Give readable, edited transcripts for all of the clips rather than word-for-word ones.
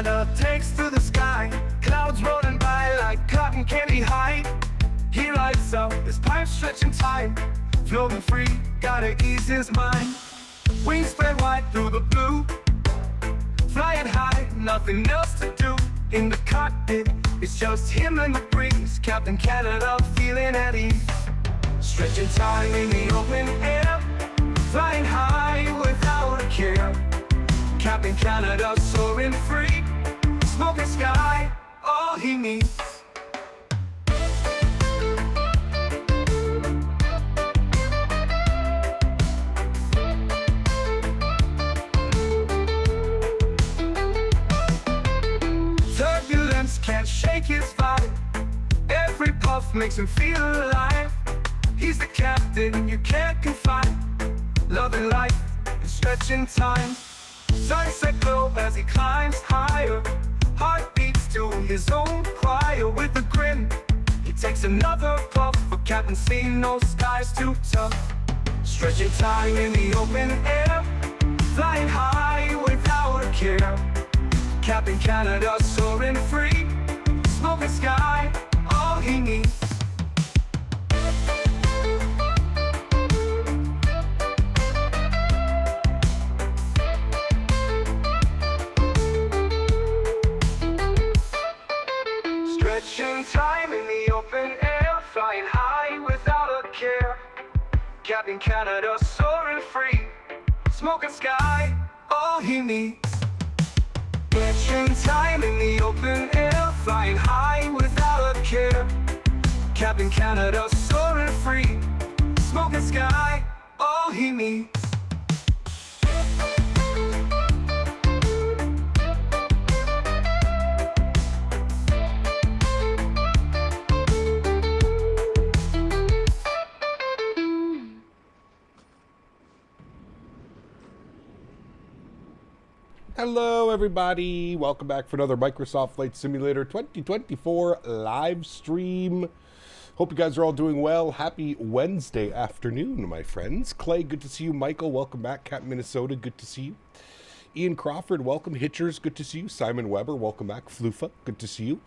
Canada takes to the sky, clouds rolling by like cotton candy high. He lights up, his pipe stretching time, floating free, gotta ease his mind. Wings spread wide through the blue, flying high, nothing else to do. In the cockpit, it's just him and the breeze, Captain Canada feeling at ease. Stretching time in the open air, flying high without a care. Captain Canada soaring free, smoking sky, all he needs. Turbulence can't shake his vibe, every puff makes him feel alive. He's the captain you can't confide, loving life and stretching time. Sunset glow as he climbs higher, heart beats to his own choir. With a grin, he takes another puff, for Captain C, no sky's too tough. Stretching time in the open air, flying high without a care. Captain Canada soaring free, smoking sky, all he needs. Stretching time in the open air, flying high without a care. Captain Canada soaring free, smoking sky, all he needs. Stretching time in the open air, flying high without a care. Captain Canada soaring free, smoking sky, all he needs. Hello everybody, welcome back for another Microsoft Flight Simulator 2024 live stream. Hope you guys are all doing well. Happy Wednesday afternoon, my friends. Clay, good to see you. Michael, welcome back. Cat Minnesota, good to see you. Ian Crawford, welcome. Hitchers, good to see you. Simon Weber, welcome back. Flufa, good to see you.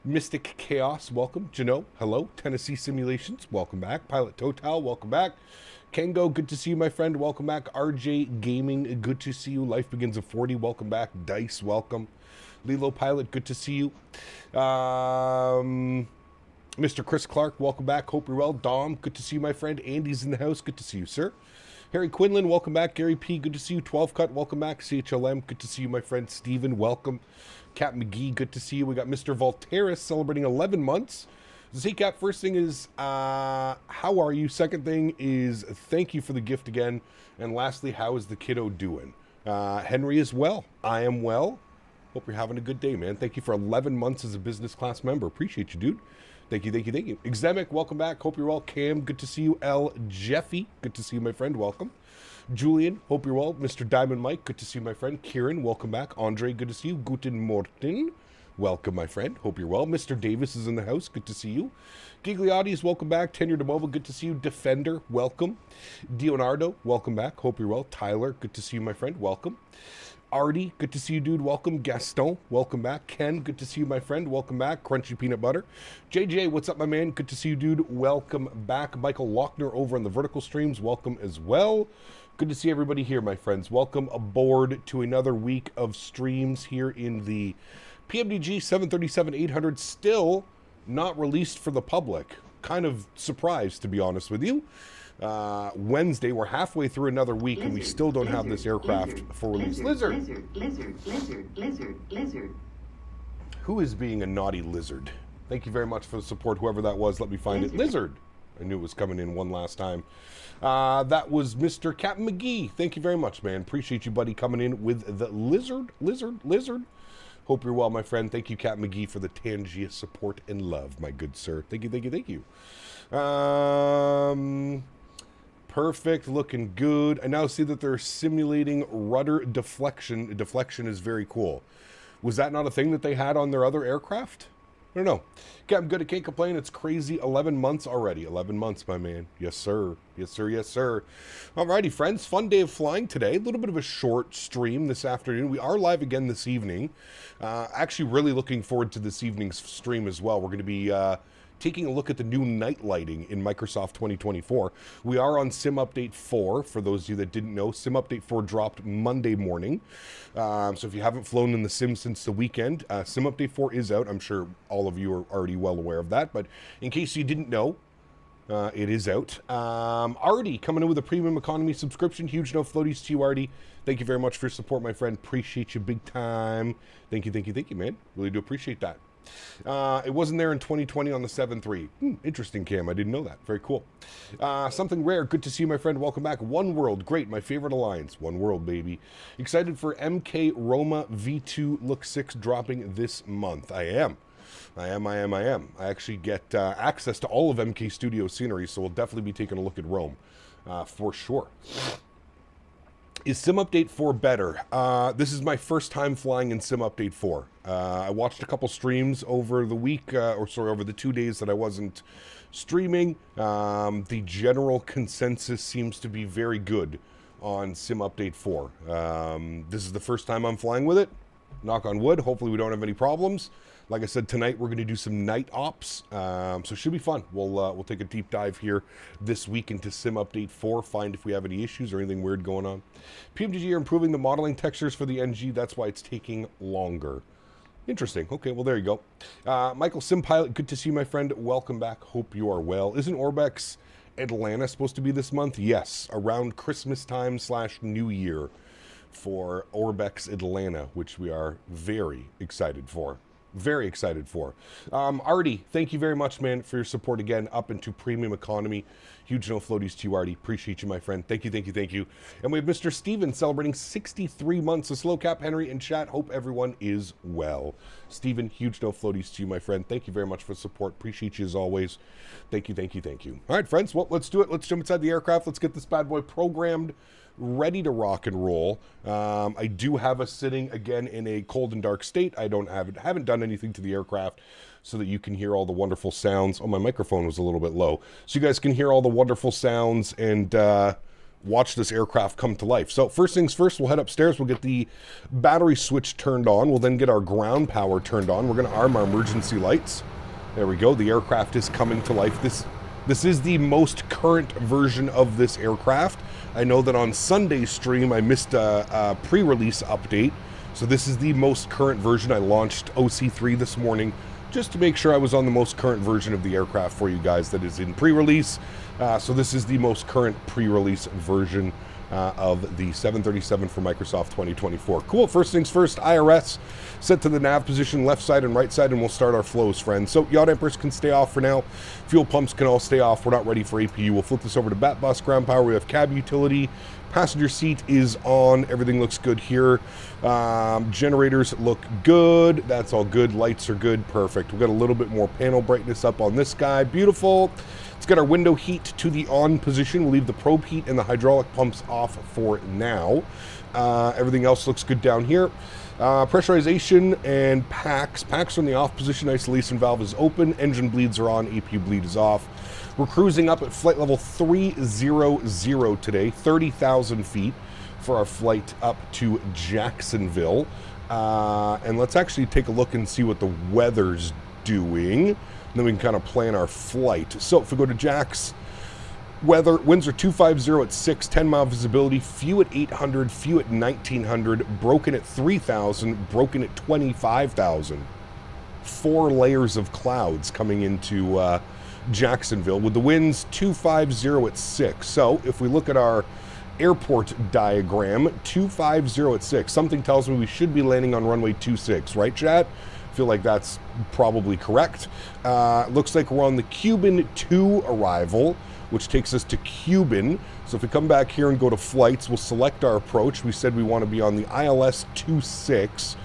Mystic Chaos, welcome. Jano, hello. Tennessee Simulations, welcome back. Pilot Total, welcome back. Kengo, good to see you, my friend. Welcome back. RJ Gaming, good to see you. Life Begins at 40, welcome back. Dice, welcome. Lilo Pilot, good to see you. Mr. Chris Clark, welcome back. Hope you're well. Dom, good to see you, my friend. Andy's in the house, good to see you, sir. Harry Quinlan, welcome back. Gary P, good to see you. 12 Cut, welcome back. CHLM, good to see you, my friend. Steven, welcome. Cat McGee, good to see you. We got Mr. Volteris celebrating 11 months. Z-Cap, first thing is, how are you? Second thing is, thank you for the gift again. And lastly, how is the kiddo doing? Henry is well. I am well. Hope you're having a good day, man. Thank you for 11 months as a business class member. Appreciate you, dude. Thank you, thank you, thank you. Exemic, welcome back. Hope you're well. Cam, good to see you. L. Jeffy, good to see you, my friend. Welcome. Julian, hope you're well. Mr. Diamond Mike, good to see you, my friend. Kieran, welcome back. Andre, good to see you. Guten Morgen. Welcome, my friend. Hope you're well. Mr. Davis is in the house. Good to see you. Gigliotti's, welcome back. Tenure to Mobile, good to see you. Defender, welcome. Leonardo, welcome back. Hope you're well. Tyler, good to see you, my friend. Welcome. Artie, good to see you, dude. Welcome. Gaston, welcome back. Ken, good to see you, my friend. Welcome back. Crunchy Peanut Butter. JJ, what's up, my man? Good to see you, dude. Welcome back. Michael Lochner over on the vertical streams. Welcome as well. Good to see everybody here, my friends. Welcome aboard to another week of streams here in the PMDG 737-800, still not released for the public. Kind of surprised, to be honest with you. Wednesday, we're halfway through another week, and we still don't have this aircraft for release. Lizard. Who is being a naughty lizard? Thank you very much for the support, whoever that was. Let me find it. Lizard. I knew it was coming in one last time. That was Mr. Captain McGee. Thank you very much, man. Appreciate you, buddy, coming in with the lizard. Hope you're well, my friend. Thank you, Cat McGee, for the Tangia support and love, my good sir. Thank you, thank you, thank you. Perfect, looking good. I now see that they're simulating rudder deflection. Deflection is very cool. Was that not a thing that they had on their other aircraft? I don't know. Okay, I'm good. I can't complain. It's crazy. 11 months already. 11 months, my man. Yes, sir. Yes, sir. Yes, sir. Alrighty, friends. Fun day of flying today. A little bit of a short stream this afternoon. We are live again this evening. Actually, really looking forward to this evening's stream as well. We're going to be taking a look at the new night lighting in Microsoft 2024. We are on Sim Update 4. For those of you that didn't know, Sim Update 4 dropped Monday morning. So if you haven't flown in the sim since the weekend, Sim Update 4 is out. I'm sure all of you are already well aware of that. But in case you didn't know, it is out. Artie coming in with a premium economy subscription. Huge no floaties to you, Artie. Thank you very much for your support, my friend. Appreciate you big time. Thank you, thank you, thank you, man. Really do appreciate that. It wasn't there in 2020 on the 7.3. Interesting, Cam. I didn't know that. Very cool. Something rare. Good to see you, my friend. Welcome back. One World. Great. My favorite alliance. One World, baby. Excited for MK Roma V2 Look 6 dropping this month. I am. I actually get access to all of MK Studio scenery, so we'll definitely be taking a look at Rome for sure. Is Sim Update 4 better? This is my first time flying in Sim Update 4. I watched a couple streams over the week, over the 2 days that I wasn't streaming. The general consensus seems to be very good on Sim Update 4. This is the first time I'm flying with it. Knock on wood. Hopefully we don't have any problems. Like I said, tonight we're going to do some night ops, so it should be fun. We'll take a deep dive here this week into Sim Update 4, find if we have any issues or anything weird going on. PMDG are improving the modeling textures for the NG. That's why it's taking longer. Interesting. Okay, well, there you go. Michael Sim Pilot, good to see you, my friend. Welcome back. Hope you are well. Isn't Orbex Atlanta supposed to be this month? Yes, around Christmas time / New Year for Orbex Atlanta, which we are very excited for. Very excited for. Artie, thank you very much, man, for your support again up into premium economy. Huge no floaties to you, Artie. Appreciate you, my friend. Thank you, thank you, thank you. And we have Mr. Steven celebrating 63 months of slow cap. Henry in chat. Hope everyone is well. Steven, huge no floaties to you, my friend. Thank you very much for the support. Appreciate you as always. Thank you, thank you, thank you. All right, friends. Well, let's do it. Let's jump inside the aircraft. Let's get this bad boy programmed, ready to rock and roll. I do have us sitting again in a cold and dark state. I haven't done anything to the aircraft so that you can hear all the wonderful sounds. Oh, my microphone was a little bit low. So you guys can hear all the wonderful sounds and watch this aircraft come to life. So first things first, we'll head upstairs. We'll get the battery switch turned on. We'll then get our ground power turned on. We're going to arm our emergency lights. There we go. The aircraft is coming to life. This is the most current version of this aircraft. I know that on Sunday's stream, I missed a pre-release update. So this is the most current version. I launched OC3 this morning just to make sure I was on the most current version of the aircraft for you guys that is in pre-release. So this is the most current pre-release version of the 737 for Microsoft 2024. Cool. First things first, IRS set to the nav position, left side and right side, and we'll start our flows, friends. So yaw dampers can stay off for now. Fuel pumps can all stay off. We're not ready for APU. We'll flip this over to bat bus ground power. We have cab utility. Passenger seat is on. Everything looks good here. Generators look good. That's all good. Lights are good. Perfect. We've got a little bit more panel brightness up on this guy. Beautiful. Let's get our window heat to the on position. We'll leave the probe heat and the hydraulic pumps off for now. Everything else looks good down here. Pressurization and packs. Packs are in the off position. Isolation valve is open. Engine bleeds are on. APU bleed is off. We're cruising up at flight level 300 today, 30,000 feet for our flight up to Jacksonville. And let's actually take a look and see what the weather's doing. And then we can kind of plan our flight. So if we go to Jax, weather, winds are 250 at 6, 10-mile visibility, few at 800, few at 1900, broken at 3,000, broken at 25,000. 4 layers of clouds coming into Jacksonville with the winds 250 at 6. So if we look at our airport diagram, 250 at 6, something tells me we should be landing on runway 26, right, chat? I feel like that's probably correct. Looks like we're on the Cuban 2 arrival, which takes us to Cuban. So if we come back here and go to flights, we'll select our approach. We said we want to be on the ILS 26.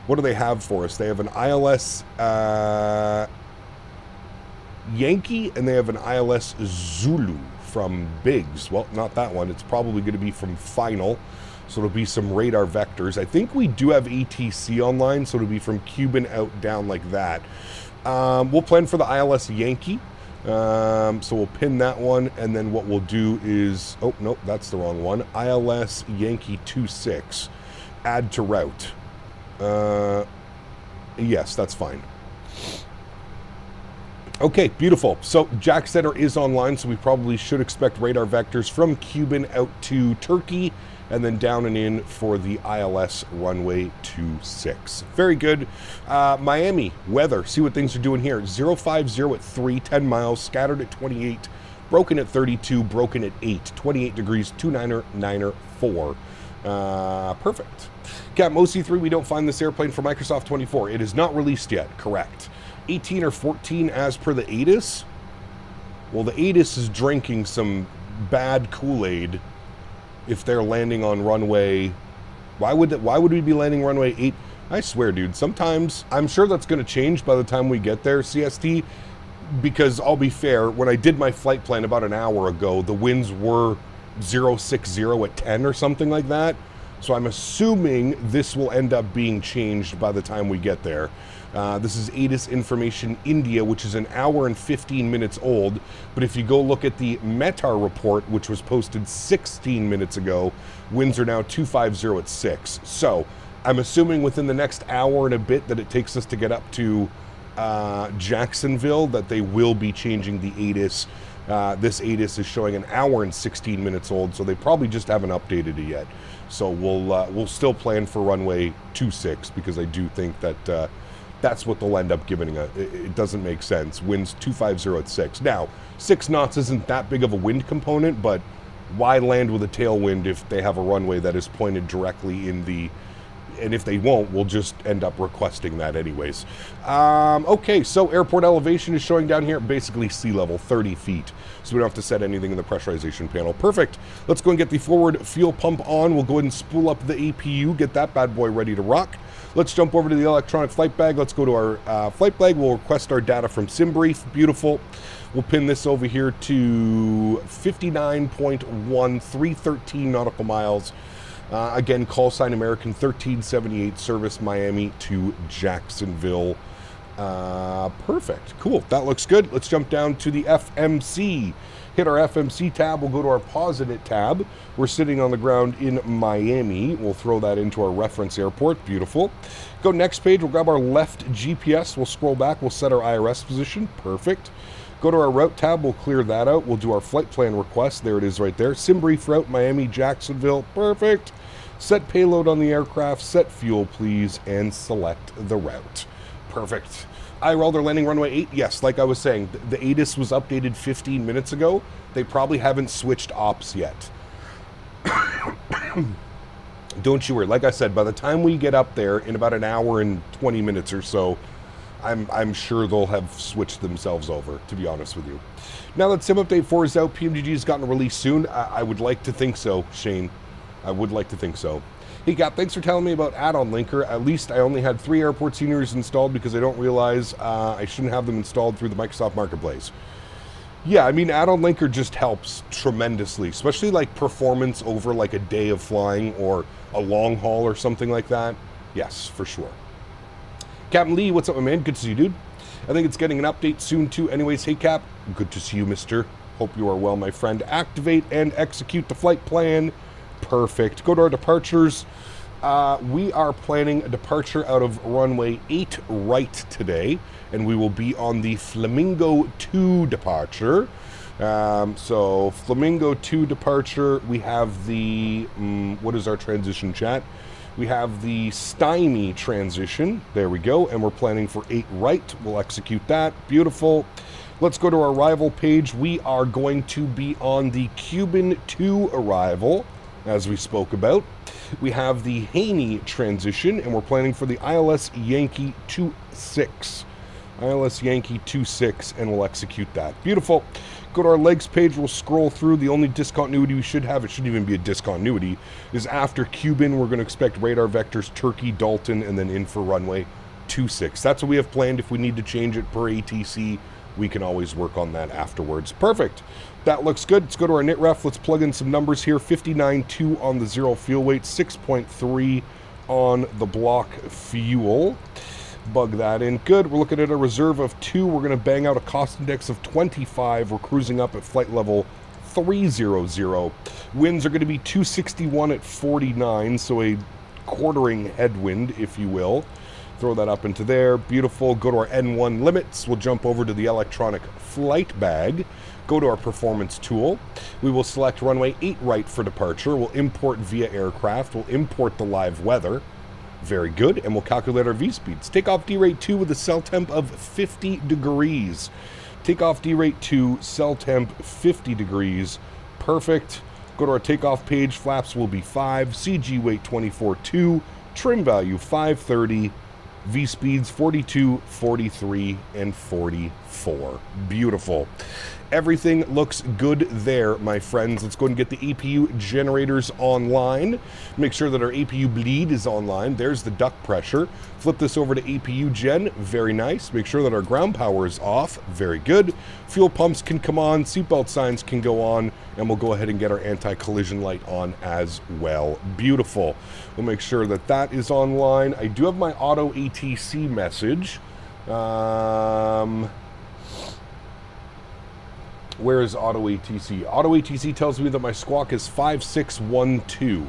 What do they have for us? They have an ILS Yankee, and they have an ILS Zulu from Biggs. Well, not that one. It's probably going to be from Final. So it'll be some radar vectors. I think we do have ATC online, so it'll be from Cuban out down like that. We'll plan for the ILS Yankee. So we'll pin that one, and then what we'll do is, oh, nope, that's the wrong one. ILS Yankee 26. Add to route. Yes, that's fine. Okay, beautiful. So Jack Setter is online, so we probably should expect radar vectors from Cuban out to Turkey, and then down and in for the ILS runway 26. Very good. Miami, weather. See what things are doing here. 050 at 3, 10 miles, scattered at 28, broken at 32, broken at 8, 28 degrees, 29er, 9er, 4. Perfect. Captain OC3, we don't find this airplane for Microsoft 24. It is not released yet, correct. 18 or 14 as per the ATIS. Well, the ATIS is drinking some bad Kool-Aid if they're landing on runway. Why would we be landing runway 8? I swear, dude, sometimes, I'm sure that's going to change by the time we get there, CST, because I'll be fair, when I did my flight plan about an hour ago, the winds were 060 at 10 or something like that. So I'm assuming this will end up being changed by the time we get there. This is ATIS Information India, which is an hour and 15 minutes old. But if you go look at the METAR report, which was posted 16 minutes ago, winds are now 250 at 6. So I'm assuming within the next hour and a bit that it takes us to get up to Jacksonville, that they will be changing the ATIS. This ATIS is showing an hour and 16 minutes old, so they probably just haven't updated it yet. So we'll still plan for runway 26, because I do think that that's what they'll end up giving. It doesn't make sense. Winds 250 at 6. Now, 6 knots isn't that big of a wind component, but why land with a tailwind if they have a runway that is pointed directly in the... And if they won't, we'll just end up requesting that anyways. Okay, so airport elevation is showing down here, basically sea level, 30 feet. So we don't have to set anything in the pressurization panel. Perfect. Let's go and get the forward fuel pump on. We'll go ahead and spool up the APU, get that bad boy ready to rock. Let's jump over to the electronic flight bag. Let's go to our flight bag. We'll request our data from SimBrief. Beautiful. We'll pin this over here to 59.1, 313 nautical miles. Again, call sign American 1378, service Miami to Jacksonville. Perfect. Cool. That looks good. Let's jump down to the FMC. Hit our FMC tab. We'll go to our Posit tab. We're sitting on the ground in Miami. We'll throw that into our reference airport. Beautiful. Go next page. We'll grab our left GPS. We'll scroll back. We'll set our IRS position. Perfect. Go to our route tab. We'll clear that out. We'll do our flight plan request. There it is right there. SimBrief route, Miami, Jacksonville. Perfect. Set payload on the aircraft. Set fuel, please. And select the route. Perfect. They're landing runway 8. Yes, like I was saying, the ATIS was updated 15 minutes ago. They probably haven't switched ops yet. Don't you worry. Like I said, by the time we get up there in about an hour and 20 minutes or so, I'm sure they'll have switched themselves over, to be honest with you. Now that Sim Update 4 is out, PMDG has gotten released soon. I would like to think so, Shane. I would like to think so. Hey, Cap, thanks for telling me about add-on linker. At least I only had 3 airport sceneries installed because I don't realize I shouldn't have them installed through the Microsoft Marketplace. Yeah, I mean, add-on linker just helps tremendously, especially like performance over like a day of flying or a long haul or something like that. Yes, for sure. Captain Lee, what's up, my man? Good to see you, dude. I think it's getting an update soon, too. Anyways, hey, Cap. Good to see you, mister. Hope you are well, my friend. Activate and execute the flight plan. Perfect. Go to our departures. We are planning a departure out of runway 8 right today, and we will be on the Flamingo 2 departure. So, Flamingo 2 departure, we have the... what is our transition, chat? We have the Stymie transition. There we go. And we're planning for 8 right. We'll execute that. Beautiful. Let's go to our arrival page. We are going to be on the Cuban 2 arrival, as we spoke about. We have the Haney transition, and we're planning for the ILS Yankee 26. ILS Yankee 26, and we'll execute that. Beautiful. Go to our legs page, we'll scroll through. The only discontinuity we should have, it shouldn't even be a discontinuity, is after Cuban, we're going to expect radar vectors, Turkey, Dalton, and then in for runway 26. That's what we have planned. If we need to change it per ATC, we can always work on that afterwards. Perfect. That looks good. Let's go to our NITREF. Let's plug in some numbers here. 59.2 on the zero fuel weight, 6.3 on the block fuel. Bug that in. Good. We're looking at a reserve of 2. We're going to bang out a cost index of 25. We're cruising up at flight level 300. Winds are going to be 261 at 49, so a quartering headwind, if you will. Throw that up into there. Beautiful. Go to our N1 limits. We'll jump over to the electronic flight bag. Go to our performance tool. We will select runway 8 right for departure. We'll import via aircraft. We'll import the live weather. Very good. And we'll calculate our V-speeds. Takeoff D-rate 2 with a cell temp of 50 degrees. Takeoff D-rate 2, cell temp 50 degrees. Perfect. Go to our takeoff page. Flaps will be 5. CG weight 24.2. Trim value 530. V-speeds 42, 43, and 44. Beautiful. Everything looks good there, my friends. Let's go and get the APU generators online. Make sure that our APU bleed is online. There's the duct pressure. Flip this over to APU gen. Very nice. Make sure that our ground power is off. Very good. Fuel pumps can come on. Seatbelt signs can go on. And we'll go ahead and get our anti-collision light on as well. Beautiful. We'll make sure that that is online. I do have my auto ATC message. Where is Auto ATC? Auto ATC tells me that my squawk is 5612.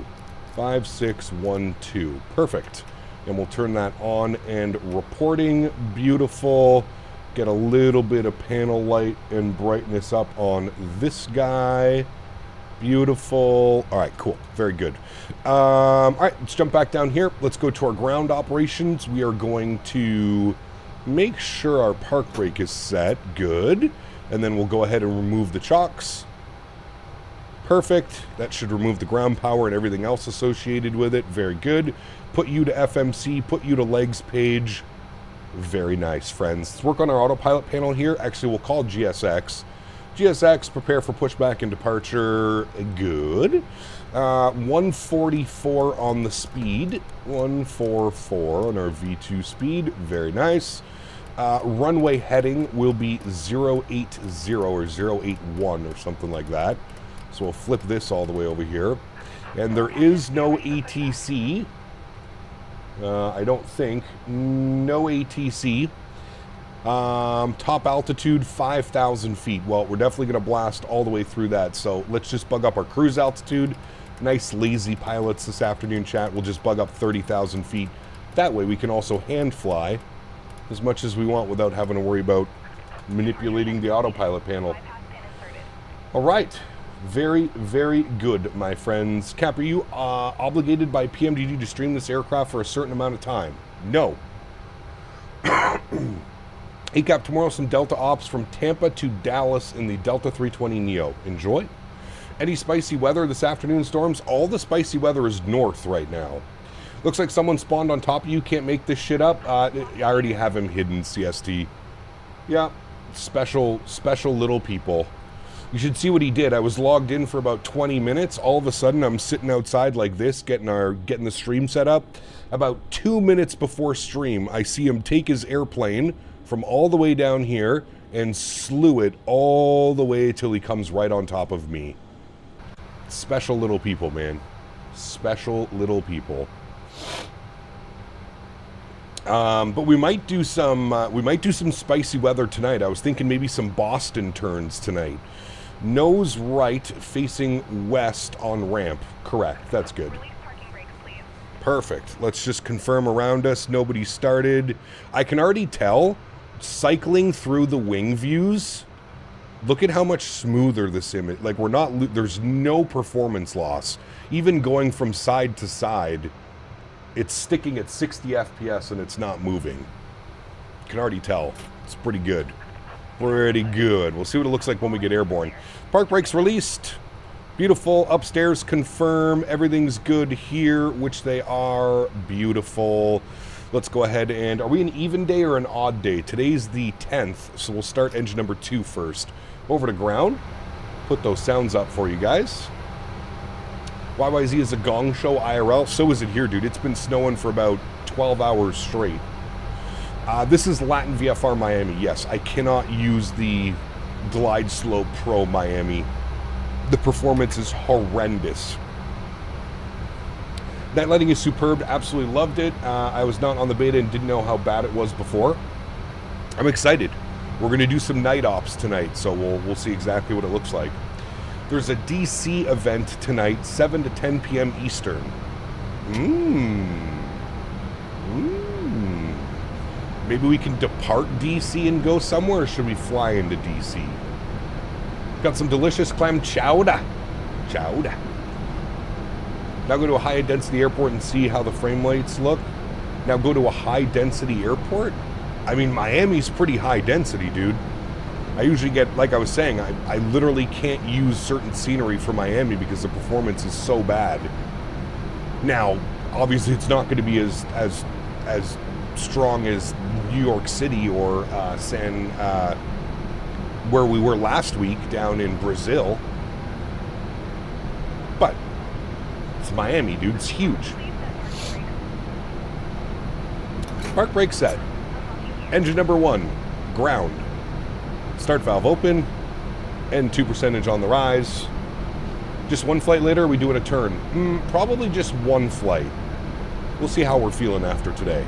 5612. Perfect. And we'll turn that on and reporting. Beautiful. Get a little bit of panel light and brightness up on this guy. Beautiful. All right, cool. Very good. All right, let's jump back down here. Let's go to our ground operations. We are going to make sure our park brake is set. Good. And then we'll go ahead and remove the chocks. Perfect. That should remove the ground power and everything else associated with it. Very good. Put you to FMC, put you to legs page. Very nice, friends. Let's work on our autopilot panel here. Actually, we'll call GSX. GSX, prepare for pushback and departure. Good. 144 on the speed. 144 on our V2 speed. Very nice. Runway heading will be 080 or 081 or something like that. So we'll flip this all the way over here. And there is no ATC. I don't think. No ATC. Top altitude 5,000 feet. Well, we're definitely going to blast all the way through that. So let's just bug up our cruise altitude. Nice lazy pilots this afternoon, chat. We'll just bug up 30,000 feet. That way we can also hand fly as much as we want without having to worry about manipulating the autopilot panel. All right. Very, very good, my friends. Cap, are you obligated by PMDG to stream this aircraft for a certain amount of time? No. Hey, Cap, tomorrow some Delta Ops from Tampa to Dallas in the Delta 320 Neo. Enjoy. Any spicy weather this afternoon, storms? All the spicy weather is north right now. Looks like someone spawned on top of you. Can't make this shit up. I already have him hidden, CST. Yeah, special little people. You should see what he did. I was logged in for about 20 minutes. All of a sudden, I'm sitting outside like this, getting the stream set up. About 2 minutes before stream, I see him take his airplane from all the way down here and slew it all the way till he comes right on top of me. Special little people, man. Special little people. But we might do some spicy weather tonight. I was thinking maybe some Boston turns tonight. Nose right, facing west on ramp. Correct. That's good. Perfect. Let's just confirm around us. Nobody started. I can already tell, cycling through the wing views, look at how much smoother this image. Like, we're not, there's no performance loss. Even going from side to side, it's sticking at 60 FPS and it's not moving. You can already tell. It's pretty good. Pretty good. We'll see what it looks like when we get airborne. Park brakes released. Beautiful. Upstairs confirm. Everything's good here, which they are. Beautiful. Let's go ahead and... Are we an even day or an odd day? Today's the 10th, so we'll start engine number 2 first. Over to ground. Put those sounds up for you guys. YYZ is a gong show IRL. So is it here, dude. It's been snowing for about 12 hours straight. This is Latin VFR Miami. Yes, I cannot use the Glide Slope Pro Miami. The performance is horrendous. Night lighting is superb. Absolutely loved it. I was not on the beta and didn't know how bad it was before. I'm excited. We're going to do some night ops tonight, so we'll see exactly what it looks like. There's a DC event tonight, 7 to 10 p.m. Eastern. Maybe we can depart DC and go somewhere, or should we fly into DC? Got some delicious clam chowder. Now go to a high density airport and see how the frame rates look. Now go to a high density airport. I mean, Miami's pretty high density, dude. I usually get, like I was saying, I literally can't use certain scenery for Miami because the performance is so bad. Now, obviously it's not going to be as strong as New York City or where we were last week down in Brazil. But it's Miami, dude. It's huge. Park brake set. Engine number 1, ground. Start valve open. N2% on the rise. Just one flight later, we doing a turn. Probably just one flight. We'll see how we're feeling after today.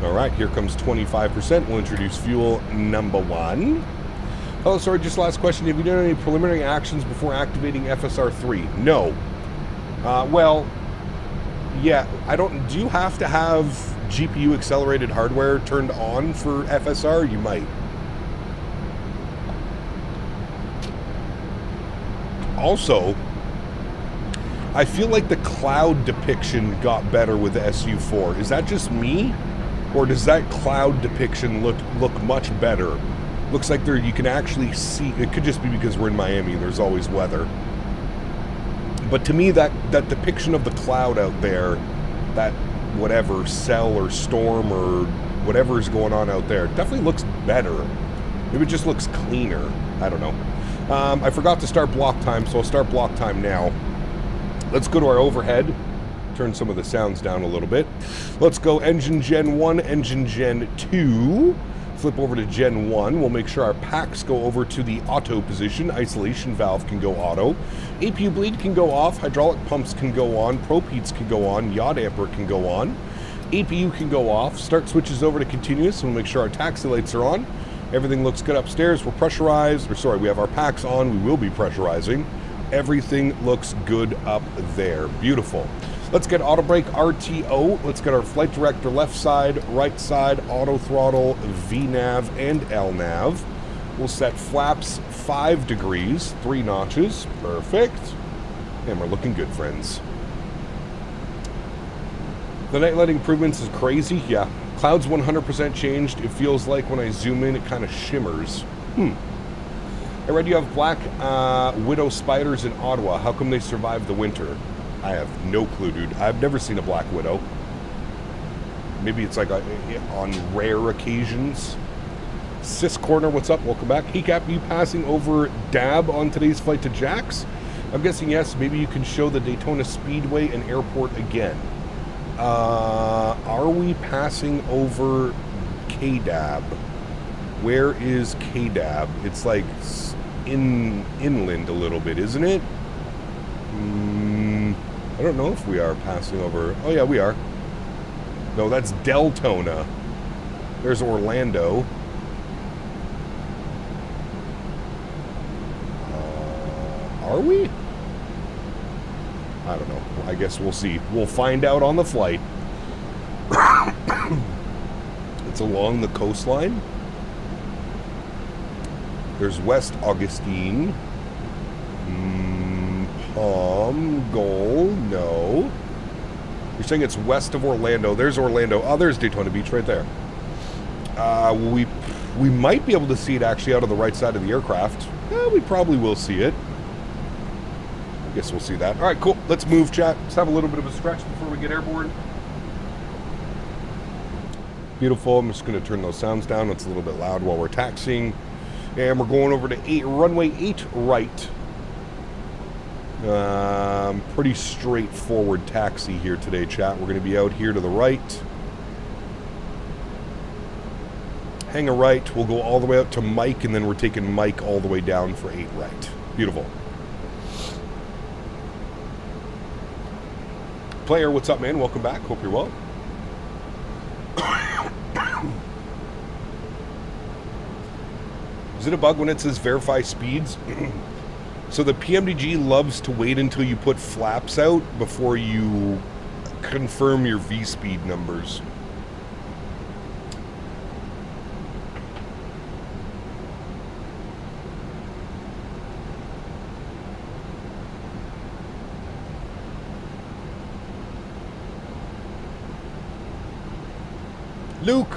All right, here comes 25%. We'll introduce fuel number 1. Oh, sorry, just last question. Have you done any preliminary actions before activating FSR3? No. Well, yeah, do you have to have GPU accelerated hardware turned on for FSR? You might. Also, I feel like the cloud depiction got better with the SU4. Is that just me? Or does that cloud depiction look much better? Looks like you can actually see. It could just be because we're in Miami and there's always weather. But to me, that depiction of the cloud out there, that whatever cell or storm or whatever is going on out there, definitely looks better. Maybe it just looks cleaner. I don't know. I forgot to start block time, so I'll start block time now. Let's go to our overhead. Turn some of the sounds down a little bit. Let's go engine Gen 1, engine Gen 2. Flip over to Gen 1. We'll make sure our packs go over to the auto position. Isolation valve can go auto. APU bleed can go off. Hydraulic pumps can go on. Prop heats can go on. Yaw damper can go on. APU can go off. Start switches over to continuous. We'll make sure our taxi lights are on. Everything looks good upstairs. We're pressurized. Or sorry, we have our packs on. We will be pressurizing. Everything looks good up there. Beautiful. Let's get auto brake RTO. Let's get our flight director left side, right side, auto throttle, VNAV, and LNAV. We'll set flaps 5 degrees, 3 notches. Perfect. And we're looking good, friends. The night light improvements is crazy. Yeah. Clouds 100% changed. It feels like when I zoom in, it kind of shimmers. I read you have black widow spiders in Ottawa. How come they survived the winter? I have no clue, dude. I've never seen a black widow. Maybe it's like on rare occasions. Sis Corner, what's up? Welcome back. Hey Cap, you passing over DAB on today's flight to Jax? I'm guessing yes. Maybe you can show the Daytona Speedway and airport again. Are we passing over KDAB? Where is KDAB? It's like inland a little bit, isn't it? I don't know if we are passing over. Oh yeah, we are. No, that's Deltona. There's Orlando. Are we? I don't know. I guess we'll see. We'll find out on the flight. It's along the coastline. There's West Augustine. Goal, no. You're saying it's west of Orlando. There's Orlando. Oh, there's Daytona Beach right there. We might be able to see it actually out of the right side of the aircraft. We probably will see it. I guess we'll see that. All right, cool. Let's move, chat. Let's have a little bit of a stretch before we get airborne. Beautiful. I'm just going to turn those sounds down. It's a little bit loud while we're taxiing. And we're going over to runway 8 right. Pretty straightforward taxi here today, chat. We're going to be out here to the right. Hang a right. We'll go all the way out to Mike, and then we're taking Mike all the way down for 8 right. Beautiful. Player, what's up, man? Welcome back. Hope you're well. Is it a bug when it says verify speeds? So the PMDG loves to wait until you put flaps out before you confirm your V-speed numbers. Luke,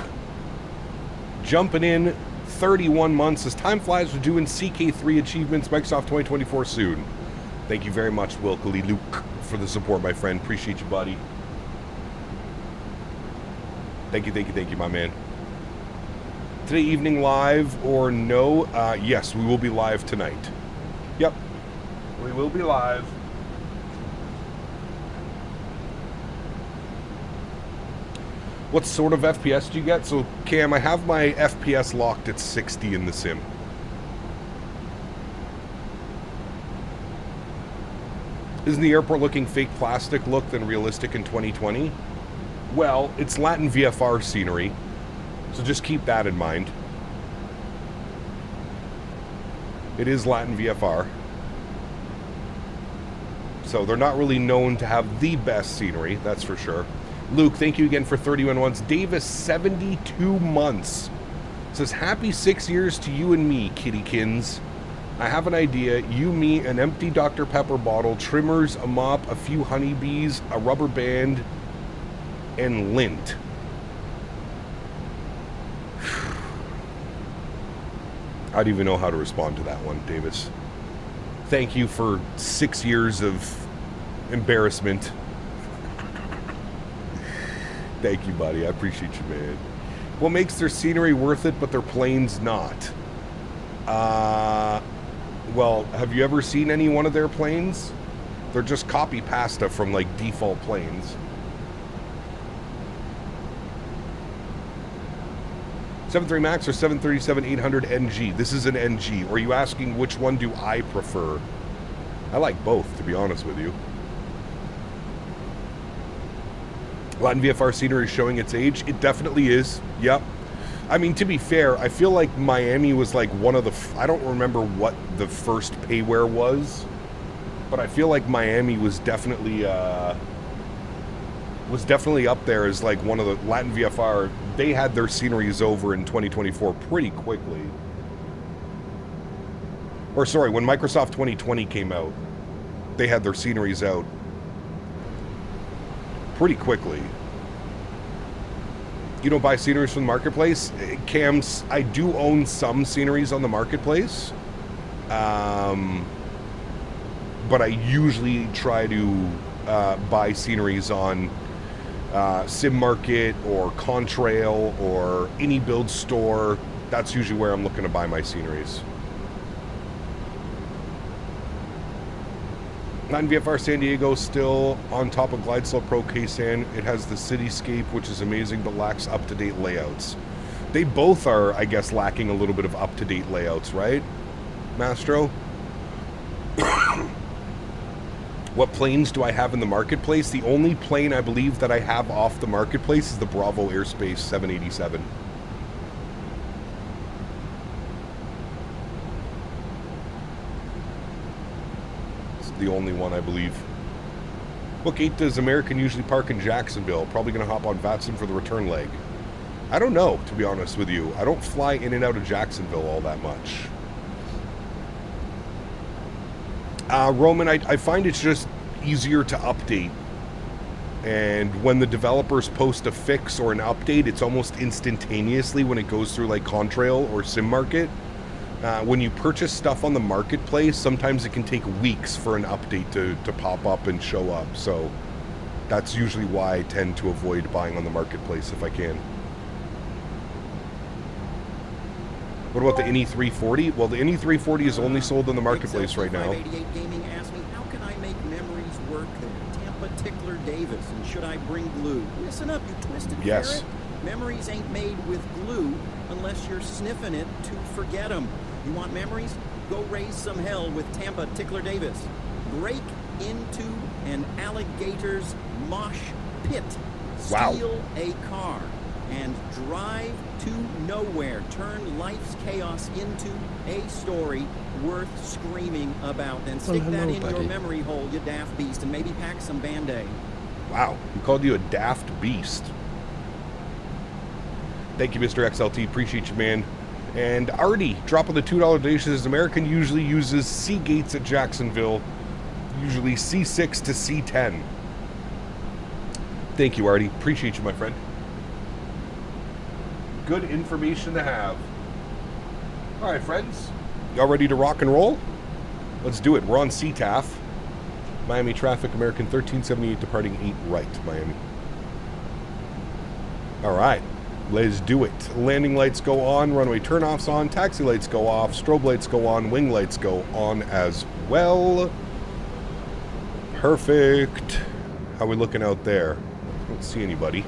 jumping in 31 months. As time flies, we're doing CK3 achievements, Microsoft 2024 soon. Thank you very much, Wilkily Luke, for the support, my friend. Appreciate you, buddy. Thank you, my man. Today evening live or no? Yes, we will be live tonight. Yep, we will be live. What sort of FPS do you get? So, Cam, I have my FPS locked at 60 in the sim. Isn't the airport looking fake plastic look than realistic in 2020? Well, it's Latin VFR scenery, so just keep that in mind. It is Latin VFR. So they're not really known to have the best scenery, that's for sure. Luke, thank you again for 31 months. Davis, 72 months. Says, happy 6 years to you and me, kittykins. I have an idea. You, me, an empty Dr. Pepper bottle, trimmers, a mop, a few honeybees, a rubber band, and lint. I don't even know how to respond to that one, Davis. Thank you for 6 years of embarrassment. Thank you, buddy. I appreciate you, man. What makes their scenery worth it, but their planes not? Well, have you ever seen any one of their planes? They're just copy pasta from, like, default planes. 7.3 Max or 737-800 NG? This is an NG. Or are you asking which one do I prefer? I like both, to be honest with you. Latin VFR scenery is showing its age. It definitely is. Yep. I mean, to be fair, I feel like Miami was like one of the... I don't remember what the first payware was, but I feel like Miami was definitely up there as like one of the... Latin VFR, they had their sceneries over in 2024 pretty quickly. Or sorry, when Microsoft 2020 came out, they had their sceneries out pretty quickly. You don't buy sceneries from the marketplace? Cams, I do own some sceneries on the marketplace. But I usually try to buy sceneries on Sim Market or Contrail or any build store. That's usually where I'm looking to buy my sceneries. Latin VFR San Diego still on top of GlideSlope Pro K-San. It has the cityscape, which is amazing, but lacks up-to-date layouts. They both are, I guess, lacking a little bit of up-to-date layouts, right, Mastro? What planes do I have in the marketplace? The only plane I believe that I have off the marketplace is the Bravo Airspace 787. The only one, I believe. What gate does American usually park in Jacksonville? Probably going to hop on Faten for the return leg. I don't know, to be honest with you. I don't fly in and out of Jacksonville all that much. Roman, I find it's just easier to update. And when the developers post a fix or an update, it's almost instantaneously when it goes through like Contrail or Sim Market. When you purchase stuff on the marketplace, sometimes it can take weeks for an update to pop up and show up. So that's usually why I tend to avoid buying on the marketplace if I can. What about the NE340? Well, the NE340 is only sold on the marketplace right now. 588 Gaming asked me, how can I make memories work there? Tampa Tickler Davis, and should I bring glue? Listen up, you twisted yes. ferret. Memories ain't made with glue unless you're sniffing it to forget them. You want memories? Go raise some hell with Tampa Tickler Davis. Break into an alligator's mosh pit, Wow. steal a car, and drive to nowhere. Turn life's chaos into a story worth screaming about. Then stick that in your memory hole, you daft beast, and maybe pack some Band-Aid. Wow, we called you a daft beast. Thank you, Mr. XLT. Appreciate you, man. And Artie, dropping the $2 donation, says American usually uses C gates at Jacksonville, usually C6 to C10. Thank you, Artie. Appreciate you, my friend. Good information to have. All right, friends. Y'all ready to rock and roll? Let's do it. We're on CTAF. Miami traffic, American 1378 departing 8 right, Miami. All right. Let's do it. Landing lights go on, runway turnoffs on, taxi lights go off, strobe lights go on, wing lights go on as well. Perfect. How are we looking out there? Don't see anybody.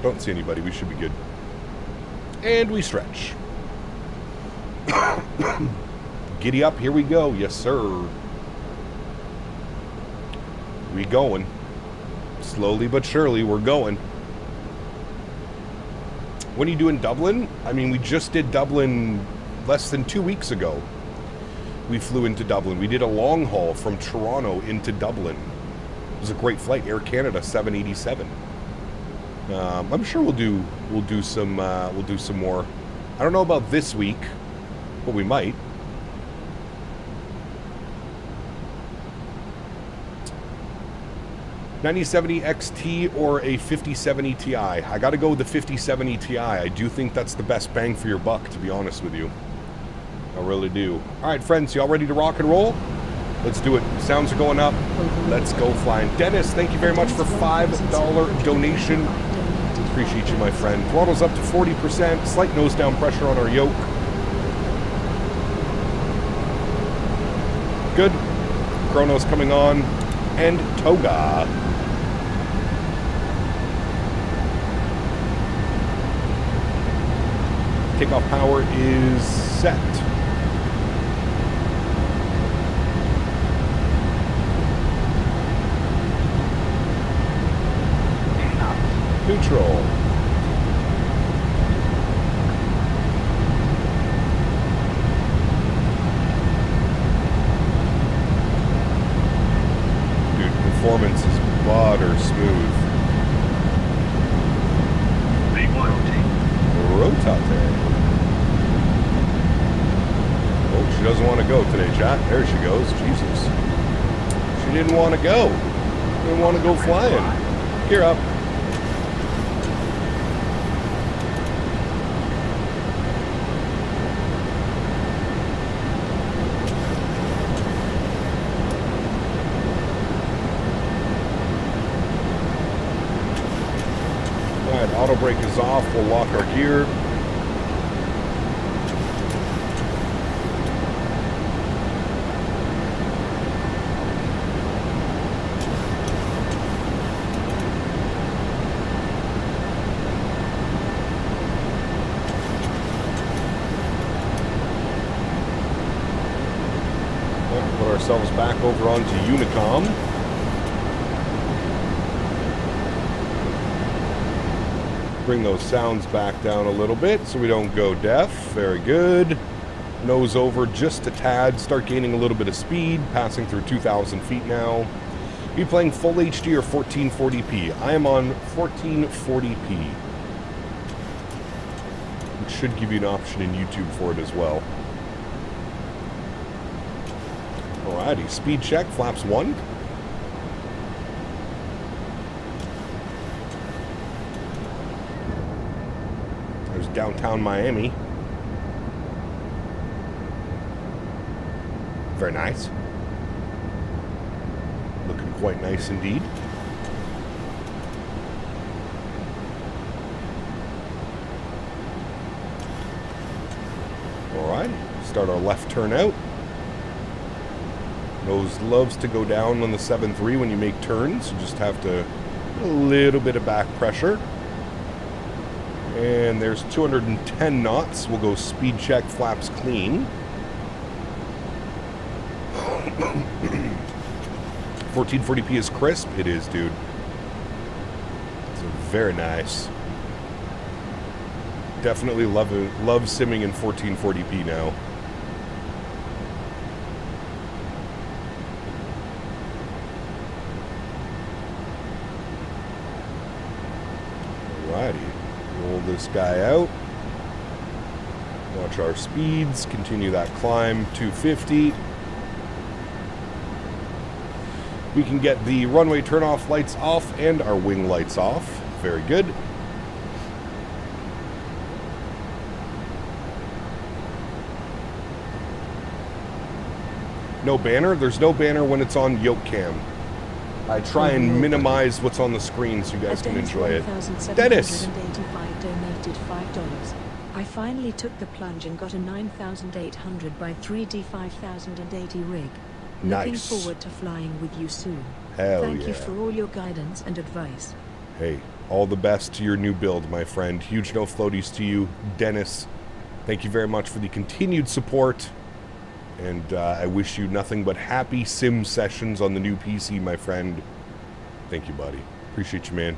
Don't see anybody. We should be good. And we stretch. Giddy up. Here we go. Yes, sir. We going. Slowly but surely, we're going. When are you doing Dublin? I mean, we just did Dublin less than 2 weeks ago. We flew into Dublin. We did a long haul from Toronto into Dublin. It was a great flight, Air Canada 787. I'm sure we'll do some more. I don't know about this week, but we might. $9070 XT or a 5070 Ti. I got to go with the 5070 Ti. I do think that's the best bang for your buck, to be honest with you. I really do. All right, friends, y'all ready to rock and roll? Let's do it. Sounds are going up. Let's go flying. Dennis, thank you very much for $5 donation. Appreciate you, my friend. Throttle's up to 40%. Slight nose down pressure on our yoke. Good. Chrono's coming on. And Toga. Takeoff power is set. Neutral. Dude, performance is butter smooth. Rotate. Oh, she doesn't want to go today, chat. There she goes. Jesus. She didn't want to go. Didn't want to go flying. Gear up. Auto brake is off. We'll lock our gear. Put ourselves back over onto Unicom. Bring those sounds back down a little bit so we don't go deaf. Very good. Nose over just a tad. Start gaining a little bit of speed. Passing through 2,000 feet now. Are you playing full HD or 1440p? I am on 1440p. It should give you an option in YouTube for it as well. Alrighty, speed check. Flaps 1. Downtown Miami. Very nice. Looking quite nice indeed. Alright, start our left turn out. Nose loves to go down on the 7.3 when you make turns. You just have to a little bit of back pressure. And there's 210 knots. We'll go speed check, flaps clean. 1440p is crisp. It is, dude. It's very nice. Definitely love simming in 1440p now. Alrighty, roll this guy out. Watch our speeds. Continue that climb. 250. We can get the runway turn-off lights off and our wing lights off. Very good. No banner? There's no banner when it's on yoke cam. I try and minimize what's on the screen so you guys can enjoy it. Denis! Donated $5. I finally took the plunge and got a 9,800 by 3D 5080 rig. Looking Nice. forward to flying with you soon. Hell Thank yeah. you for all your guidance and advice. Hey, all the best to your new build, my friend. Huge no floaties to you, Denis. Thank you very much for the continued support. And I wish you nothing but happy sim sessions on the new PC, my friend. Thank you, buddy. Appreciate you, man.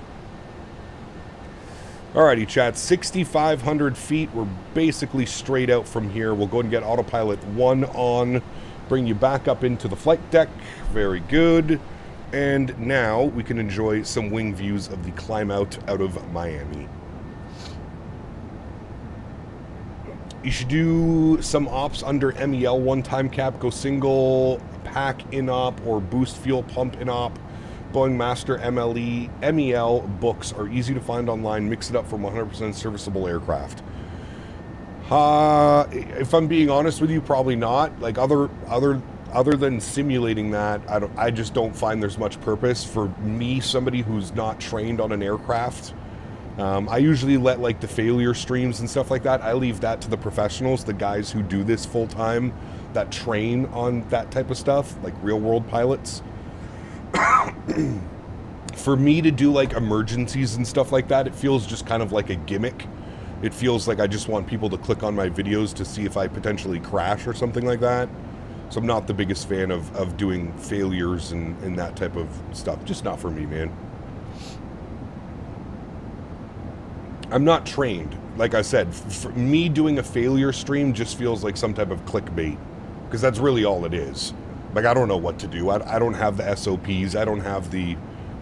Alrighty, chat. 6,500 feet. We're basically straight out from here. We'll go and get autopilot 1 on. Bring you back up into the flight deck. Very good. And now we can enjoy some wing views of the climb out of Miami. You should do some ops under MEL one-time cap. Go single pack in-op or boost fuel pump in-op. Boeing Master MEL books are easy to find online. Mix it up from 100% serviceable aircraft. If I'm being honest with you, probably not. Like other than simulating that, I just don't find there's much purpose for me, somebody who's not trained on an aircraft. I usually let like the failure streams and stuff like that. I leave that to the professionals, the guys who do this full time, that train on that type of stuff, like real world pilots. For me to do like emergencies and stuff like that, it feels just kind of like a gimmick. It feels like I just want people to click on my videos to see if I potentially crash or something like that. So I'm not the biggest fan of doing failures and that type of stuff. Just not for me, man. I'm not trained. Like I said, for me doing a failure stream just feels like some type of clickbait. Because that's really all it is. Like, I don't know what to do. I don't have the SOPs. I don't have the,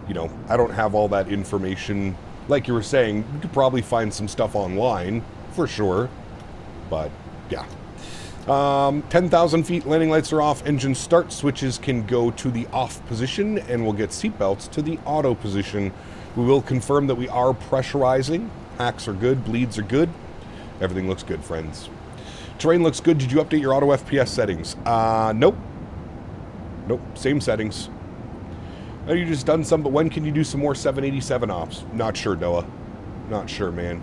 you know, I don't have all that information. Like you were saying, you could probably find some stuff online, for sure. But, yeah. 10,000 feet, landing lights are off. Engine start switches can go to the off position, and we'll get seatbelts to the auto position. We will confirm that we are pressurizing. Hacks are good. Bleeds are good. Everything looks good, friends. Terrain looks good. Did you update your auto FPS settings? Nope. Nope. Same settings. Oh, you just done some, but when can you do some more 787 ops? Not sure, Noah. Not sure, man.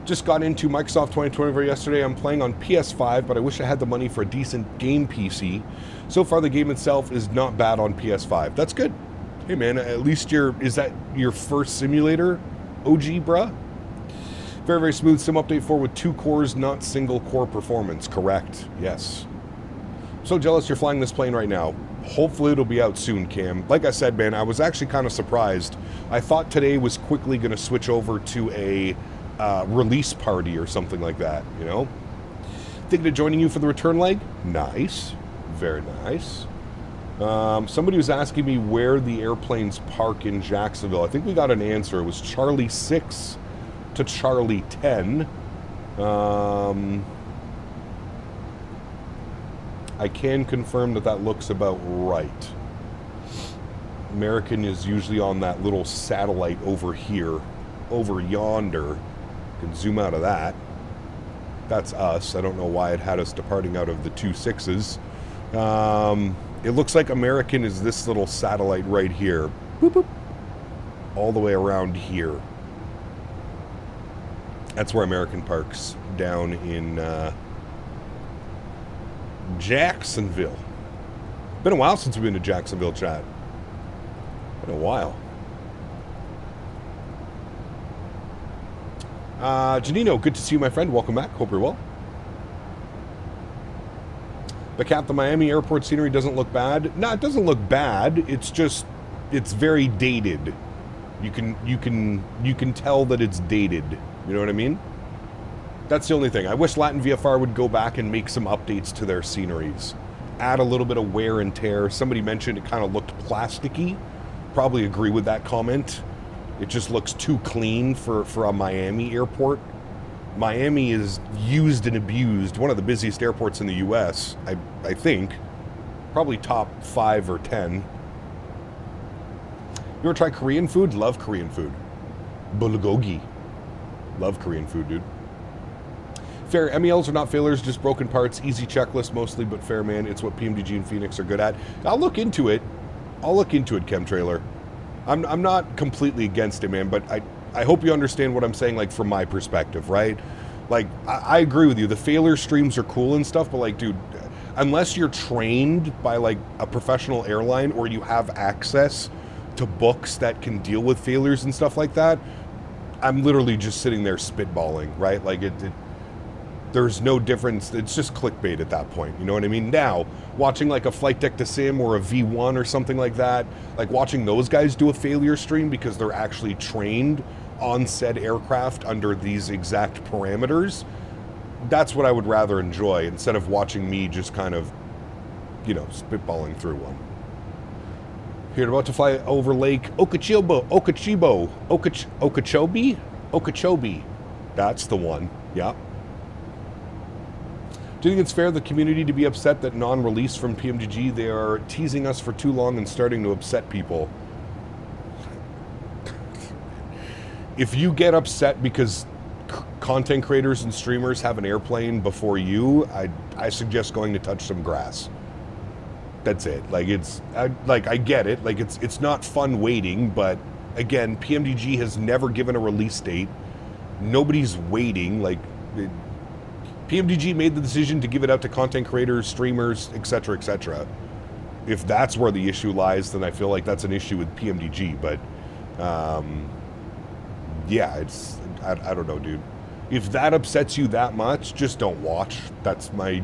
Just got into Microsoft 2024 yesterday. I'm playing on PS5, but I wish I had the money for a decent game PC. So far, the game itself is not bad on PS5. That's good. Hey, man, at least is that your first simulator, OG, bruh? Very, very smooth sim update 4 with 2 cores, not single core performance. Correct. Yes. So jealous you're flying this plane right now. Hopefully it'll be out soon, Cam. Like I said, man, I was actually kind of surprised. I thought today was quickly going to switch over to a release party or something like that, you know? Thinking of joining you for the return leg? Nice. Very nice. Somebody was asking me where the airplanes park in Jacksonville. I think we got an answer. It was Charlie 6 to Charlie 10. I can confirm that looks about right. American is usually on that little satellite over here, over yonder. You can zoom out of that. That's us. I don't know why it had us departing out of the 2 6s. It looks like American is this little satellite right here. Boop, boop. All the way around here. That's where American parks, down in Jacksonville. Been a while since we've been to Jacksonville, chat. Been a while. Janino, good to see you, my friend. Welcome back. Hope you're well. But Cap, the Miami airport scenery doesn't look bad. No, it doesn't look bad. It's just, it's very dated. You can tell that it's dated. You know what I mean? That's the only thing. I wish Latin VFR would go back and make some updates to their sceneries. Add a little bit of wear and tear. Somebody mentioned it kind of looked plasticky. Probably agree with that comment. It just looks too clean for a Miami airport. Miami is used and abused. One of the busiest airports in the U.S., I think. Probably top 5 or 10. You ever try Korean food? Love Korean food. Bulgogi. Love Korean food, dude. Fair, MELs are not failures, just broken parts. Easy checklist mostly, but fair, man. It's what PMDG and Phoenix are good at. I'll look into it. I'll look into it, Chemtrailer. I'm not completely against it, man, but I hope you understand what I'm saying, like, from my perspective, right? Like, I agree with you. The failure streams are cool and stuff, but, like, dude, unless you're trained by, like, a professional airline or you have access to books that can deal with failures and stuff like that, I'm literally just sitting there spitballing, right? Like, there's no difference. It's just clickbait at that point. You know what I mean? Now, watching like a Flight Deck to Sim or a V1 or something like that, like watching those guys do a failure stream because they're actually trained on said aircraft under these exact parameters, that's what I would rather enjoy instead of watching me just kind of, you know, spitballing through one. Here, about to fly over Lake Okeechobee. That's the one. Yeah. Do you think it's fair the community to be upset that non-release from PMDG, they are teasing us for too long and starting to upset people? If you get upset because content creators and streamers have an airplane before you, I suggest going to touch some grass. That's it. Like, I get it. Like, it's not fun waiting, but again, PMDG has never given a release date. Nobody's waiting. Like, PMDG made the decision to give it out to content creators, streamers, etc., etc. If that's where the issue lies, then I feel like that's an issue with PMDG. But, yeah, I don't know, dude. If that upsets you that much, just don't watch. That's my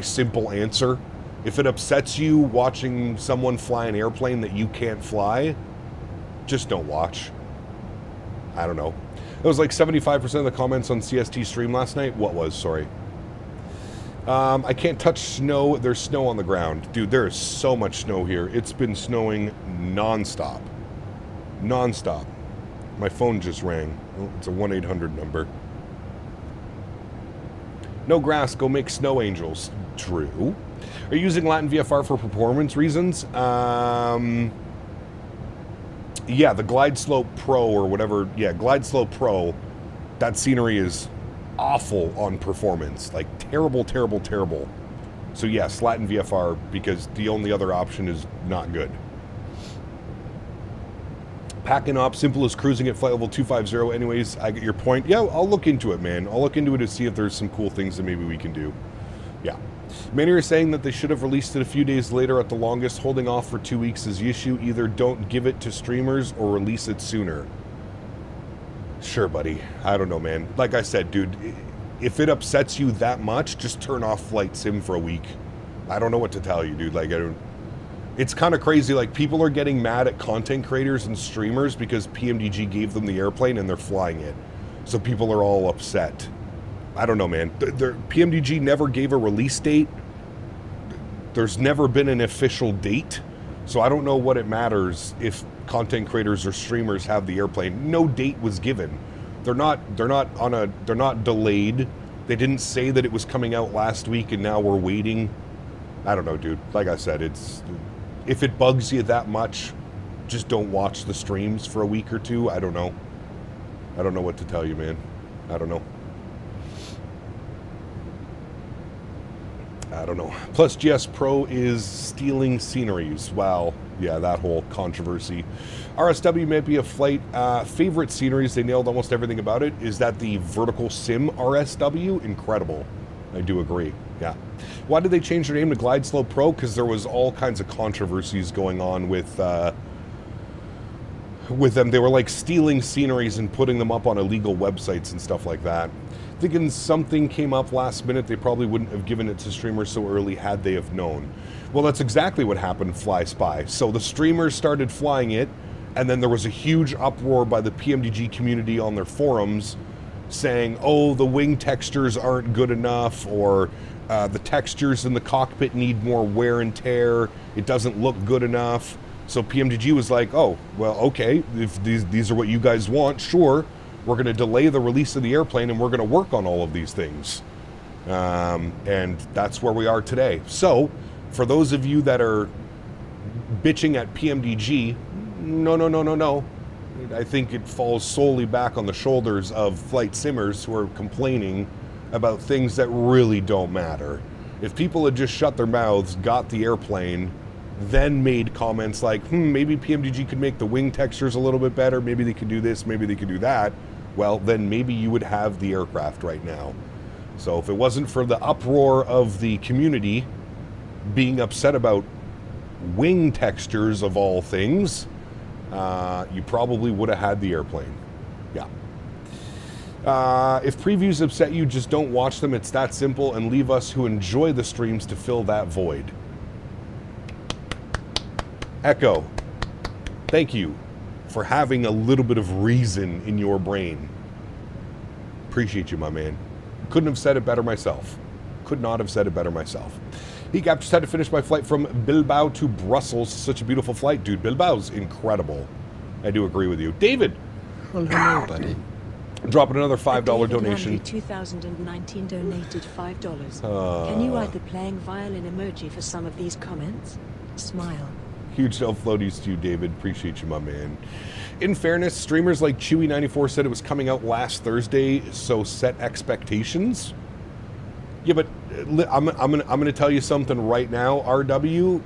simple answer. If it upsets you watching someone fly an airplane that you can't fly, just don't watch. I don't know. It was like 75% of the comments on CST stream last night. What was? Sorry. I can't touch snow. There's snow on the ground. Dude, there is so much snow here. It's been snowing non-stop. Non-stop. My phone just rang. Oh, it's a 1-800 number. No grass, go make snow angels. True. Are you using Latin VFR for performance reasons? Yeah, the Glide Slope Pro or whatever. Yeah, Glide Slope Pro. That scenery is awful on performance. Like, terrible, terrible, terrible. So yes, Latin VFR, because the only other option is not good. Packing up, simple as cruising at flight level 250. Anyways, I get your point. Yeah, I'll look into it, man. I'll look into it to see if there's some cool things that maybe we can do. Yeah. Many are saying that they should have released it a few days later at the longest. Holding off for 2 weeks is the issue. Either don't give it to streamers or release it sooner. Sure, buddy. I don't know, man. Like I said, dude, if it upsets you that much, just turn off Flight Sim for a week. I don't know what to tell you, dude. Like, it's kind of crazy. Like, people are getting mad at content creators and streamers because PMDG gave them the airplane and they're flying it. So people are all upset. I don't know, man. PMDG never gave a release date. There's never been an official date. So I don't know what it matters if content creators or streamers have the airplane. No date was given. They're not delayed. They didn't say that it was coming out last week and now we're waiting. I don't know, dude. Like I said, if it bugs you that much, just don't watch the streams for a week or two. I don't know. I don't know what to tell you, man. I don't know. I don't know. Plus, GS Pro is stealing sceneries. Wow. Yeah, that whole controversy. RSW may be a flight favorite sceneries. They nailed almost everything about it. Is that the vertical sim RSW? Incredible. I do agree. Yeah. Why did they change their name to Glide Slope Pro? Because there was all kinds of controversies going on with with them. They were like stealing sceneries and putting them up on illegal websites and stuff like that. Thinking something came up last minute, they probably wouldn't have given it to streamers so early had they have known. Well, that's exactly what happened, Fly Spy. So the streamers started flying it, and then there was a huge uproar by the PMDG community on their forums saying, oh, the wing textures aren't good enough, or the textures in the cockpit need more wear and tear, it doesn't look good enough. So PMDG was like, oh, well, okay, if these are what you guys want, sure, we're going to delay the release of the airplane and we're going to work on all of these things. And that's where we are today. So, for those of you that are bitching at PMDG, no. I think it falls solely back on the shoulders of flight simmers who are complaining about things that really don't matter. If people had just shut their mouths, got the airplane, then made comments like, maybe PMDG could make the wing textures a little bit better, maybe they could do this, maybe they could do that, well, then maybe you would have the aircraft right now. So if it wasn't for the uproar of the community being upset about wing textures of all things, you probably would have had the airplane. Yeah. If previews upset you, just don't watch them. It's that simple, and leave us who enjoy the streams to fill that void. Echo, thank you for having a little bit of reason in your brain. Appreciate you, my man. Couldn't have said it better myself. Could not have said it better myself. I've just had to finish my flight from Bilbao to Brussels. Such a beautiful flight, dude. Bilbao's incredible. I do agree with you. David. Well, hello, buddy. Dropping another $5 David donation. Landry 2019 donated $5. Can you add the playing violin emoji for some of these comments? Smile. Huge self-floaties to you, David. Appreciate you, my man. In fairness, streamers like Chewy94 said it was coming out last Thursday, so set expectations. Yeah, but I'm gonna tell you something right now, RW.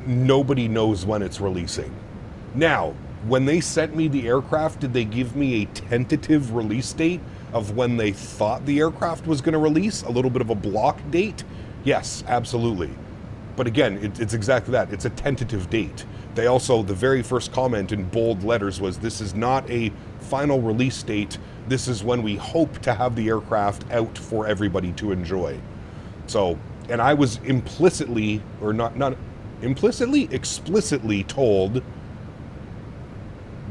Nobody knows when it's releasing. Now, when they sent me the aircraft, did they give me a tentative release date of when they thought the aircraft was going to release? A little bit of a block date? Yes, absolutely. But again, it's exactly that. It's a tentative date. They also, the very first comment in bold letters was, this is not a final release date. This is when we hope to have the aircraft out for everybody to enjoy. So, and I was implicitly, or not implicitly, explicitly told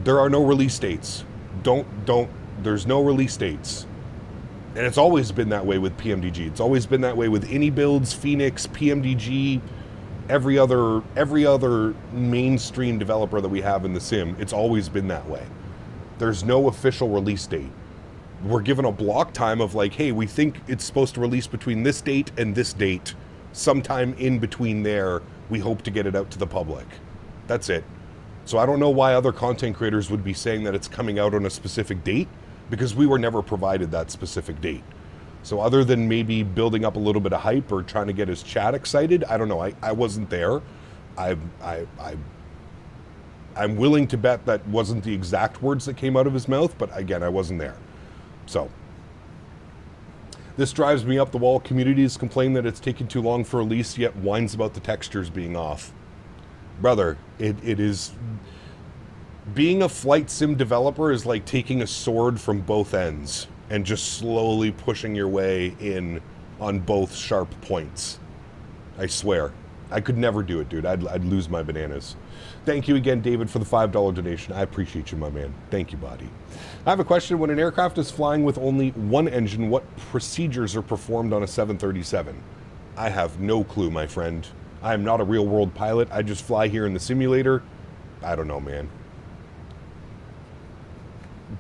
there are no release dates. There's no release dates. And it's always been that way with PMDG. It's always been that way with any builds, Phoenix, PMDG, every other mainstream developer that we have in the sim. It's always been that way. There's no official release date. We're given a block time of like, hey, we think it's supposed to release between this date and this date. Sometime in between there, we hope to get it out to the public. That's it. So I don't know why other content creators would be saying that it's coming out on a specific date, because we were never provided that specific date. So other than maybe building up a little bit of hype or trying to get his chat excited, I don't know. I wasn't there. I'm willing to bet that wasn't the exact words that came out of his mouth, but again, I wasn't there. So this drives me up the wall. Communities complain that it's taking too long for release, yet whines about the textures being off. Brother, it is... Being a flight sim developer is like taking a sword from both ends and just slowly pushing your way in on both sharp points. I swear. I could never do it, dude. I'd lose my bananas. Thank you again, David, for the $5 donation. I appreciate you, my man. Thank you, buddy. I have a question. When an aircraft is flying with only one engine, what procedures are performed on a 737? I have no clue, my friend. I am not a real-world pilot. I just fly here in the simulator. I don't know, man.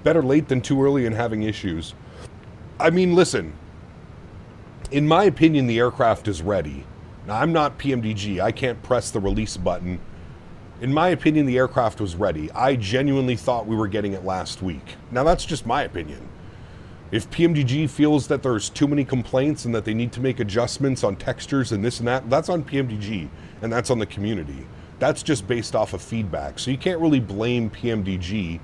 Better late than too early and having issues. I mean, listen. In my opinion, the aircraft is ready. Now, I'm not PMDG. I can't press the release button. In my opinion, the aircraft was ready. I genuinely thought we were getting it last week. Now, that's just my opinion. If PMDG feels that there's too many complaints and that they need to make adjustments on textures and this and that, that's on PMDG and that's on the community. That's just based off of feedback. So you can't really blame PMDG.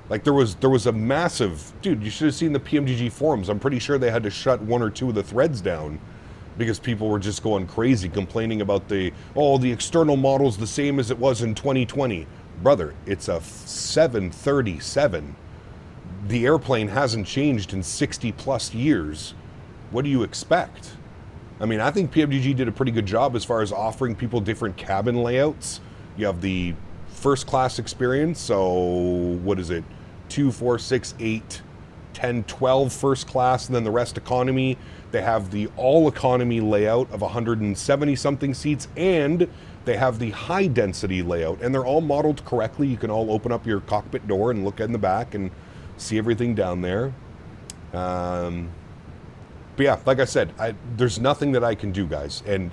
Like there was a massive, dude, you should have seen the PMDG forums. I'm pretty sure they had to shut one or two of the threads down because people were just going crazy complaining about the external model's the same as it was in 2020. brother, it's a 737. The airplane hasn't changed in 60 plus years. What do you expect? I mean, I think PMDG did a pretty good job as far as offering people different cabin layouts. You have the first class experience, so what is it? 2, 4, 6, 8, 10, 12 first class, and then the rest economy. They have the all economy layout of 170 something seats, and they have the high density layout, and they're all modeled correctly. You can all open up your cockpit door and look in the back and see everything down there. But yeah, like I said, there's nothing that I can do, guys. And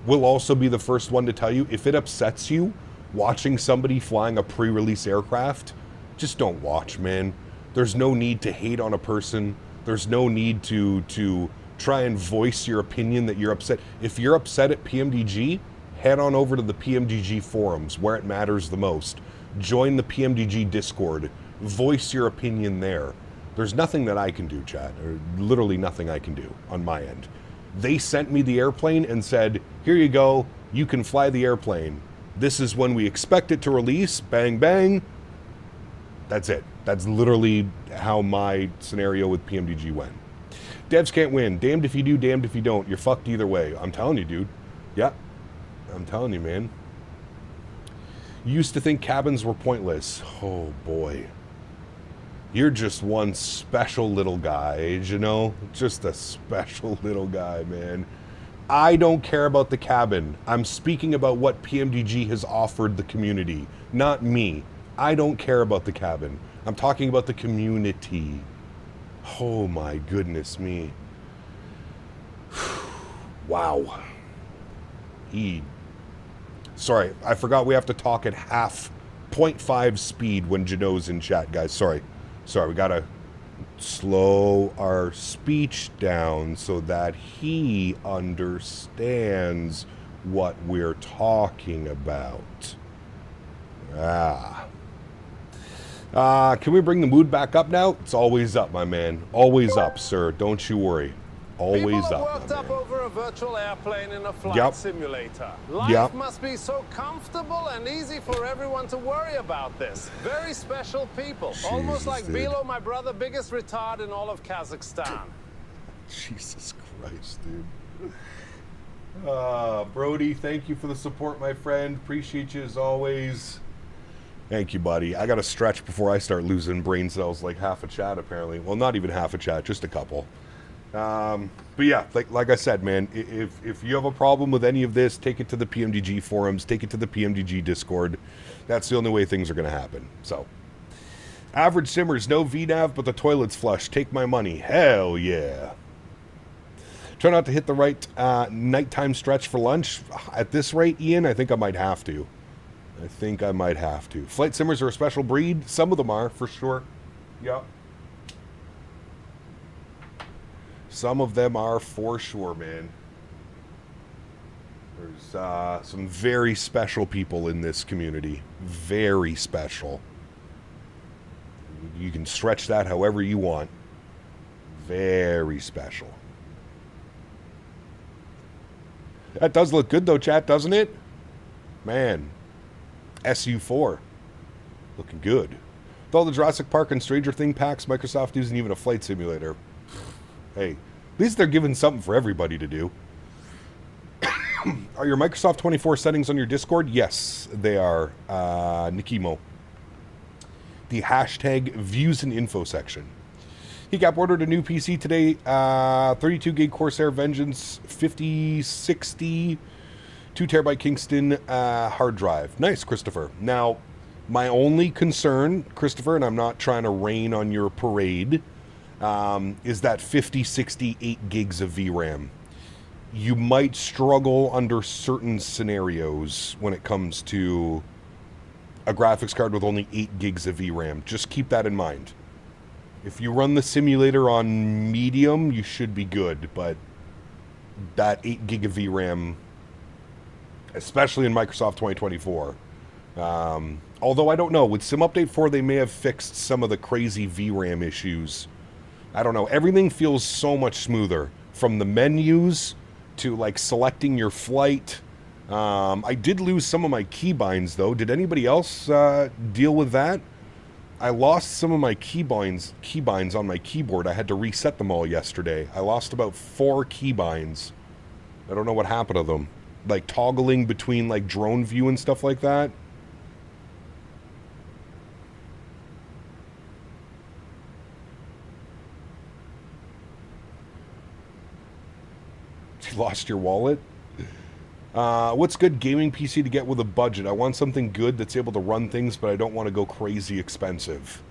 will also be the first one to tell you, if it upsets you watching somebody flying a pre-release aircraft, just don't watch, man. There's no need to hate on a person. There's no need to try and voice your opinion that you're upset. If you're upset at PMDG, head on over to the PMDG forums where it matters the most. Join the PMDG Discord. Voice your opinion there. There's nothing that I can do, chat, or literally nothing I can do on my end. They sent me the airplane and said, here you go, you can fly the airplane. This is when we expect it to release, bang, bang. That's it. That's literally how my scenario with PMDG went. Devs can't win. Damned if you do, damned if you don't. You're fucked either way. I'm telling you, dude. Yeah, I'm telling you, man. Used to think cabins were pointless. Oh, boy. You're just one special little guy, you know? Just a special little guy, man. I don't care about the cabin. I'm speaking about what PMDG has offered the community, not me. I don't care about the cabin. I'm talking about the community. Oh my goodness me. Wow. Sorry, I forgot we have to talk at 0.5 speed when Jano's in chat, guys. Sorry, we gotta slow our speech down so that he understands what we're talking about. Can we bring the mood back up now? It's always up, my man. Always up, sir. Don't you worry. Always People up. People are worked up over a virtual airplane in a flight simulator. Life must be so comfortable and easy for everyone to worry about this. Very special people. Jesus, almost like dude. Bilo, my brother, biggest retard in all of Kazakhstan. Jesus Christ, dude. Brody, thank you for the support, my friend. Appreciate you as always. Thank you, buddy. I got to stretch before I start losing brain cells like half a chat, apparently. Well, not even half a chat, just a couple. But yeah, like I said, man, if you have a problem with any of this, take it to the PMDG forums, take it to the PMDG Discord. That's the only way things are going to happen. So, average simmers, no VNAV, but the toilet's flush. Take my money. Hell yeah. Try not to hit the right nighttime stretch for lunch. At this rate, Ian, I think I might have to. Flight simmers are a special breed. Some of them are, for sure. Yep. Some of them are for sure, man. There's some very special people in this community. Very special. You can stretch that however you want. Very special. That does look good though, chat, doesn't it? Man. SU4. Looking good. With all the Jurassic Park and Stranger Thing packs, Microsoft isn't even a flight simulator. Hey, at least they're giving something for everybody to do. Are your Microsoft 24 settings on your Discord? Yes, they are. Nikimo. The hashtag views and info section. Hecap ordered a new PC today. 32 gig Corsair Vengeance 5060 2 terabyte Kingston hard drive. Nice, Christopher. Now, my only concern, Christopher, and I'm not trying to rain on your parade, is that 5060 8 gigs of VRAM. You might struggle under certain scenarios when it comes to a graphics card with only 8 gigs of VRAM. Just keep that in mind. If you run the simulator on medium, you should be good, but that 8 gig of VRAM, especially in Microsoft 2024. Although I don't know, with Sim Update 4, they may have fixed some of the crazy VRAM issues. I don't know. Everything feels so much smoother, from the menus to like selecting your flight. I did lose some of my keybinds, though. Did anybody else deal with that? I lost some of my keybinds on my keyboard. I had to reset them all yesterday. I lost about 4 keybinds. I don't know what happened to them. Like toggling between like drone view and stuff like that. You lost your wallet? What's good gaming PC to get with a budget? I want something good that's able to run things, but I don't want to go crazy expensive.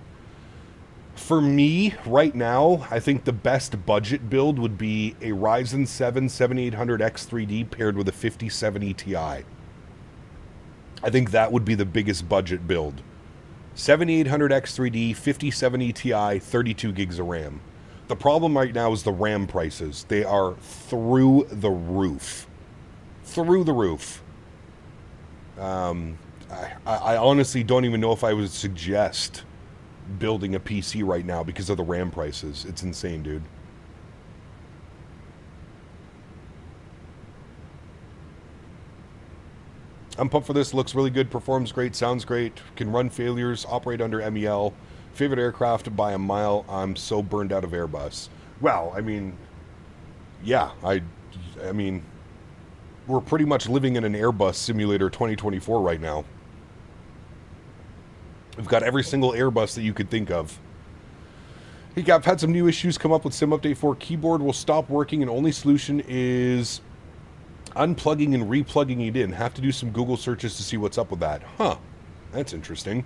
For me, right now, I think the best budget build would be a Ryzen 7 7800X3D paired with a 5070 Ti. I think that would be the biggest budget build. 7800X3D, 5070 Ti, 32 gigs of RAM. The problem right now is the RAM prices. They are through the roof. Through the roof. I honestly don't even know if I would suggest building a PC right now because of the RAM prices. It's insane, dude. I'm pumped for this. Looks really good. Performs great. Sounds great. Can run failures. Operate under MEL. Favorite aircraft by a mile. I'm so burned out of Airbus. Well, I mean, yeah. I mean, we're pretty much living in an Airbus simulator 2024 right now. We've got every single Airbus that you could think of. Hey, I've had some new issues come up with Sim Update 4. Keyboard will stop working and only solution is unplugging and replugging it in. Have to do some Google searches to see what's up with that. Huh. That's interesting.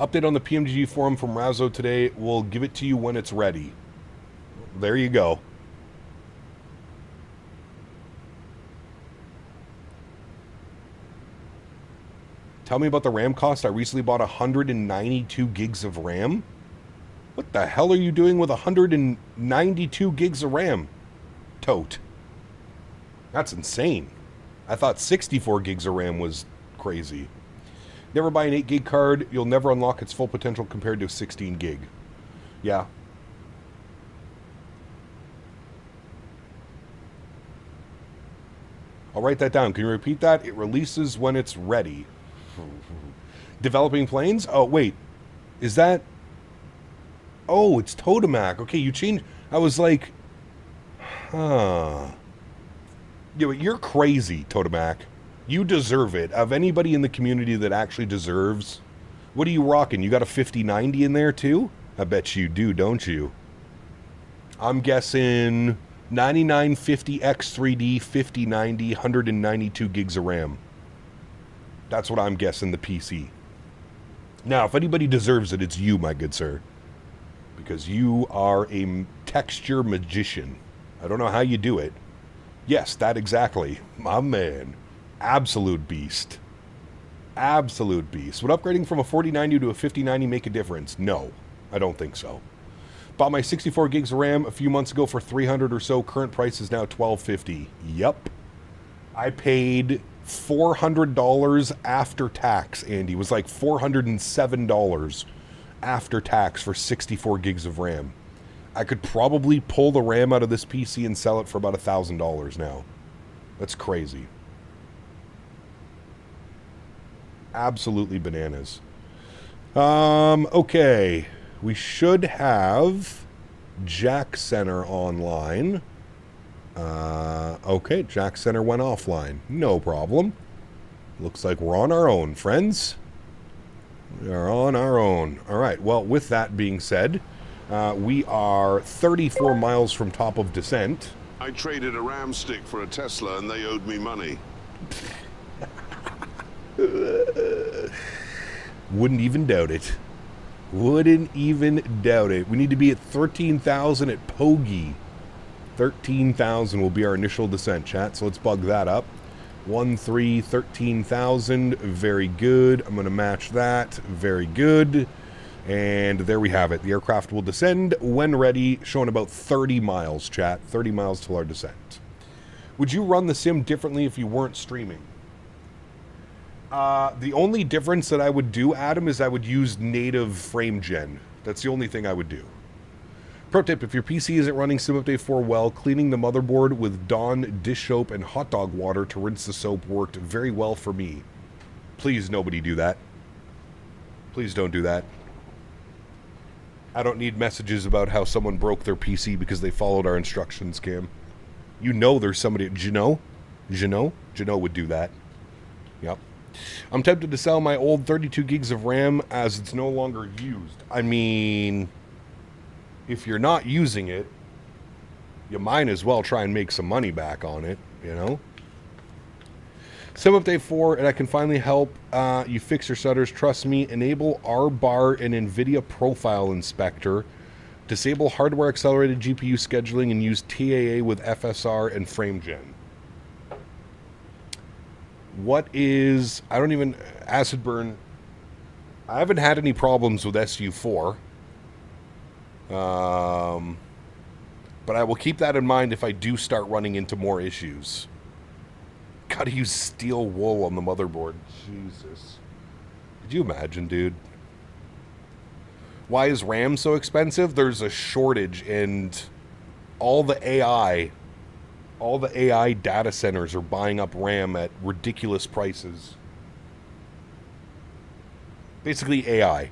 Update on the PMDG forum from Razzo today. We'll give it to you when it's ready. There you go. Tell me about the RAM cost. I recently bought 192 gigs of RAM. What the hell are you doing with 192 gigs of RAM? Tote. That's insane. I thought 64 gigs of RAM was crazy. Never buy an 8 gig card. You'll never unlock its full potential compared to a 16 gig. Yeah. I'll write that down. Can you repeat that? It releases when it's ready. Developing planes? Oh, wait. Is that... Oh, it's Totomac. Okay, you changed... I was like... Huh... Yeah, but you're crazy, Totomac. You deserve it. Of anybody in the community that actually deserves... What are you rocking? You got a 5090 in there, too? I bet you do, don't you? I'm guessing... 9950X3D, 5090, 192 gigs of RAM. That's what I'm guessing the PC. Now, if anybody deserves it, it's you, my good sir. Because you are a texture magician. I don't know how you do it. Yes, that exactly. My man. Absolute beast. Absolute beast. Would upgrading from a 4090 to a 5090 make a difference? No, I don't think so. Bought my 64 gigs of RAM a few months ago for $300 or so. Current price is now $1,250. Yep. I paid $400 after tax, Andy. It was like $407 after tax for 64 gigs of RAM. I could probably pull the RAM out of this PC and sell it for about $1,000 now. That's crazy. Absolutely bananas. Okay. We should have Jack Center online. Okay, Jack Center went offline. No problem. Looks like we're on our own, friends. We are on our own. All right, well, with that being said, we are 34 miles from top of descent. I traded a Ram stick for a Tesla and they owed me money. Wouldn't even doubt it. Wouldn't even doubt it. We need to be at 13,000 at Pogie. 13,000 will be our initial descent, chat. So let's bug that up. 13,000. Very good. I'm going to match that. Very good. And there we have it. The aircraft will descend when ready, showing about 30 miles, chat. 30 miles till our descent. Would you run the sim differently if you weren't streaming? The only difference that I would do, Adam, is I would use native frame gen. That's the only thing I would do. Pro tip, if your PC isn't running Sim Update 4 well, cleaning the motherboard with Dawn dish soap and hot dog water to rinse the soap worked very well for me. Please, nobody do that. Please don't do that. I don't need messages about how someone broke their PC because they followed our instructions, Cam. You know there's somebody... Janot would do that. Yep. I'm tempted to sell my old 32 gigs of RAM as it's no longer used. I mean, if you're not using it, you might as well try and make some money back on it, you know? Sim Update 4, and I can finally help you fix your stutters. Trust me, enable R-Bar and NVIDIA Profile Inspector. Disable hardware accelerated GPU scheduling and use TAA with FSR and FrameGen. What is... I don't even... Acid burn. I haven't had any problems with SU4. But I will keep that in mind if I do start running into more issues. Gotta use steel wool on the motherboard. Jesus. Could you imagine, dude? Why is RAM so expensive? There's a shortage, and all the AI data centers are buying up RAM at ridiculous prices. Basically, AI.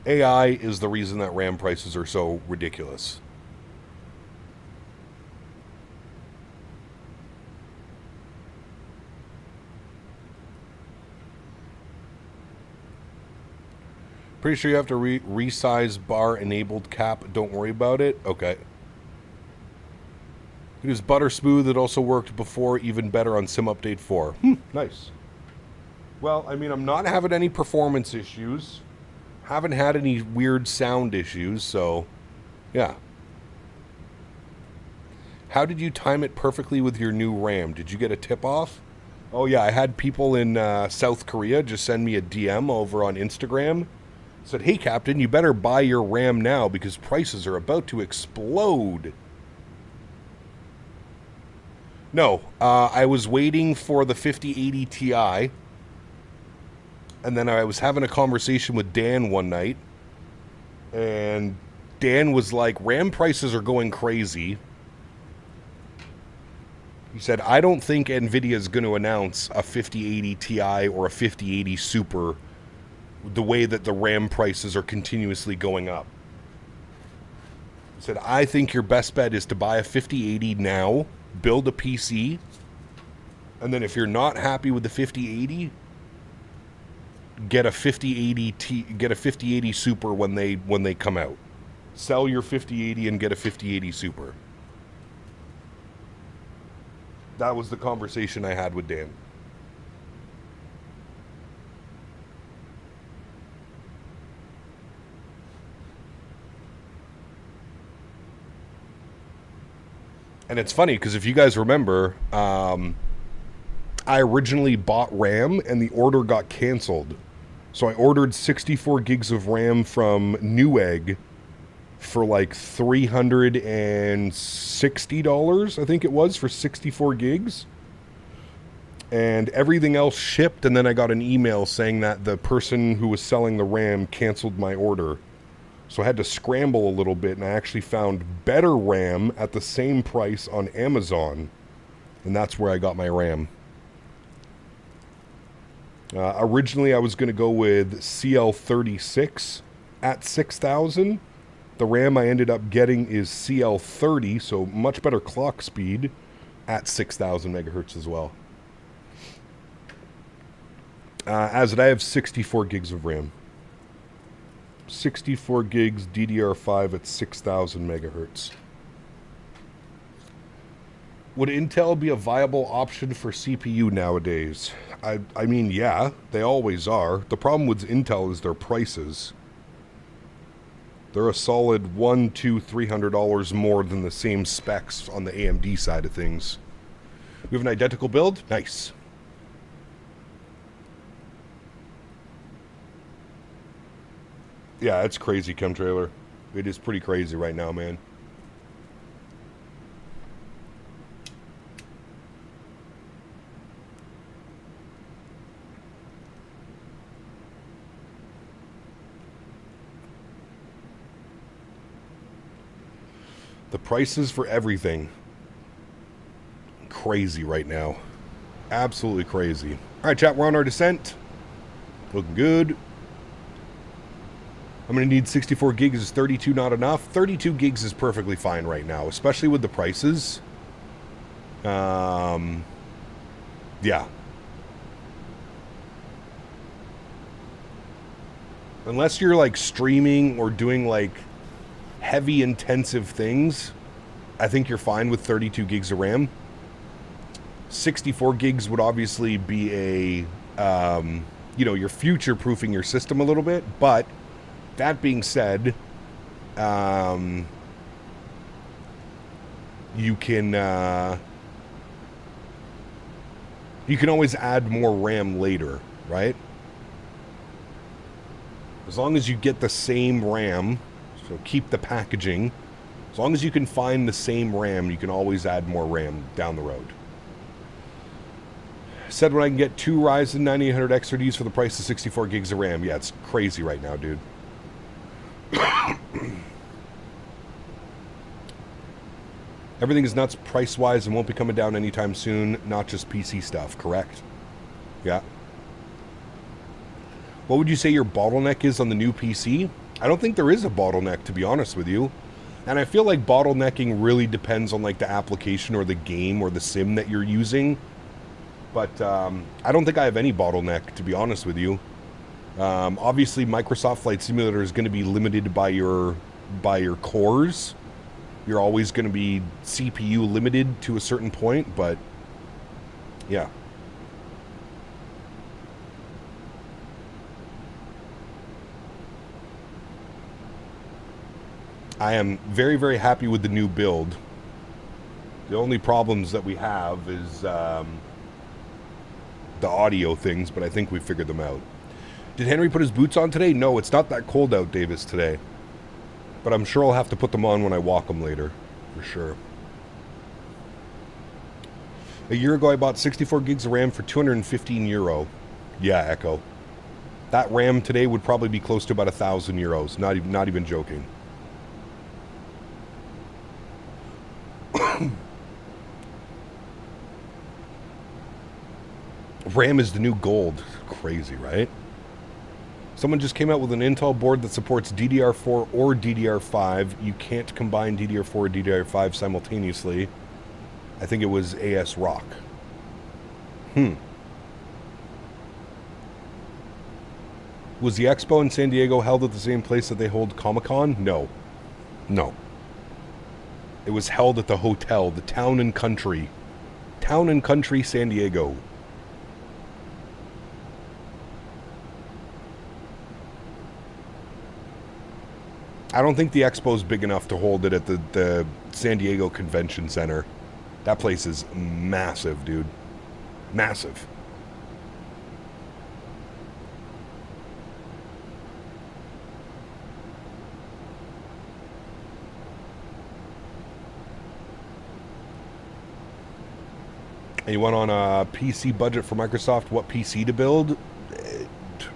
AI is the reason that RAM prices are so ridiculous. Pretty sure you have to resize bar enabled cap. Don't worry about it. Okay. It was butter smooth. It also worked before, even better on Sim Update 4. Nice. Well, I mean, I'm not having any performance issues. Haven't had any weird sound issues, so yeah. How did you time it perfectly with your new RAM? Did you get a tip off? Oh yeah, I had people in South Korea just send me a DM over on Instagram. Said, hey, Captain, you better buy your RAM now because prices are about to explode. No, I was waiting for the 5080 Ti, and then I was having a conversation with Dan one night, and Dan was like, RAM prices are going crazy. He said, I don't think NVIDIA is going to announce a 5080 Ti or a 5080 Super the way that the RAM prices are continuously going up. He said, I think your best bet is to buy a 5080 now, build a PC, and then if you're not happy with the 5080, get a 5080 Super when they come out. Sell your 5080 and get a 5080 Super. That was the conversation I had with Dan. And it's funny because if you guys remember, I originally bought RAM and the order got canceled. So I ordered 64 gigs of RAM from Newegg for like $360, I think it was, for 64 gigs. And everything else shipped, and then I got an email saying that the person who was selling the RAM canceled my order. So I had to scramble a little bit, and I actually found better RAM at the same price on Amazon. And that's where I got my RAM. Originally, I was going to go with CL36 at 6,000. The RAM I ended up getting is CL30, so much better clock speed at 6,000 megahertz as well. As it, I have 64 gigs of RAM. 64 gigs DDR5 at 6,000 megahertz. Would Intel be a viable option for CPU nowadays? I mean, yeah, they always are. The problem with Intel is their prices. They're a solid $100, $200, $300 more than the same specs on the AMD side of things. We have an identical build? Nice. Yeah, it's crazy, Chemtrailer. It is pretty crazy right now, man. The prices for everything. Crazy right now. Absolutely crazy. All right, chat, we're on our descent. Looking good. I'm going to need 64 gigs. Is 32 not enough? 32 gigs is perfectly fine right now, especially with the prices. Yeah. Unless you're like streaming or doing like heavy intensive things, I think you're fine with 32 gigs of RAM. 64 gigs would obviously be a, you know, you're future-proofing your system a little bit. But that being said, you can always add more RAM later, right? As long as you get the same RAM, so keep the packaging. As long as you can find the same RAM, you can always add more RAM down the road. Said when I can get 2 Ryzen 9800 XRDs for the price of 64 gigs of RAM. Yeah, it's crazy right now, dude. Everything is nuts price-wise and won't be coming down anytime soon. Not just PC stuff, correct? Yeah. What would you say your bottleneck is on the new PC? I don't think there is a bottleneck, to be honest with you. And I feel like bottlenecking really depends on like the application or the game or the sim that you're using. But I don't think I have any bottleneck, to be honest with you. Obviously, Microsoft Flight Simulator is going to be limited by your cores. You're always going to be CPU limited to a certain point, but yeah. I am very, very happy with the new build. The only problems that we have is the audio things, but I think we figured them out. Did Henry put his boots on today? No, it's not that cold out, Davis, today. But I'm sure I'll have to put them on when I walk them later, for sure. A year ago, I bought 64 gigs of RAM for €215. Yeah, Echo. That RAM today would probably be close to about €1,000. Not even joking. RAM is the new gold. Crazy, right? Someone just came out with an Intel board that supports DDR4 or DDR5. You can't combine DDR4 or DDR5 simultaneously. I think it was AS Rock. Was the expo in San Diego held at the same place that they hold Comic-Con? No. No. It was held at the hotel, the Town and Country. Town and Country, San Diego. I don't think the expo is big enough to hold it at the San Diego Convention Center. That place is massive, dude. Massive. And you went on a PC budget for Microsoft. What PC to build?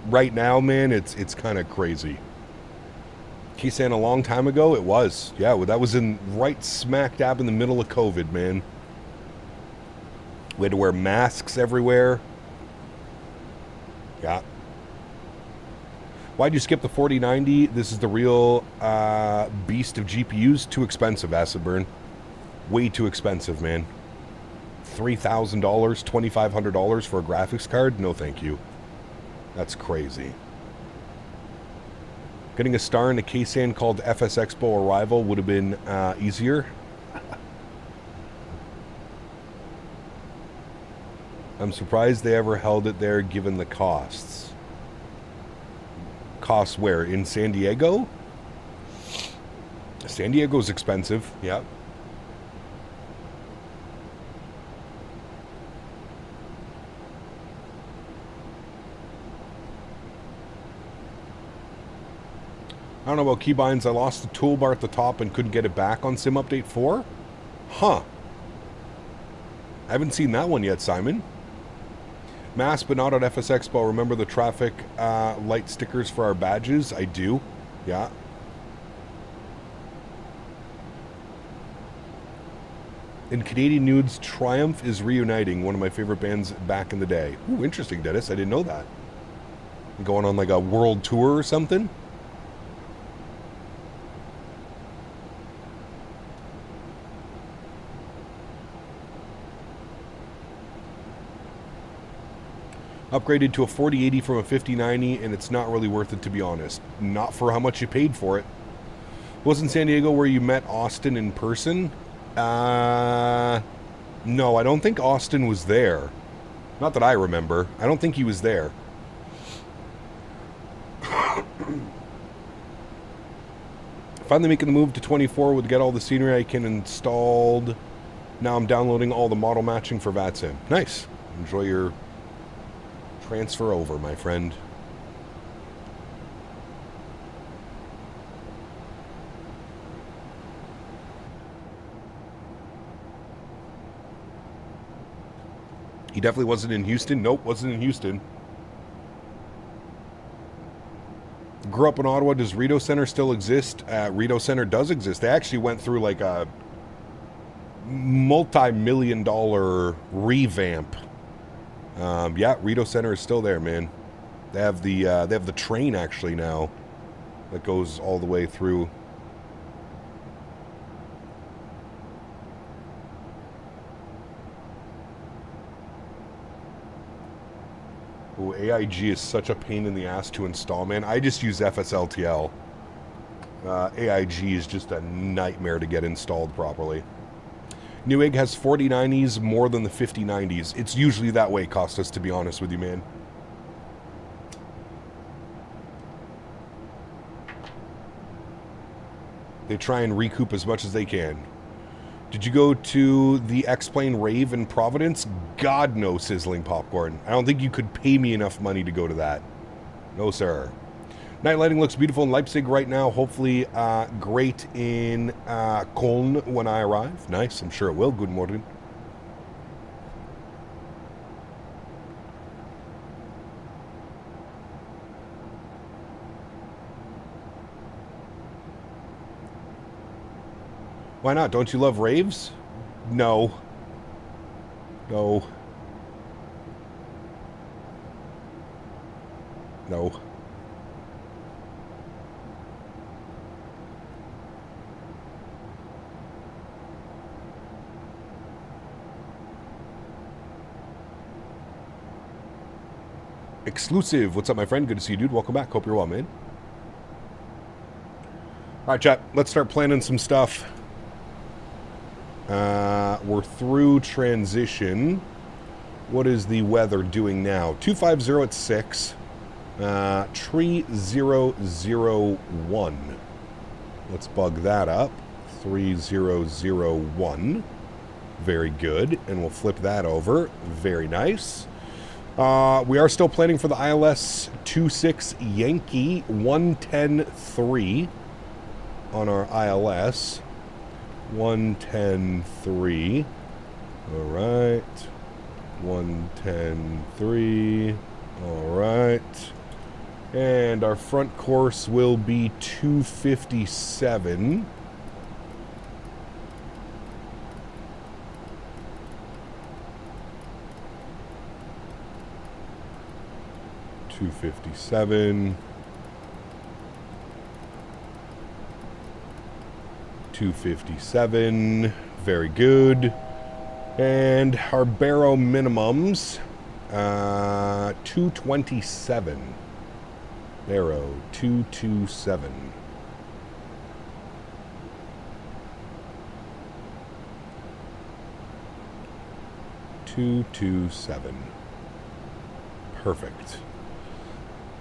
Right now, man, it's kind of crazy. Keysan a long time ago, it was. Yeah, well, that was in right smack dab in the middle of COVID, man. We had to wear masks everywhere. Yeah. Why'd you skip the 4090? This is the real beast of GPUs. Too expensive, Acid Burn. Way too expensive, man. $3,000, $2,500 for a graphics card? No, thank you. That's crazy. Getting a star in a Keysan called FS Expo Arrival would have been easier. I'm surprised they ever held it there given the costs. Costs where? In San Diego? San Diego's expensive, yeah. I don't know about keybinds. I lost the toolbar at the top and couldn't get it back on Sim Update 4. Huh. I haven't seen that one yet, Simon. Mass, but not at FS Expo. Remember the traffic light stickers for our badges? I do. Yeah. In Canadian nudes, Triumph is reuniting, one of my favorite bands back in the day. Ooh, interesting, Denis. I didn't know that. Going on like a world tour or something? Upgraded to a 4080 from a 5090, and it's not really worth it, to be honest. Not for how much you paid for it. Wasn't San Diego where you met Austin in person? No, I don't think Austin was there. Not that I remember. I don't think he was there. Finally making the move to 24 would get all the scenery I can installed. Now I'm downloading all the model matching for VATSIM. Nice. Enjoy your transfer over, my friend. He definitely wasn't in Houston. Nope, wasn't in Houston. Grew up in Ottawa. Does Rideau Center still exist? Rideau Center does exist. They actually went through like a multi-million-dollar revamp. Yeah, Rideau Center is still there, man. They have the train actually now that goes all the way through. Ooh, AIG is such a pain in the ass to install, man. I just use FSLTL. AIG is just a nightmare to get installed properly. Newegg has 4090s more than the 5090s. It's usually that way, Costas, to be honest with you, man. They try and recoup as much as they can. Did you go to the X-Plane rave in Providence? God, no, Sizzling Popcorn. I don't think you could pay me enough money to go to that. No, sir. Night lighting looks beautiful in Leipzig right now. Hopefully great in Köln when I arrive. Nice, I'm sure it will. Good morning. Why not? Don't you love raves? No. No. No. Exclusive. What's up, my friend? Good to see you, dude. Welcome back. Hope you're well, man. All right, chat. Let's start planning some stuff. We're through transition. What is the weather doing now? 250 at 6. 3001. Let's bug that up. 3001. Very good. And we'll flip that over. Very nice. We are still planning for the ILS 26 Yankee 110.3 on our ILS. 110.3. All right. 110.3. All right. And our front course will be 257. $257. 257. Very good. And our barrow minimums, 227. Barrow 227. Perfect.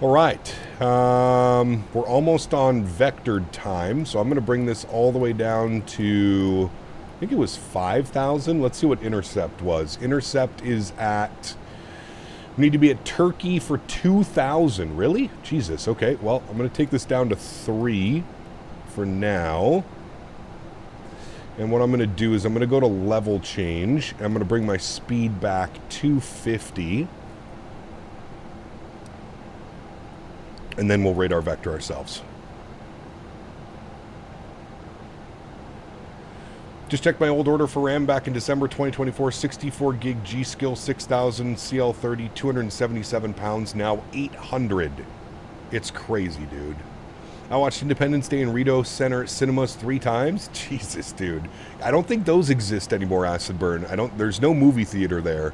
All right, we're almost on vectored time, so I'm going to bring this all the way down to, I think it was 5,000. Let's see what intercept was. Intercept is at, we need to be at Turkey for 2,000. Really? Jesus, okay. Well, I'm going to take this down to 3 for now. And what I'm going to do is I'm going to go to level change, and I'm going to bring my speed back to 50. And then we'll radar vector ourselves. Just checked my old order for RAM back in December 2024. 64 gig G-Skill 6000 CL30, 277 pounds, now 800. It's crazy, dude. I watched Independence Day in Rideau Center Cinemas 3 times. Jesus, dude. I don't think those exist anymore, Acid Burn. There's no movie theater there.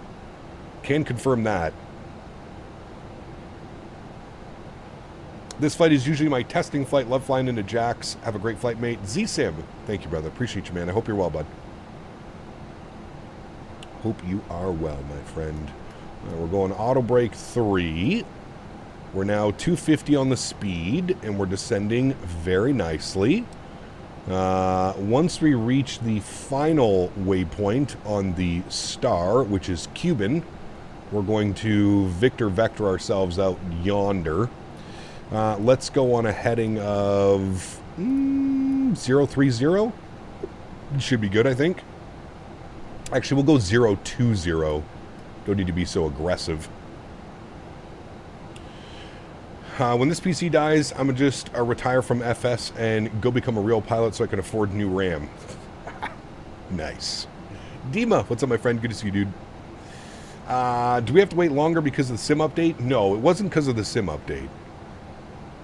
Can confirm that. This flight is usually my testing flight. Love flying into Jax. Have a great flight, mate. Z-Sim. Thank you, brother. Appreciate you, man. I hope you're well, bud. Hope you are well, my friend. We're going auto brake 3. We're now 250 on the speed, and we're descending very nicely. Once we reach the final waypoint on the star, which is Cuban, we're going to Victor Vector ourselves out yonder. Let's go on a heading of 030. Should be good, I think. Actually, we'll go 020. Don't need to be so aggressive. When this PC dies, I'm going to just retire from FS and go become a real pilot so I can afford new RAM. Nice. Dima, what's up, my friend? Good to see you, dude. Do we have to wait longer because of the sim update? No, it wasn't because of the sim update.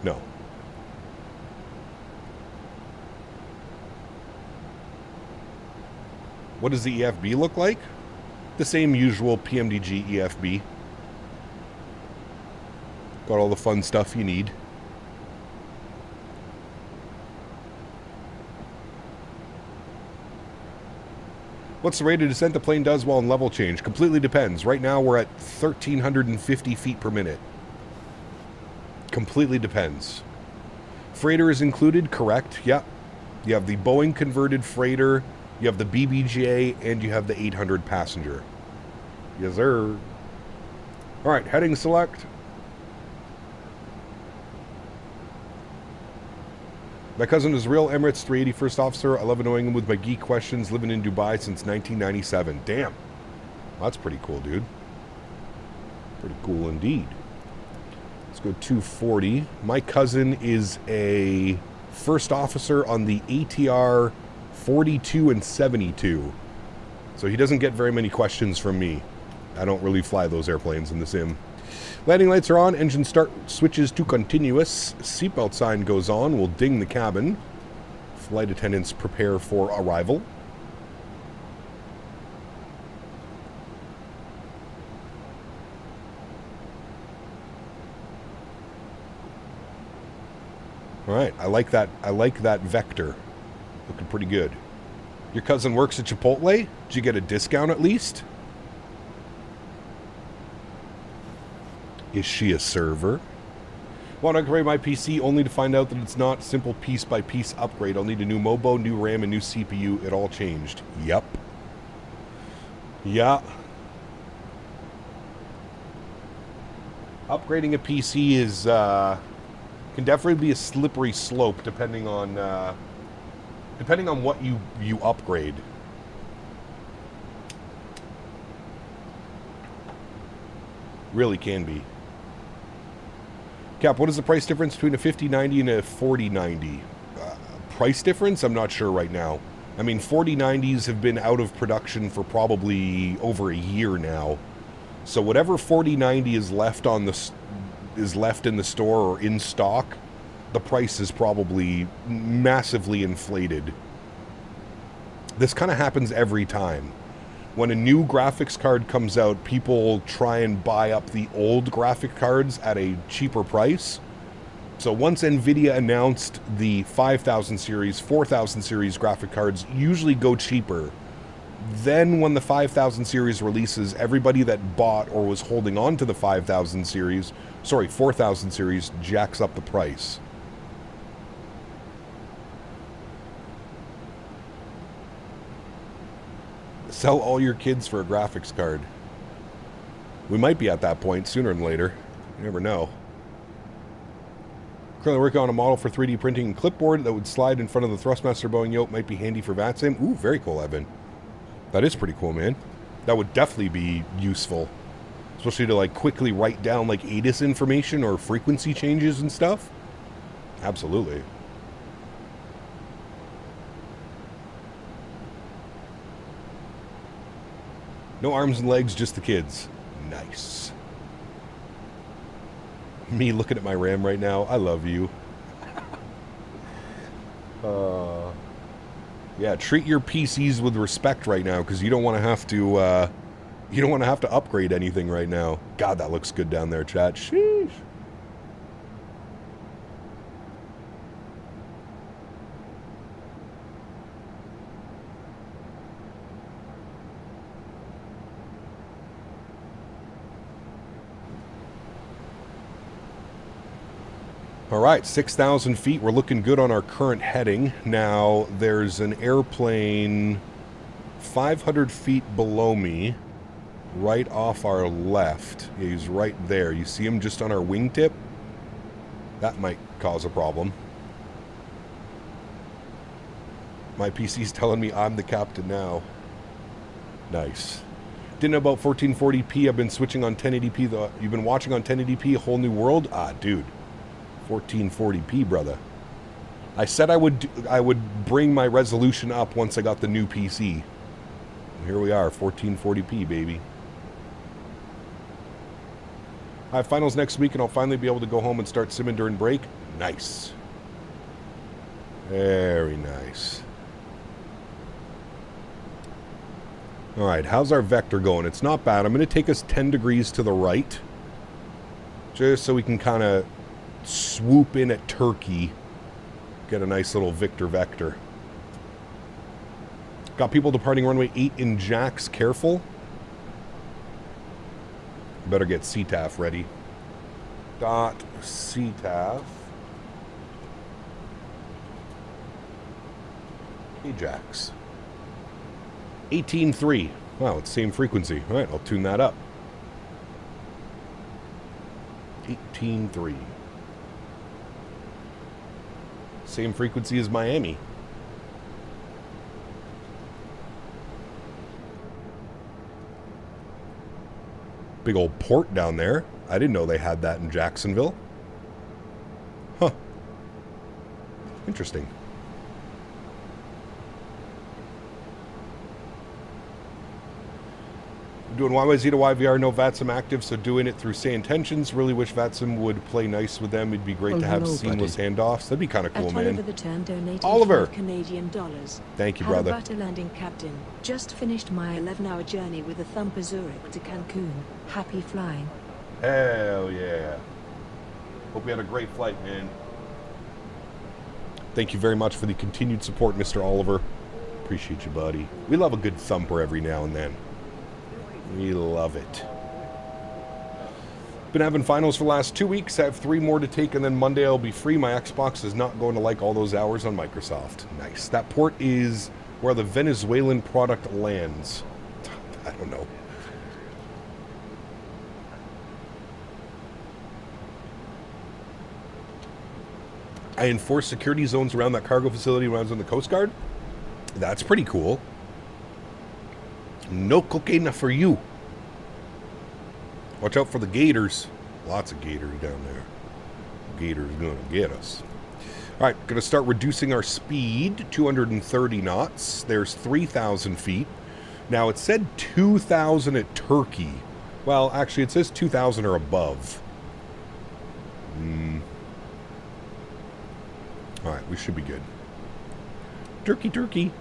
No. What does the EFB look like? The same usual PMDG EFB. Got all the fun stuff you need. What's the rate of descent the plane does while in level change? Completely depends. Right now we're at 1,350 feet per minute. Completely depends. Freighter is included, correct? Yep. You have the Boeing converted freighter, you have the BBJ, and you have the 800 passenger. Yes, sir. All right, heading select. My cousin is real Emirates 380 first officer. I love annoying him with my geek questions, living in Dubai since 1997. Damn. Well, that's pretty cool, dude. Pretty cool indeed. Let's go 240. My cousin is a first officer on the ATR 42 and 72. So he doesn't get very many questions from me. I don't really fly those airplanes in the sim. Landing lights are on. Engine start switches to continuous. Seatbelt sign goes on. We'll ding the cabin. Flight attendants prepare for arrival. All right, I like that. I like that Vector. Looking pretty good. Your cousin works at Chipotle? Did you get a discount at least? Is she a server? Want to upgrade my PC only to find out that it's not simple piece-by-piece upgrade. I'll need a new MOBO, new RAM, and new CPU. It all changed. Yep. Yeah. Upgrading a PC is can definitely be a slippery slope depending on what you upgrade. Really can be. Cap, what is the price difference between a 5090 and a 4090? Price difference? I'm not sure right now. I mean, 4090s have been out of production for probably over a year now. So whatever 4090 is left in the store or in stock, the price is probably massively inflated. This kind of happens every time. When a new graphics card comes out, people try and buy up the old graphic cards at a cheaper price. So once NVIDIA announced the 5000 series, 4000 series graphic cards usually go cheaper. Then when the 5000 series releases, everybody that bought or was holding on to the 4000 series jacks up the price. Sell all your kids for a graphics card. We might be at that point sooner than later. You never know. Currently working on a model for 3D printing and clipboard that would slide in front of the Thrustmaster Boeing yoke. Might be handy for VATSIM. Ooh, very cool, Evan. That is pretty cool, man. That would definitely be useful. Especially to like quickly write down like ATIS information or frequency changes and stuff. Absolutely. No arms and legs, just the kids. Nice. Me looking at my RAM right now. I love you. Yeah, treat your PCs with respect right now, because you don't want to have to. You don't want to have to upgrade anything right now. God, that looks good down there, chat. Sheesh. All right, 6,000 feet. We're looking good on our current heading. Now, there's an airplane 500 feet below me, right off our left. He's right there. You see him just on our wingtip? That might cause a problem. My PC's telling me I'm the captain now. Nice. Didn't know about 1440p. I've been switching on 1080p. Though. You've been watching on 1080p, A Whole New World? Ah, dude. 1440p, brother. I said I would bring my resolution up once I got the new PC. Here we are, 1440p, baby. I have finals next week, and I'll finally be able to go home and start simming during break. Nice. Very nice. All right, how's our vector going? It's not bad. I'm going to take us 10 degrees to the right, just so we can kind of swoop in at Turkey, get a nice little Victor vector. Got people departing runway 8 in jacks. Careful. Better get CTAF ready. .CTAF. Ajax. 18.3. Wow, it's same frequency. All right, I'll tune that up. 18.3. Same frequency as Miami. Big old port down there. I didn't know they had that in Jacksonville. Huh. Interesting. Doing YYZ to YVR, no VATSIM active, so doing it through Say Intentions. Really wish VATSIM would play nice with them. It'd be great to have seamless handoffs. That'd be kind of cool, man. Oliver the Turn donated Oliver. $5 Thank you, brother. How about a landing, Captain? Just finished my 11-hour journey with a thumper Zurich to Cancun. Happy flying. Hell yeah. Hope you had a great flight, man. Thank you very much for the continued support, Mr. Oliver. Appreciate you, buddy. We love a good thumper every now and then. We love it. Been having finals for the last 2 weeks. I have 3 more to take, and then Monday I'll be free. My Xbox is not going to like all those hours on Microsoft. Nice. That port is where the Venezuelan product lands. I don't know. I enforce security zones around that cargo facility when I was in the Coast Guard. That's pretty cool. No cocaine for you. Watch out for the gators. Lots of gators down there. Gators gonna get us. All right, gonna start reducing our speed. 230 knots. There's 3,000 feet. Now it said 2,000 at Turkey. Well, actually it says 2,000 or above. All right, we should be good. Turkey, Turkey.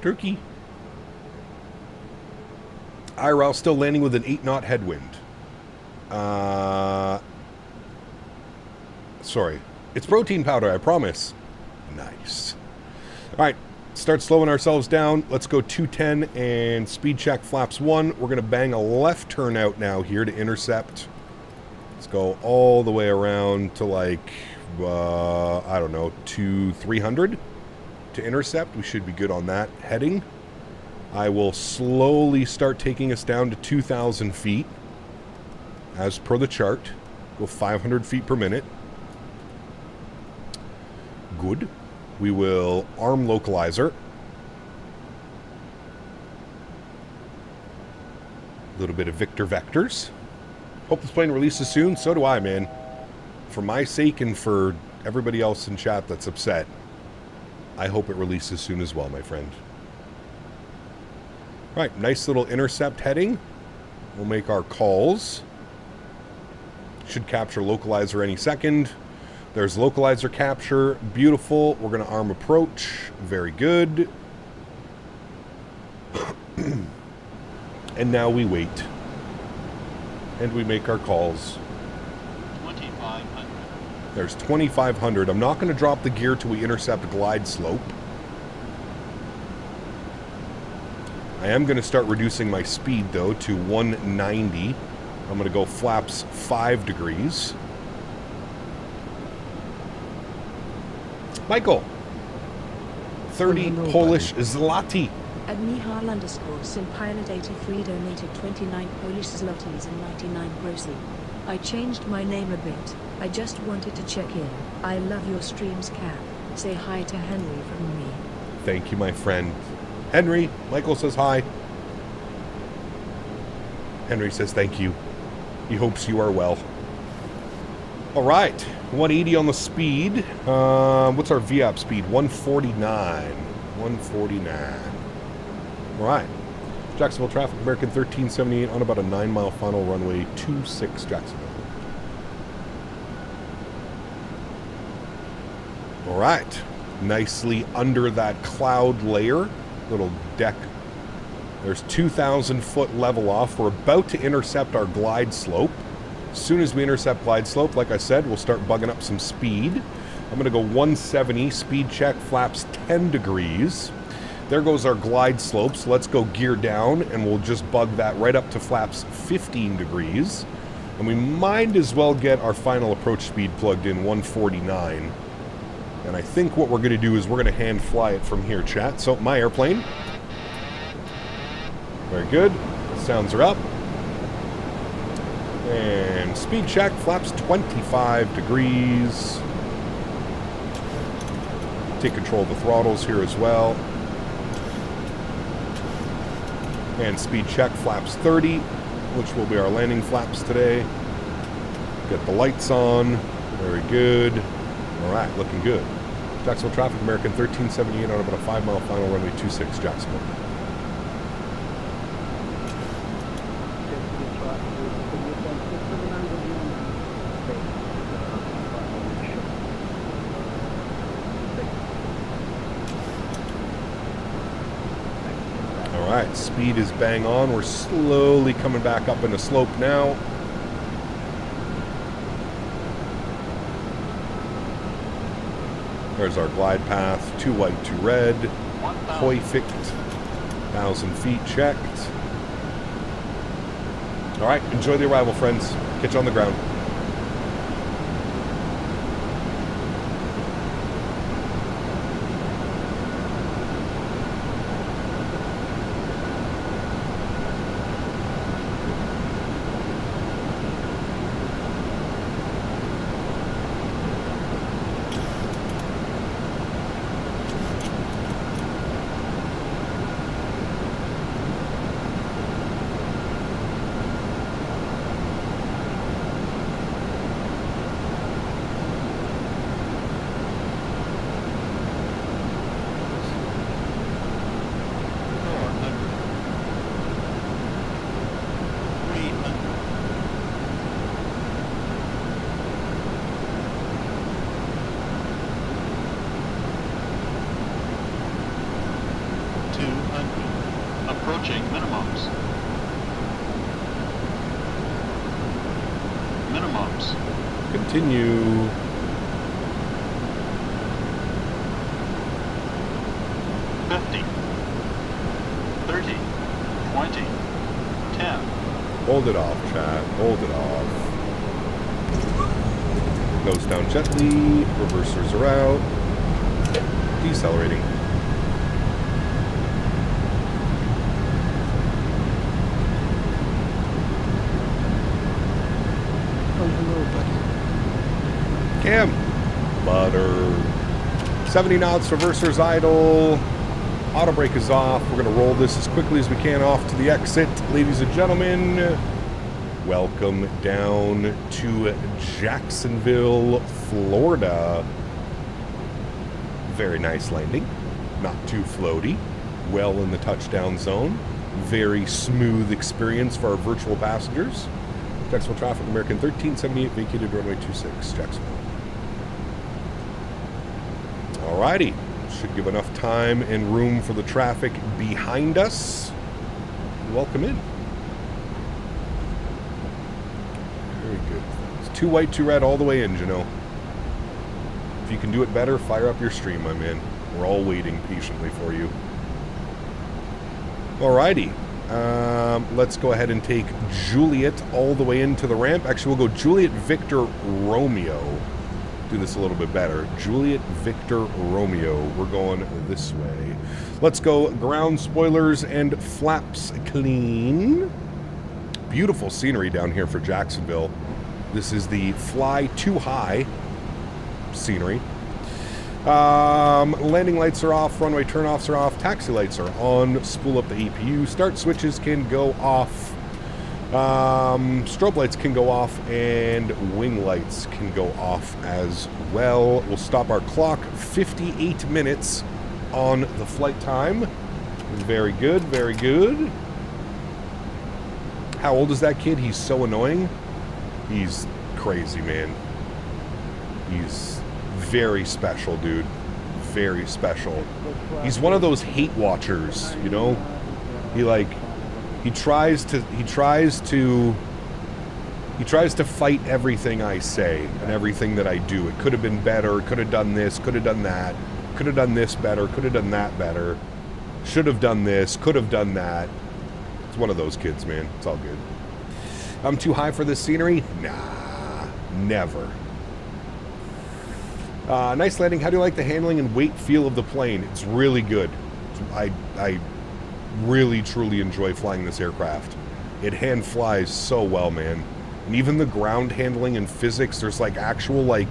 Turkey. IRL still landing with an 8-knot headwind. Sorry. It's protein powder, I promise. Nice. All right. Start slowing ourselves down. Let's go 210 and speed check flaps 1. We're going to bang a left turn out now here to intercept. Let's go all the way around to like, I don't know, 300 to intercept. We should be good on that heading. I will slowly start taking us down to 2,000 feet. As per the chart. Go 500 feet per minute. Good. We will arm localizer. A little bit of Victor vectors. Hope this plane releases soon. So do I, man. For my sake and for everybody else in chat that's upset, I hope it releases soon as well, my friend. Right, nice little intercept heading. We'll make our calls. Should capture localizer any second. There's localizer capture. Beautiful. We're going to arm approach. Very good. And now we wait. And we make our calls. 2,500. There's 2,500. I'm not going to drop the gear till we intercept glide slope. I am going to start reducing my speed, though, to 190. I'm going to go flaps 5 degrees. Michael. 30 Polish zloty. At Mihal_SimPilot83 donated 29 Polish zlotys and 99 grossy. I changed my name a bit. I just wanted to check in. I love your streams, Cap. Say hi to Henry from me. Thank you, my friend. Henry, Michael says hi. Henry says thank you. He hopes you are well. All right, 180 on the speed. What's our VAP speed? 149. 149. All right. Jacksonville traffic, American 1378 on about a 9-mile final runway 26 Jacksonville. All right. Nicely under that cloud layer. Little deck. There's 2,000 foot level off. We're about to intercept our glide slope. As soon as we intercept glide slope, like I said, we'll start bugging up some speed. I'm going to go 170, speed check, flaps 10 degrees. There goes our glide slope, so let's go gear down, and we'll just bug that right up to flaps 15 degrees. And we might as well get our final approach speed plugged in, 149. And I think what we're going to do is we're going to hand fly it from here, chat. So, my airplane. Very good. Sounds are up. And speed check, flaps 25 degrees. Take control of the throttles here as well. And speed check, flaps 30, which will be our landing flaps today. Get the lights on. Very good. All right, looking good. Jacksonville traffic, American 1378 on about a 5-mile final runway 26 Jacksonville. All right, speed is bang on. We're slowly coming back up in the slope now. There's our glide path, 2 white, 2 red. Perfect. 1,000 feet checked. All right, enjoy the arrival, friends. Catch you on the ground. Approaching minimums. Minimums. Continue. $50, $30, $20, $10. Hold it off, chat. Hold it off. Nose down gently. Reversers are out. Decelerating. Cam. Butter. 70 knots, reversers idle. Auto brake is off. We're going to roll this as quickly as we can off to the exit. Ladies and gentlemen, welcome down to Jacksonville, Florida. Very nice landing. Not too floaty. Well in the touchdown zone. very smooth experience for our virtual passengers. Jacksonville traffic, American 1378, vacated runway 26, Jacksonville. Alrighty, should give enough time and room for the traffic behind us. Welcome in. Very good. It's 2 white, 2 red all the way in, you know. If you can do it better, fire up your stream, my man. We're all waiting patiently for you. Alrighty. Let's go ahead and take Juliet all the way into the ramp. Actually, we'll go Juliet Victor Romeo. Do this a little bit better. Juliet Victor Romeo. We're going this way. Let's go ground spoilers and flaps clean. Beautiful scenery down here for Jacksonville. This is the fly too high scenery. Landing lights are off, runway turnoffs are off, taxi lights are on, spool up the APU, start switches can go off, strobe lights can go off, and wing lights can go off as well. We'll stop our clock, 58 minutes on the flight time. Very good, very good. How old is that kid? He's so annoying. He's crazy, man. He's very special, dude. Very special. He's one of those hate watchers, you know? He tries to fight everything I say and everything that I do. It could have been better, could have done this, could have done that, could have done this better, could have done that better, should have done this, could have done that. It's one of those kids, man. It's all good. I'm too high for this scenery? Nah, never. Nice landing. How do you like the handling and weight feel of the plane? It's really good. I really, truly enjoy flying this aircraft. It hand flies so well, man. And even the ground handling and physics, there's like actual like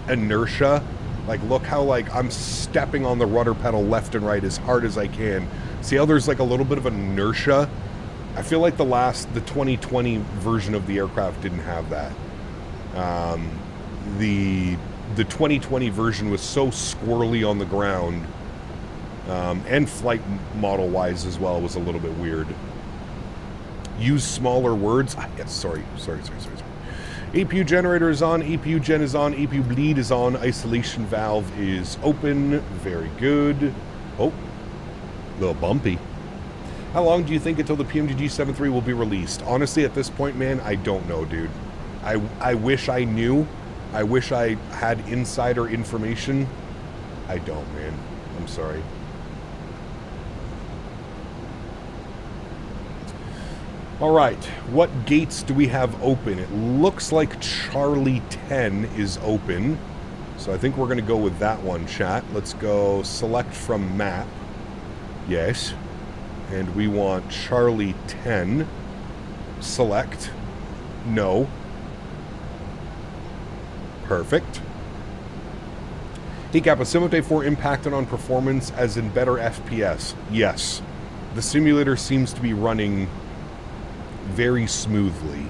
inertia. Like look how like I'm stepping on the rudder pedal left and right as hard as I can. See how there's like a little bit of inertia? I feel like the 2020 version of the aircraft didn't have that. The 2020 version was so squirrely on the ground, and flight model wise as well was a little bit weird. Use smaller words. Yes, sorry. APU generator is on, APU gen is on, APU bleed is on, isolation valve is open. Very good. Oh, a little bumpy. How long do you think until the PMDG 7.3 will be released? Honestly, at this point, man, I don't know, dude. I wish I knew. I wish I had insider information. I don't, man. I'm sorry. All right. What gates do we have open? It looks like Charlie 10 is open. So I think we're going to go with that one, chat. Let's go select from map. Yes. And we want Charlie 10. Select. No. Perfect. Hey Cap, a Simulator 4 impacted on performance as in better FPS? Yes. The simulator seems to be running very smoothly.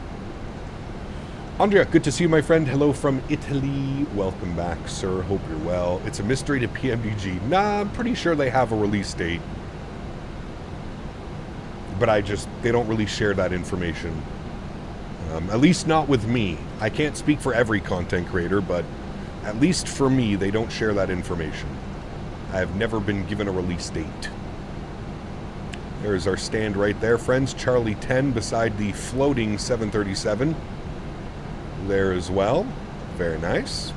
Andrea, good to see you, my friend. Hello from Italy. Welcome back, sir. Hope you're well. It's a mystery to PMDG. Nah, I'm pretty sure they have a release date. But they don't really share that information. At least not with me. I can't speak for every content creator, but at least for me, they don't share that information. I have never been given a release date. There's our stand right there, friends. Charlie 10 beside the floating 737. There as well. Very nice.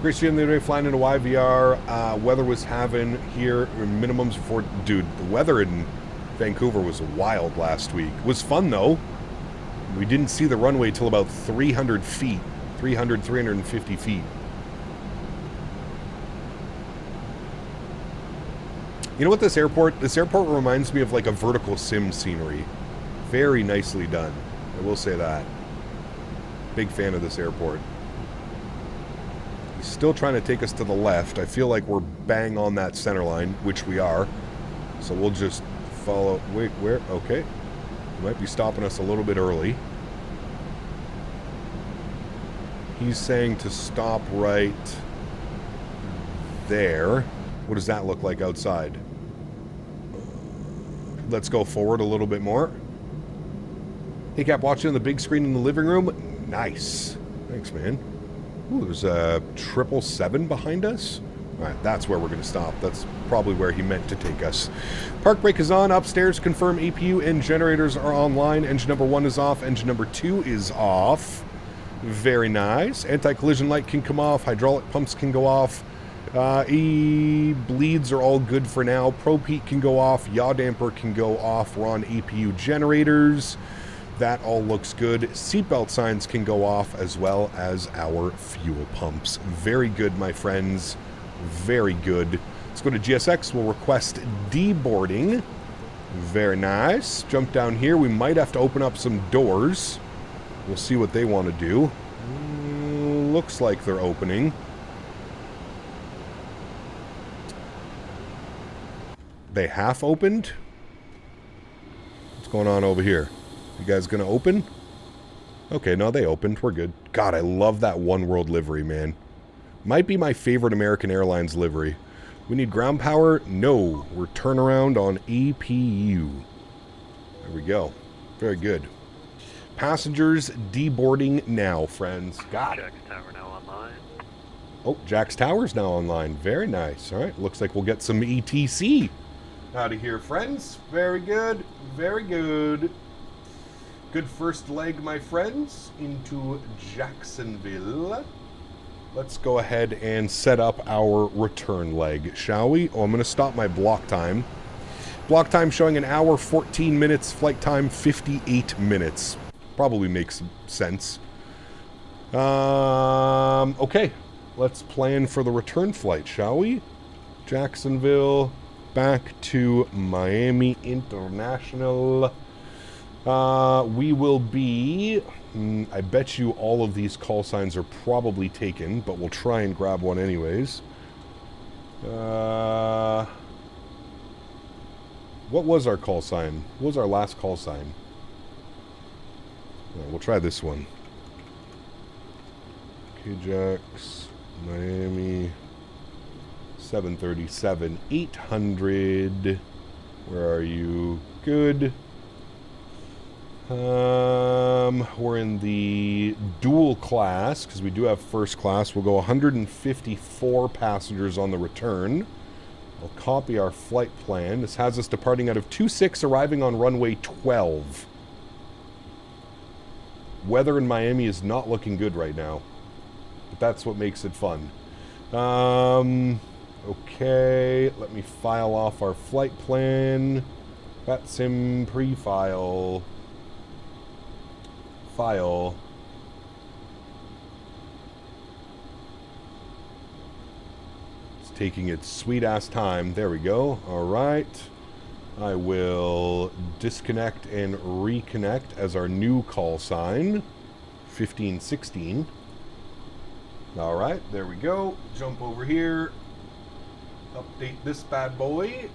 Great seeing the other day flying into YVR. Weather was having here minimums before. Dude, the weather in Vancouver was wild last week. It was fun though. We didn't see the runway till about 300 feet. 350 feet. You know what this airport reminds me of, like a vertical sim scenery. Very nicely done. I will say that. Big fan of this airport. He's still trying to take us to the left. I feel like we're bang on that center line, which we are. So we'll just follow. Wait, where? Okay. He might be stopping us a little bit early. He's saying to stop right there. What does that look like outside? Let's go forward a little bit more. Hey, Cap, watching on the big screen in the living room. Nice. Thanks, man. Ooh, there's a 777 behind us. All right, that's where we're going to stop. That's probably where he meant to take us. Park brake is on. Upstairs, confirm APU and generators are online. Engine number 1 is off. Engine number 2 is off. Very nice. Anti-collision light can come off. Hydraulic pumps can go off. Bleeds are all good for now. Prop heat can go off. Yaw damper can go off. We're on APU generators. That all looks good. Seatbelt signs can go off, as well as our fuel pumps. Very good, my friends. Very good. Let's go to GSX. We'll request deboarding. Very nice. Jump down here. We might have to open up some doors. We'll see what they want to do. Looks like they're opening. They half opened? What's going on over here? You guys gonna open? Okay, no, they opened. We're good. God, I love that One World livery, man. Might be my favorite American Airlines livery. We need ground power? No. We're turnaround on APU. There we go. Very good. Passengers deboarding now, friends. Got it. Jack's Tower now online. Oh, Jack's Tower's now online. Very nice. All right, looks like we'll get some ETC out of here, friends. Very good. Very good. Good first leg, my friends, into Jacksonville. Let's go ahead and set up our return leg, shall we? Oh, I'm going to stop my block time. Block time showing an hour, 14 minutes. Flight time, 58 minutes. Probably makes sense. Okay. Let's plan for the return flight, shall we? Jacksonville, back to Miami International. We will be... I bet you all of these call signs are probably taken, but we'll try and grab one anyways. What was our call sign? What was our last call sign? We'll try this one. KJAX, Miami, 737, 800. Where are you? Good. We're in the dual class, because we do have first class. We'll go 154 passengers on the return. I'll copy our flight plan. This has us departing out of 26, arriving on runway 12. Weather in Miami is not looking good right now, but that's what makes it fun. Okay, let me file off our flight plan. VATSIM pre-file. File. It's taking its sweet ass time. There we go. All right. I will disconnect and reconnect as our new call sign. 1516. All right, there we go. Jump over here. Update this bad boy.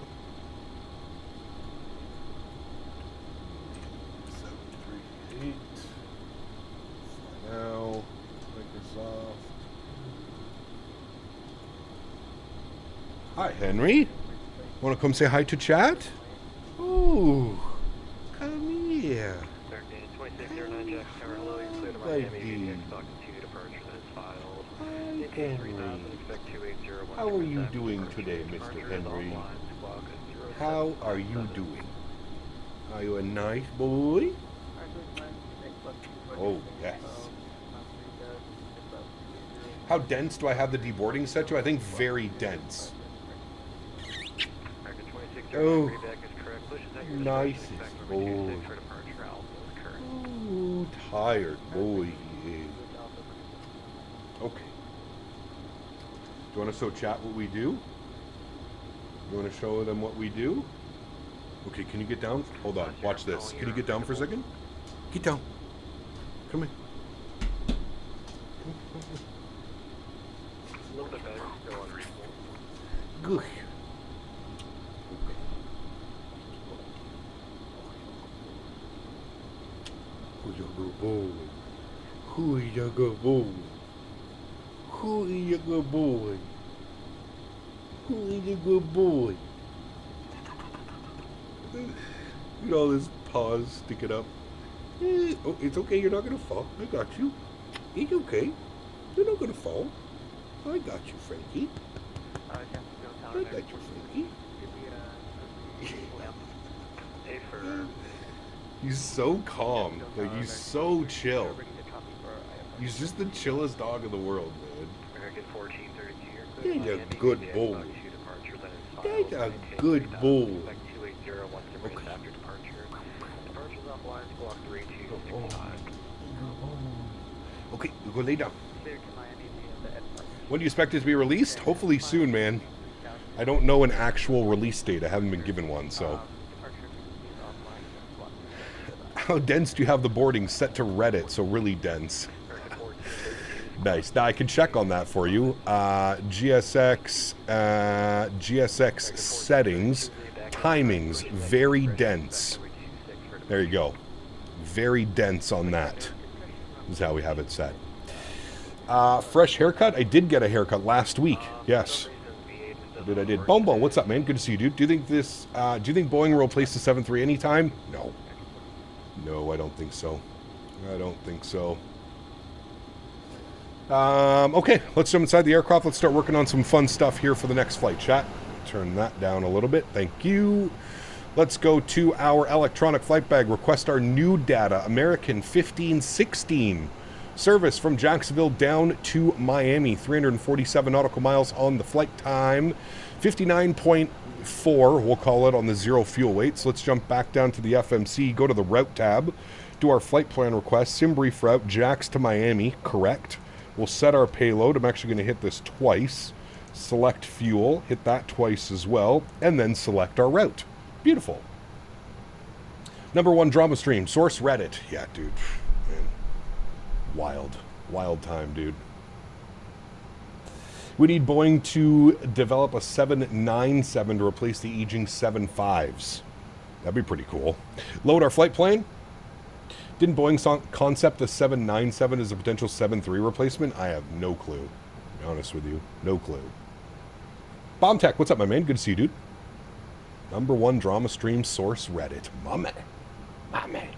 738. Now, Microsoft. Hi, Henry. Want to come say hi to chat? Ooh, come here. 2609 Jack's Tower, hello, you're clear to Miami. Stock 2 departure that is filed. Hi, Henry. How are you doing today, Mr. Henry? How are you doing? Are you a nice boy? Oh, yes. How dense do I have the deboarding set to? I think very dense. Oh, nice. Oh, tired boy he is. Okay. Do you want to show chat what we do? You want to show them what we do? Okay, can you get down? Hold on, watch this. Can you get down for a second? Get down. Come here. A little bit better, still unreasonable. Good. Who's your good boy? Who is your good boy? Who is your good boy? Who is your good boy? You know, this paws sticking up. Oh, it's okay, you're not gonna fall. I got you. It's okay. You're not gonna fall. I got you, Frankie. I got you, Frankie. He's so calm. Like, he's so chill. He's just the chillest dog in the world, man. He's a good bull. He's a good bull. Okay, we'll go lay down. When do you expect it to be released? Hopefully soon, man. I don't know an actual release date. I haven't been given one, so. How dense do you have the boarding set to Reddit? So really dense. Nice. Now I can check on that for you. GSX settings, timings, very dense. There you go. Very dense on that. This is how we have it set. Fresh haircut? I did get a haircut last week. Yes. I did. Bombo, what's up, man? Good to see you, dude. Do you think Boeing will replace the 737 anytime? No. No, I don't think so. I don't think so. Okay, let's jump inside the aircraft. Let's start working on some fun stuff here for the next flight, chat. Turn that down a little bit. Thank you. Let's go to our electronic flight bag. Request our new data. American 1516. Service from Jacksonville down to Miami. 347 nautical miles on the flight time. 59.4, we'll call it, on the zero fuel weight. So let's jump back down to the FMC. Go to the route tab. Do our flight plan request. Sim brief route. Jax to Miami. Correct. We'll set our payload. I'm actually going to hit this twice. Select fuel. Hit that twice as well. And then select our route. Beautiful. Number one drama stream. Source Reddit. Yeah, dude. Man. Wild. Wild time, dude. We need Boeing to develop a 797 to replace the aging 75s. That'd be pretty cool. Load our flight plan. Didn't Boeing concept the 797 as a potential 73 replacement? I have no clue. To be honest with you. No clue. Bomb Tech, what's up, my man? Good to see you, dude. Number one drama stream source Reddit. Mame. Mame.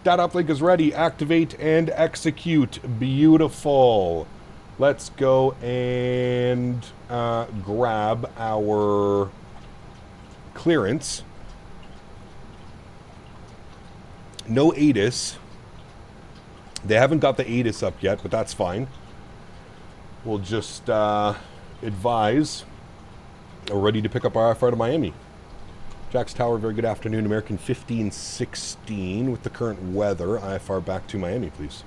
Data uplink is ready. Activate and execute. Beautiful. Let's go and grab our clearance. No ATIS. They haven't got the ATIS up yet, but that's fine. We'll just advise we're ready to pick up our IFR to Miami. Jax Tower, very good afternoon. American 1516 with the current weather. IFR back to Miami, please.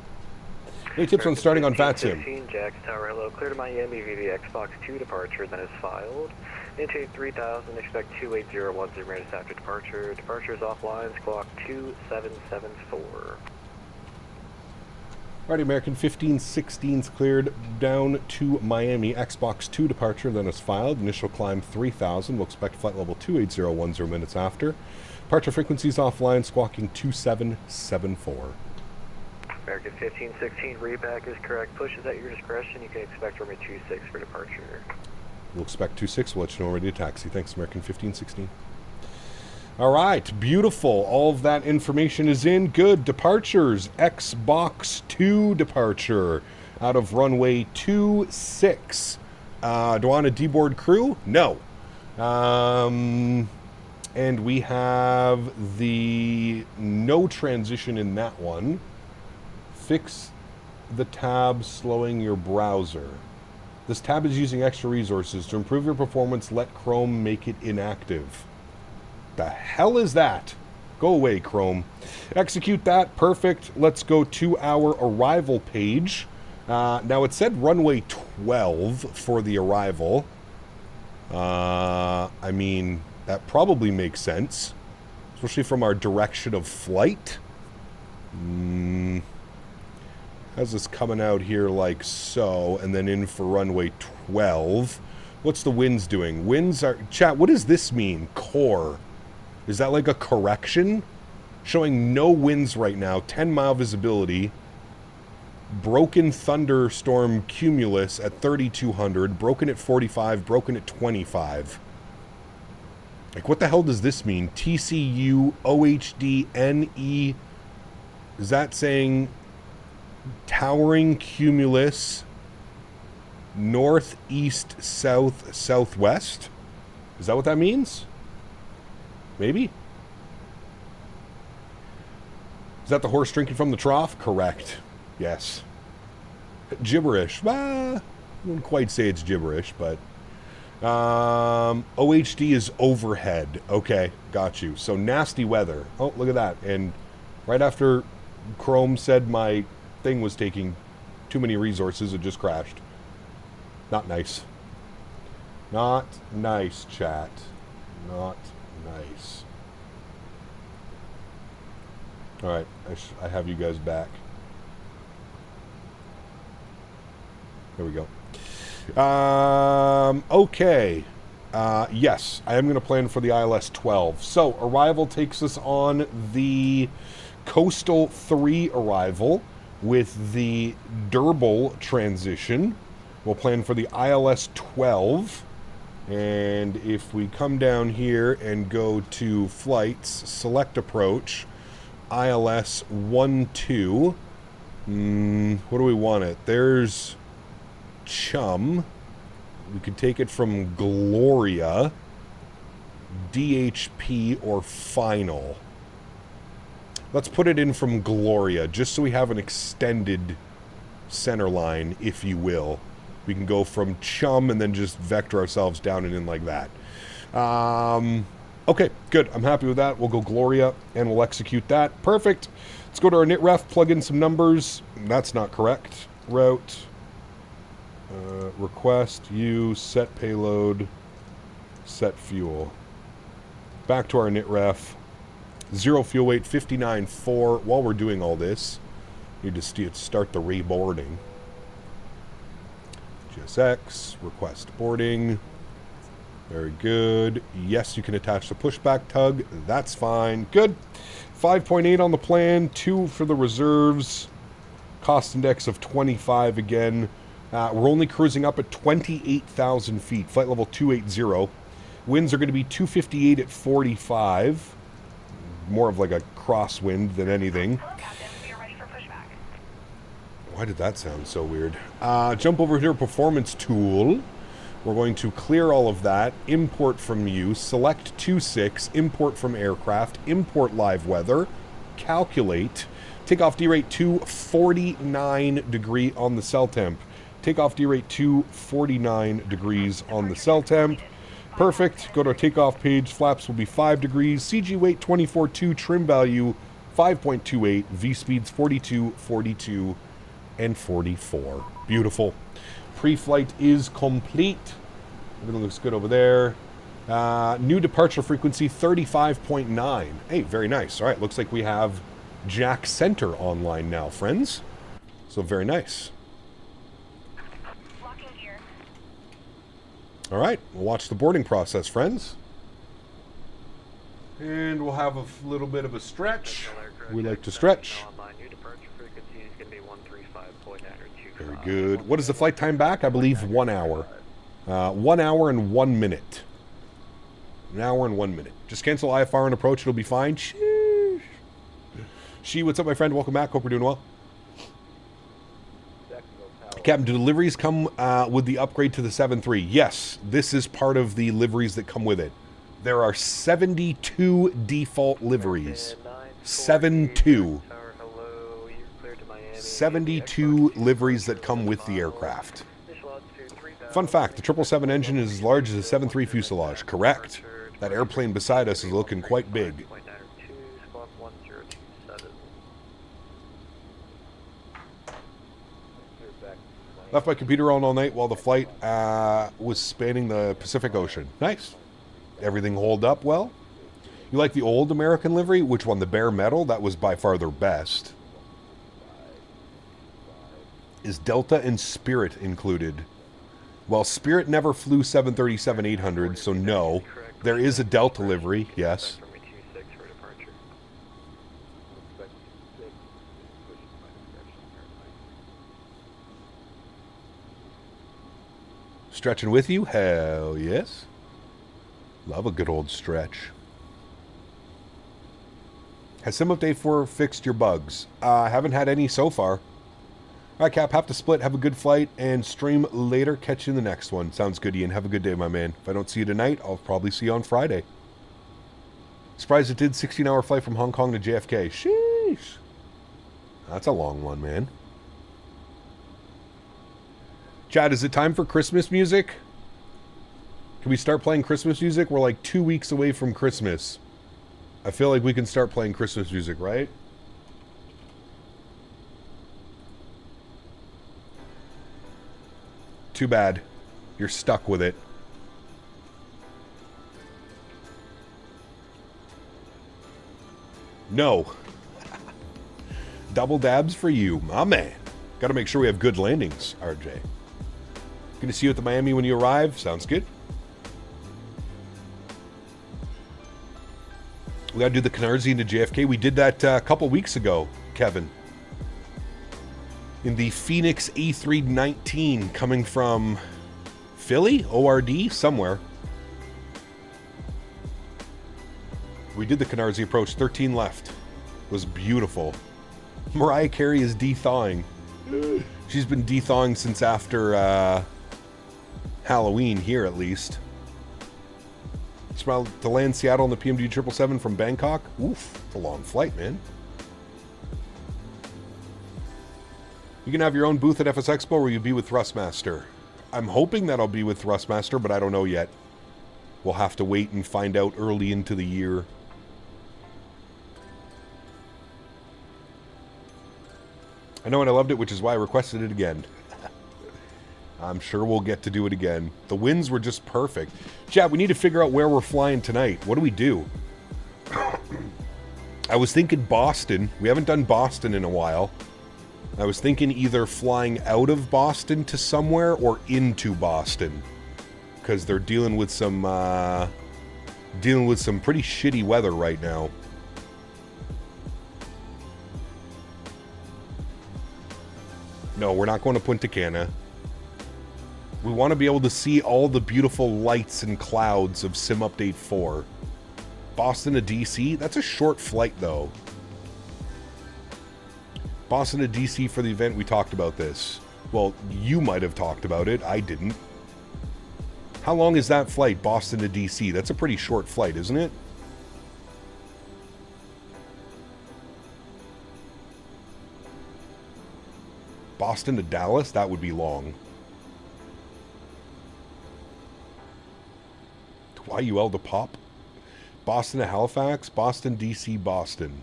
Any tips on starting on VATSIM? Jax Tower, hello. Clear to Miami via the Xbox 2 departure, then is filed. Intake 3000, expect 28010 minutes after departure. Departure is offline, squawk 2774. Alright, American 1516's cleared down to Miami. Xbox 2 departure, then is filed. Initial climb 3000. We'll expect flight level 28010 minutes after. Departure frequencies offline, squawking 2774. American 1516, readback is correct. Push is at your discretion. You can expect runway 26 for departure. We'll expect 26. We'll let you know we're ready to taxi. Thanks, American 1516. All right, beautiful. All of that information is in. Good. Departures. Xbox 2 departure out of runway 26. Do I want a deboard crew? No. And we have the no transition in that one. Fix the tab slowing your browser. This tab is using extra resources. To improve your performance, let Chrome make it inactive. The hell is that? Go away, Chrome. Execute that. Perfect. Let's go to our arrival page. Now, it said runway 12 for the arrival. I mean, that probably makes sense. Especially from our direction of flight. How's this coming out here like so, and then in for runway 12. What's the winds doing? Winds are... Chat, what does this mean? Core. Is that like a correction? Showing no winds right now. 10-mile visibility. Broken thunderstorm cumulus at 3,200. Broken at 45. Broken at 25. Like, what the hell does this mean? TCU OHD NE. Is that saying towering cumulus northeast, south, southwest? Is that what that means? Maybe? Is that the horse drinking from the trough? Correct. Yes. Gibberish. Well, I wouldn't quite say it's gibberish, but... OHD is overhead. Okay, got you. So nasty weather. Oh, look at that. And right after Chrome said my thing was taking too many resources, it just crashed. Not nice. Not nice, chat. Not nice. Alright, I have you guys back. There we go. Okay. Yes, I am going to plan for the ILS-12. So, arrival takes us on the Coastal 3 arrival with the Durable transition. We'll plan for the ILS-12. And if we come down here and go to flights, select approach, ILS-12. What do we want it? There's Chum. We could take it from Gloria, DHP, or Final. Let's put it in from Gloria, just so we have an extended center line, if you will. We can go from Chum and then just vector ourselves down and in like that. Okay, good. I'm happy with that. We'll go Gloria, and we'll execute that. Perfect. Let's go to our nitref, plug in some numbers. That's not correct. Route. Request, use, set payload, set fuel. Back to our nitref. 0 fuel weight, 59.4. While we're doing all this, need to start the reboarding. GSX, request boarding. Very good. Yes, you can attach the pushback tug. That's fine. Good. 5.8 on the plan, 2 for the reserves. Cost index of 25 again. We're only cruising up at 28,000 feet. Flight level 280. Winds are going to be 258 at 45. More of like a crosswind than anything. Why did that sound so weird? Jump over here, performance tool. We're going to clear all of that. Import from use. Select 26. Import from aircraft. Import live weather. Calculate. Takeoff D-rate 249 degree on the cell temp. Takeoff D-rate 249 degrees on the cell temp. Perfect. Go to our takeoff page. Flaps will be 5 degrees. CG weight 24.2. Trim value 5.28. V-speeds 42, 42, and 44. Beautiful. Pre-flight is complete. Everything looks good over there. New departure frequency 35.9. Hey, very nice. All right, looks like we have Jack Center online now, friends. So very nice. All right, we'll watch the boarding process, friends. And we'll have a little bit of a stretch. We like to stretch. Very good. What is the flight time back? I believe 1 hour. 1 hour and 1 minute. 1 hour and 1 minute. Just cancel IFR and approach. It'll be fine. Sheesh. What's up, my friend? Welcome back. Hope you're doing well. Captain, do deliveries come with the upgrade to the 7.3? Yes, this is part of the liveries that come with it. There are 72 default liveries. 72. 72 liveries that come with the aircraft. Fun fact, the 777 engine is as large as a 7.3 fuselage. Correct. That airplane beside us is looking quite big. Left my computer on all night while the flight was spanning the Pacific Ocean. Nice. Everything hold up well? You like the old American livery? Which one? The bare metal? That was by far their best. Is Delta and Spirit included? Well, Spirit never flew 737-800, so no. There is a Delta livery, yes. Stretching with you? Hell yes. Love a good old stretch. Has Sim Update 4 fixed your bugs? I haven't had any so far. Alright, Cap, have to split. Have a good flight and stream later. Catch you in the next one. Sounds good, Ian. Have a good day, my man. If I don't see you tonight, I'll probably see you on Friday. Surprised it did 16-hour flight from Hong Kong to JFK. Sheesh. That's a long one, man. Chad, is it time for Christmas music? Can we start playing Christmas music? We're like 2 weeks away from Christmas. I feel like we can start playing Christmas music, right? Too bad. You're stuck with it. No. Double dabs for you, my man. Got to make sure we have good landings, RJ. Good to see you at the Miami when you arrive. Sounds good. We got to do the Canarsie into JFK. We did that a couple weeks ago, Kevin. In the Phoenix A319 coming from Philly? ORD? Somewhere. We did the Canarsie approach. 13 left. It was beautiful. Mariah Carey is de-thawing. She's been de-thawing since after Halloween here, at least. Smile to land Seattle on the PMDG 777 from Bangkok. Oof, it's a long flight, man. You can have your own booth at FS Expo, or will you be with Thrustmaster? I'm hoping that I'll be with Thrustmaster, but I don't know yet. We'll have to wait and find out early into the year. I know, and I loved it, which is why I requested it again. I'm sure we'll get to do it again. The winds were just perfect. Chat, we need to figure out where we're flying tonight. What do we do? I was thinking Boston. We haven't done Boston in a while. I was thinking either flying out of Boston to somewhere or into Boston. Because they're dealing with some pretty shitty weather right now. No, we're not going to Punta Cana. We want to be able to see all the beautiful lights and clouds of Sim Update 4. Boston to DC? That's a short flight, though. Boston to DC for the event, we talked about this. Well, you might have talked about it. I didn't. How long is that flight, Boston to DC? That's a pretty short flight, isn't it? Boston to Dallas? That would be long. YUL to Pop. Boston to Halifax. Boston, DC, Boston.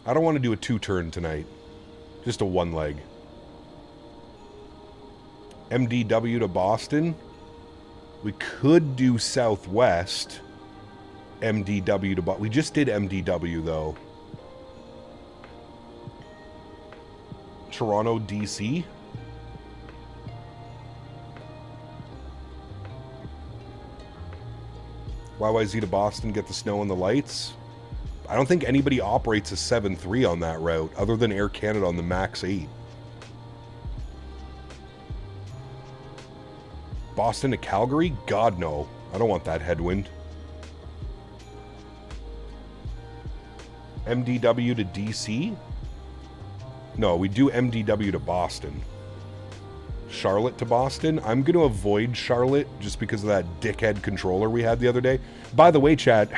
I don't want to do a two-turn tonight. Just a one-leg. MDW to Boston. We could do Southwest. MDW to Boston. We just did MDW, though. Toronto, DC. YYZ to Boston, get the snow and the lights. I don't think anybody operates a 7-3 on that route, other than Air Canada on the MAX 8. Boston to Calgary? God, no. I don't want that headwind. MDW to DC? No, we do MDW to Boston. Charlotte to Boston? I'm going to avoid Charlotte just because of that dickhead controller we had the other day. By the way, chat,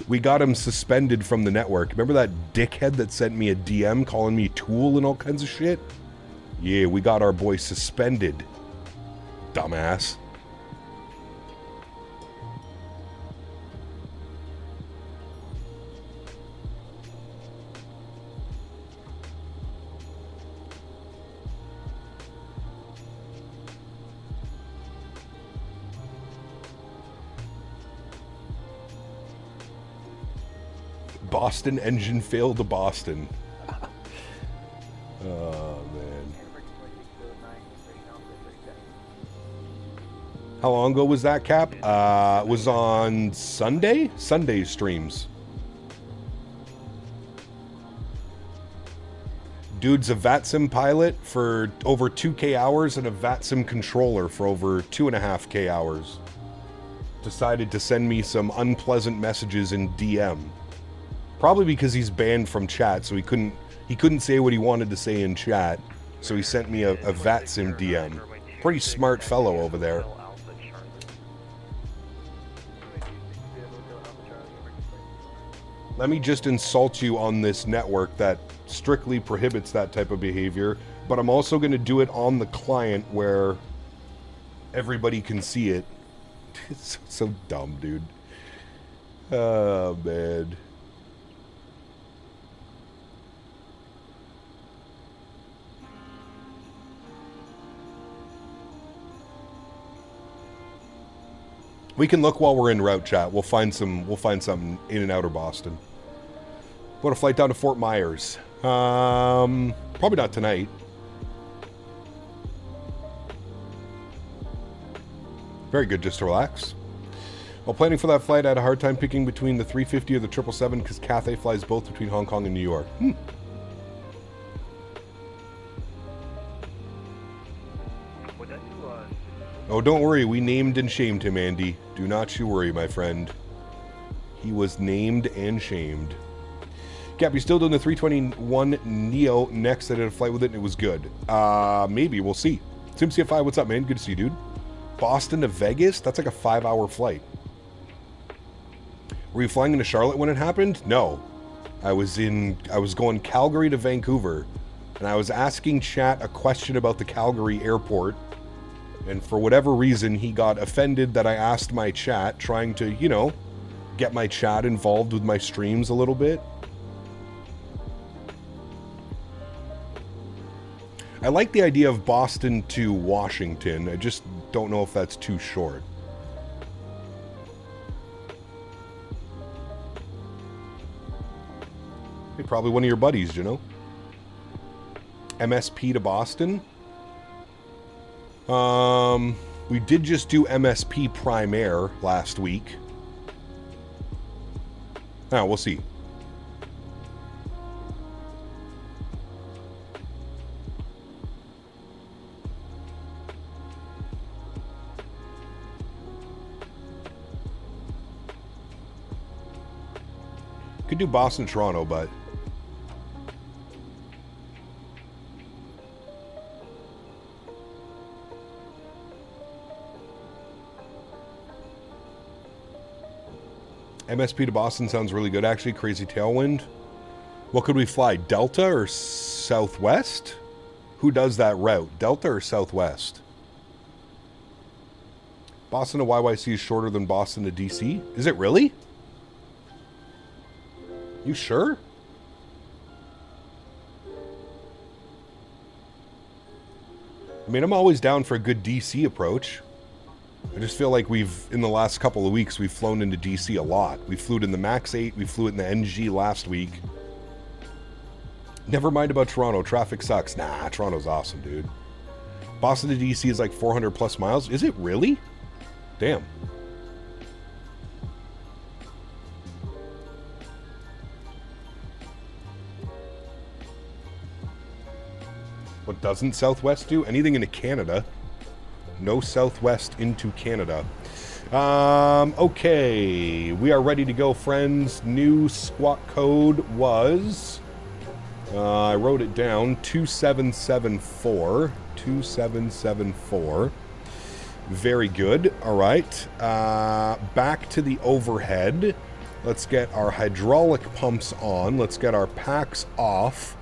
we got him suspended from the network. Remember that dickhead that sent me a DM calling me tool and all kinds of shit? Yeah, we got our boy suspended. Dumbass. Boston engine failed to Boston. Oh, man. How long ago was that, Cap? It was on Sunday? Sunday streams. Dude's a VATSIM pilot for over 2K hours and a VATSIM controller for over 2.5K hours. decided to send me some unpleasant messages in DM. Probably because he's banned from chat, so he couldn't say what he wanted to say in chat. So he sent me a VATSIM DM. Pretty smart fellow over there. Let me just insult you on this network that strictly prohibits that type of behavior, but I'm also going to do it on the client where everybody can see it. It's so dumb, dude. Oh, man. We can look while we're in route chat. We'll find something in and out of Boston. What a flight down to Fort Myers. Probably not tonight. Very good, just to relax. While planning for that flight, I had a hard time picking between the 350 or the 777 because Cathay flies both between Hong Kong and New York. Oh, don't worry. We named and shamed him, Andy. Do not you worry, my friend. He was named and shamed. Cap, you still doing the 321 Neo next? I did a flight with it and it was good. Maybe. We'll see. SimCFI, what's up, man? Good to see you, dude. Boston to Vegas? That's like a 5-hour flight. Were you flying into Charlotte when it happened? No. I was going Calgary to Vancouver, and I was asking chat a question about the Calgary airport, and for whatever reason, he got offended that I asked my chat, trying to, you know, get my chat involved with my streams a little bit. I like the idea of Boston to Washington. I just don't know if that's too short. Hey, probably one of your buddies, you know? MSP to Boston? We did just do MSP Prime Air last week. Now, we'll see. Could do Boston, Toronto, but MSP to Boston sounds really good, actually. Crazy tailwind. What could we fly? Delta or Southwest? Who does that route? Delta or Southwest? Boston to YYC is shorter than Boston to DC. Is it really? You sure? I mean, I'm always down for a good DC approach. I just feel like in the last couple of weeks, we've flown into DC a lot. We flew it in the MAX 8, we flew it in the NG last week. Never mind about Toronto, traffic sucks. Nah, Toronto's awesome, dude. Boston to DC is like 400 plus miles. Is it really? Damn. What doesn't Southwest do? Anything into Canada. No Southwest into Canada. Okay. We are ready to go, friends. New squawk code was... I wrote it down. 2774. 2774. Very good. All right. Back to the overhead. Let's get our hydraulic pumps on. Let's get our packs off.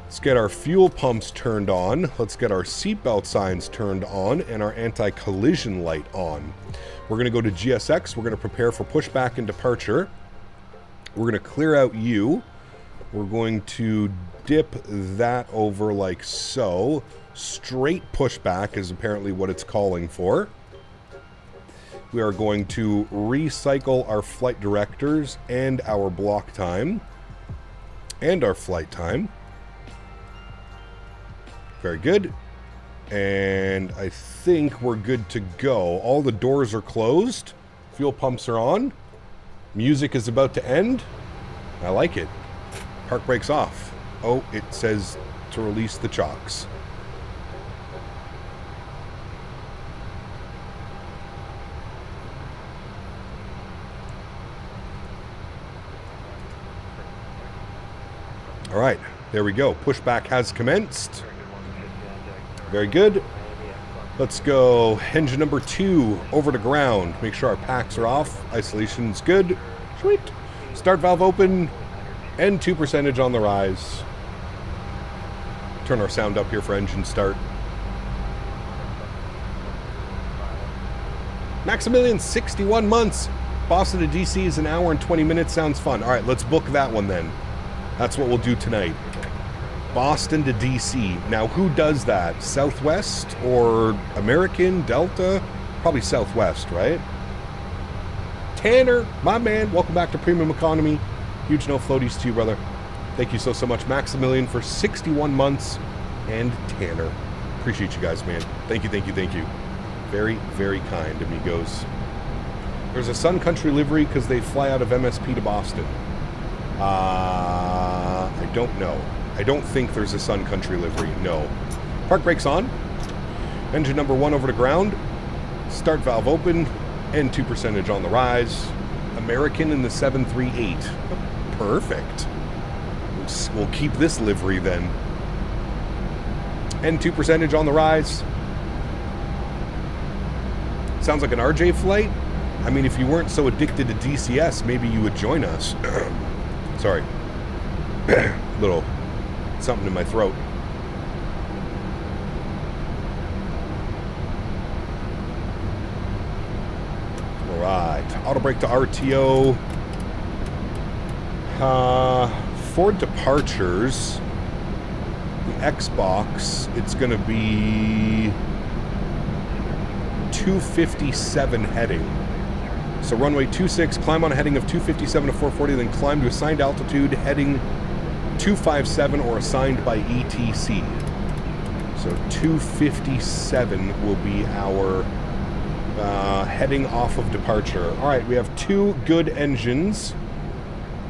Let's get our fuel pumps turned on. Let's get our seatbelt signs turned on and our anti-collision light on. We're going to go to GSX. We're going to prepare for pushback and departure. We're going to clear out U. We're going to dip that over like so. Straight pushback is apparently what it's calling for. We are going to recycle our flight directors and our block time and our flight time. Very good. And I think we're good to go. All the doors are closed. Fuel pumps are on. Music is about to end. I like it. Park brakes off. Oh, it says to release the chocks. All right, there we go. Pushback has commenced. Very good. Let's go engine number 2 over to ground. Make sure our packs are off. Isolation's good. Sweet. Start valve open. N2% on the rise. Turn our sound up here for engine start. Maximilian, 61 months. Boston to DC is an hour and 20 minutes. Sounds fun. All right, let's book that one then. That's what we'll do tonight. Boston to DC. Now, who does that? Southwest or American, Delta? Probably Southwest, right? Tanner, my man, welcome back to Premium Economy. Huge no floaties to you, brother. Thank you so much, Maximilian, for 61 months. And Tanner. Appreciate you guys, man. Thank you, thank you, thank you. Very, very kind, amigos. There's a Sun Country livery because they fly out of MSP to Boston. I don't know. I don't think there's a Sun Country livery, no. Park brakes on. Engine number 1 over to ground. Start valve open. N2% on the rise. American in the 738. Perfect. We'll keep this livery then. N2% on the rise. Sounds like an RJ flight. I mean, if you weren't so addicted to DCS, maybe you would join us. Sorry. Little something in my throat. All right. Auto brake to RTO. For departures, the Xbox, it's going to be 257 heading. So runway 26, climb on a heading of 257 to 440, then climb to assigned altitude, heading 257 or assigned by ETC. So 257 will be our heading off of departure. All right, we have 2 good engines.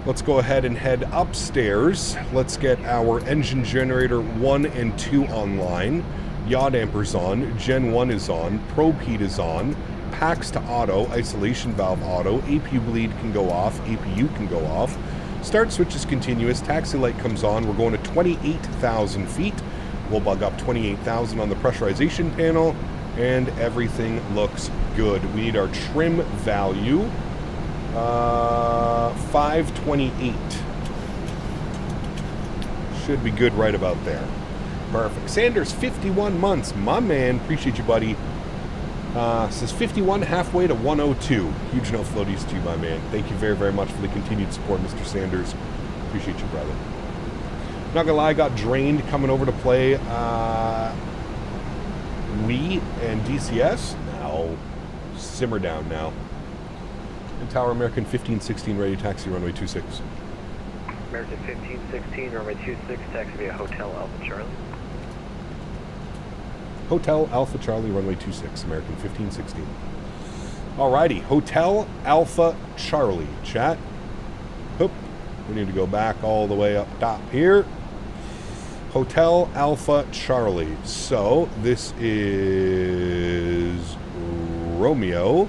Let's go ahead and head upstairs. Let's get our engine generator 1 and 2 online. Yaw damper's on, Gen 1 is on, probe heat is on, packs to auto, isolation valve auto, APU bleed can go off, APU can go off, start switch is continuous, taxi light comes on, we're going to 28,000 feet, we'll bug up 28,000 on the pressurization panel, and everything looks good. We need our trim value, 528. Should be good right about there. Perfect. Sanders, 51 months. My man, appreciate you, buddy. Says 51 halfway to 102. Huge no floaties to you, my man. Thank you very, very much for the continued support, Mr. Sanders. Appreciate you, brother. Not gonna lie, I got drained coming over to play Wii and DCS. Now, simmer down now. And Tower American 1516, ready taxi runway 26. American 1516, runway 26, taxi via Hotel Alpha Charlie. Hotel Alpha Charlie, runway 26, American 1516. Alrighty, Hotel Alpha Charlie, chat. Oop, we need to go back all the way up top here. Hotel Alpha Charlie. So, this is Romeo.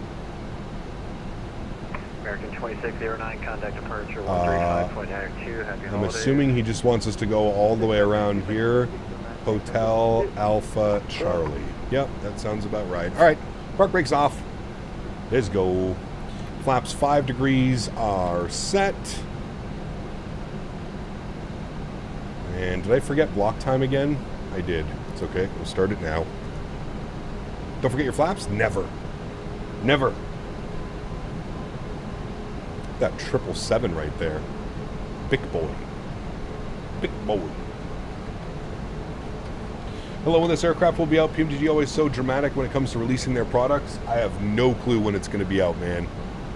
American 2609, contact departure 135.92. Happy I'm holidays. assuming he just wants us to go all the way around here. Hotel Alpha Charlie. Yep, that sounds about right. All right, park brakes off. Let's go. Flaps 5 degrees are set. And did I forget block time again? I did. It's okay. We'll start it now. Don't forget your flaps? Never. Never. That 777 right there. Big boy. Big boy. Hello, when this aircraft will be out. PMDG always so dramatic when it comes to releasing their products. I have no clue when it's going to be out, man.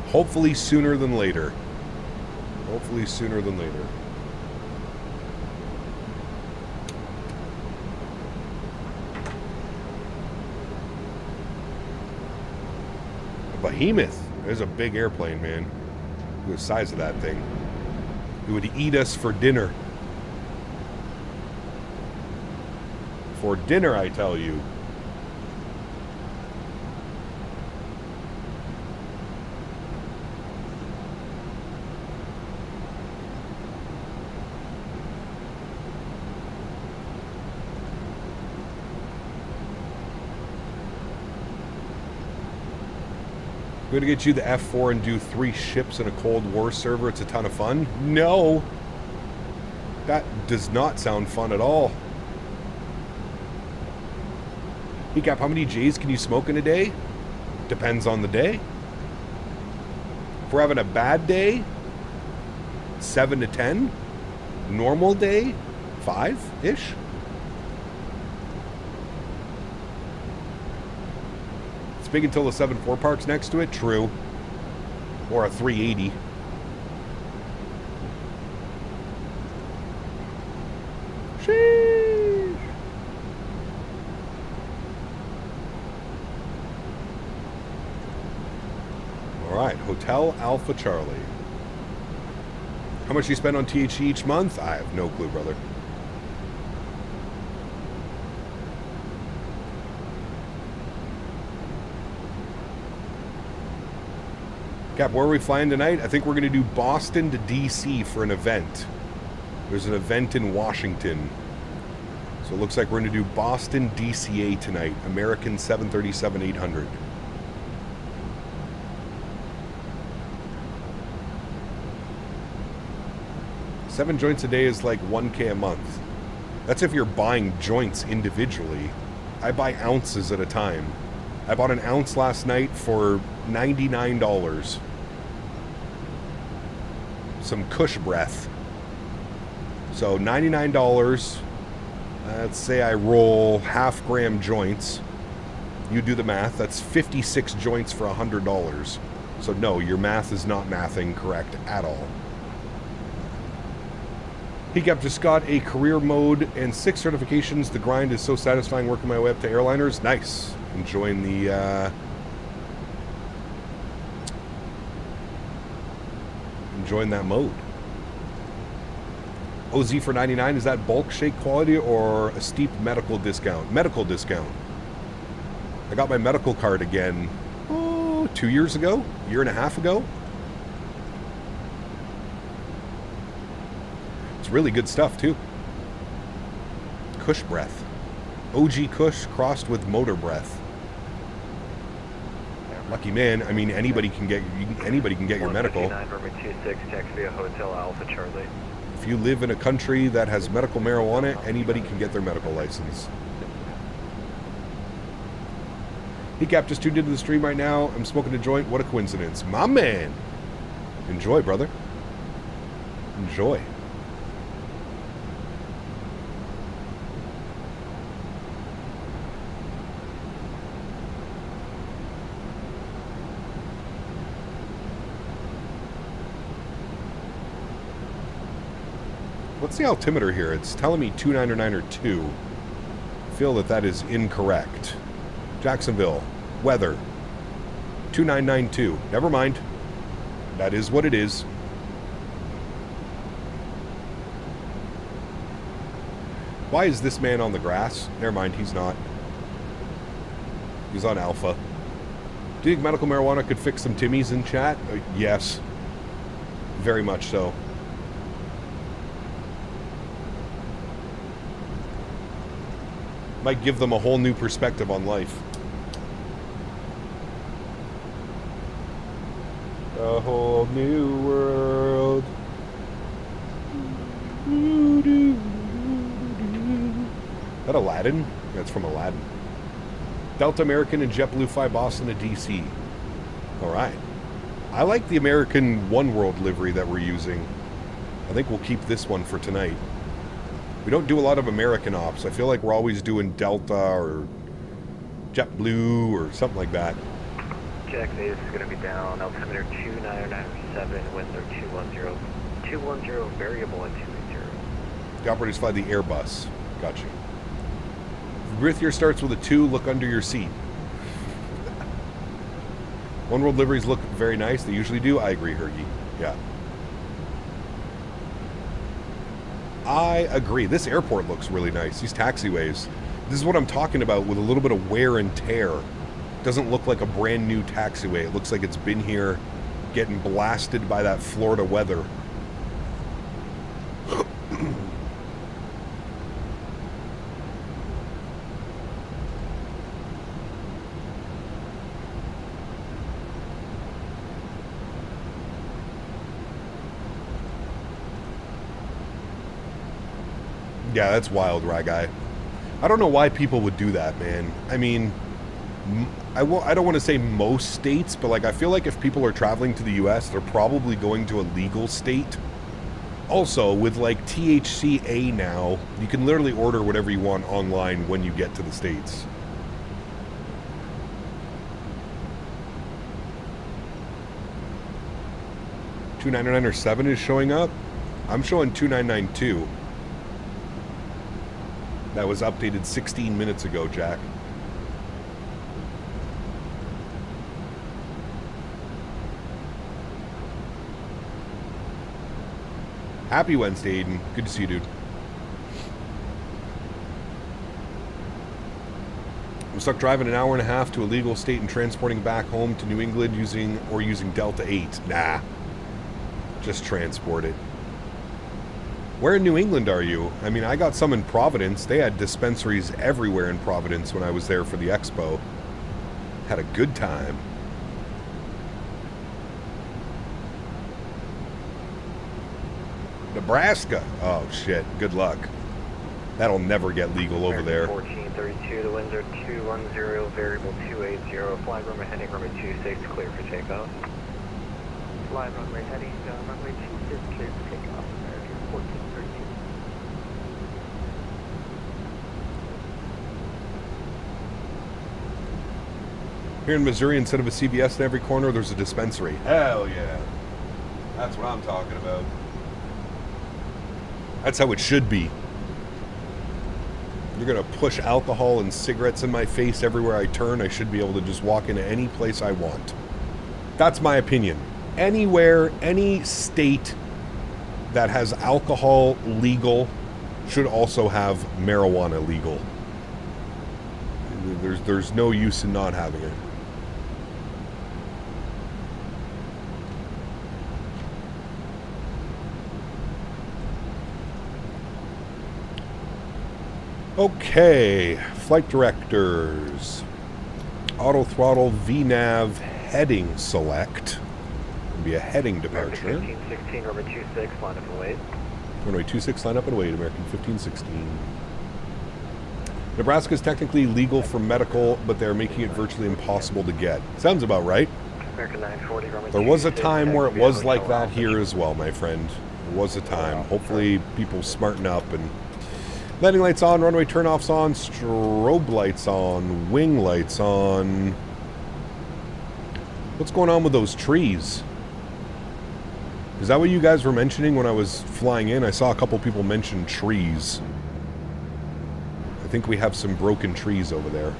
Hopefully sooner than later. Hopefully sooner than later. A behemoth. There's a big airplane, man. Look at the size of that thing. It would eat us for dinner. For dinner, I tell you. We're going to get you the F4 and do 3 ships in a Cold War server. It's a ton of fun. No. That does not sound fun at all. Hey, Cap, how many J's can you smoke in a day? Depends on the day. If we're having a bad day, 7 to 10. Normal day, 5-ish. It's big until the 7.4 park's next to it. True. Or a 380. Sheesh. All right, Hotel Alpha Charlie. How much you spend on THC each month? I have no clue, brother. Cap, where are we flying tonight? I think we're going to do Boston to DC for an event. There's an event in Washington. So it looks like we're going to do Boston DCA tonight. American 737-800. Seven joints a day is like 1K a month. That's if you're buying joints individually. I buy ounces at a time. I bought an ounce last night for $99. Some Kush breath. So $99. Let's say I roll half-gram joints. You do the math. That's 56 joints for $100. So no, your math is not mathing correct at all. Hiccup just got a career mode and 6 certifications. The grind is so satisfying working my way up to airliners. Nice. Enjoying the enjoying that mode. OZ for 99, is that bulk shake quality or a steep medical discount? Medical discount. I got my medical card again 2 years ago, year and a half ago. Really good stuff too. Kush breath. OG Kush crossed with motor breath. Lucky man. I mean, anybody can get your medical. Hotel Alpha Charlie. If you live in a country that has medical marijuana, anybody can get their medical license. Hey Cap, just tuned into the stream right now. I'm smoking a joint. What a coincidence. My man. Enjoy, brother. Enjoy. What's the altimeter here? It's telling me 299 or 2. I feel that is incorrect. Jacksonville, weather, 2992. Never mind. That is what it is. Why is this man on the grass? Never mind, he's not. He's on Alpha. Do you think medical marijuana could fix some Timmies in chat? Yes. Very much so. Might give them a whole new perspective on life. A whole new world. Is that Aladdin? That's from Aladdin. Delta American and JetBlue fly Boston to DC. Alright. I like the American One World livery that we're using. I think we'll keep this one for tonight. We don't do a lot of American ops. I feel like we're always doing Delta or JetBlue or something like that. Jack Vegas is going to be down. Altimeter 2997, winds are 210. 210, variable at 280. The operators fly the Airbus. Gotcha. If your starts with a 2, look under your seat. One World liveries look very nice. They usually do. I agree, Hergy. Yeah. I agree. This airport looks really nice. These taxiways. This is what I'm talking about with a little bit of wear and tear. It doesn't look like a brand new taxiway. It looks like it's been here getting blasted by that Florida weather. Yeah, that's wild, Ragai. I don't know why people would do that, man. I mean, I don't want to say most states, but like I feel like if people are traveling to the U.S., they're probably going to a legal state. Also, with like THCA now, you can literally order whatever you want online when you get to the States. $299 or 7 is showing up. I'm showing 2992. That was updated 16 minutes ago, Jack. Happy Wednesday, Aiden. Good to see you, dude. I'm stuck driving an hour and a half to a legal state and transporting back home to New England using Delta 8. Nah. Just transport it. Where in New England are you? I mean, I got some in Providence. They had dispensaries everywhere in Providence when I was there for the expo. Had a good time. Nebraska. Oh, shit. Good luck. That'll never get legal over there. 1432, the winds are 210, variable 280, fly runway heading runway 26, clear for takeoff. Fly runway heading, runway 26, clear for takeoff, American 1432. Here in Missouri, instead of a CVS in every corner, there's a dispensary. Hell yeah. That's what I'm talking about. That's how it should be. You're going to push alcohol and cigarettes in my face everywhere I turn. I should be able to just walk into any place I want. That's my opinion. Anywhere, any state that has alcohol legal should also have marijuana legal. There's no use in not having it. Okay, flight directors. Auto throttle VNAV heading select. It'll be a heading departure. 1516, runway 26, line up and wait. Runway 26, line up and wait, American 1516. Nebraska is technically legal for medical, but they're making it virtually impossible to get. Sounds about right. American 940, runway There was a 26, time where it taxi was to like Hotel that here as well, my friend. There was a time. Hopefully people smarten up and... Landing lights on, runway turnoffs on, strobe lights on, wing lights on. What's going on with those trees? Is that what you guys were mentioning when I was flying in? I saw a couple people mention trees. I think we have some broken trees over there.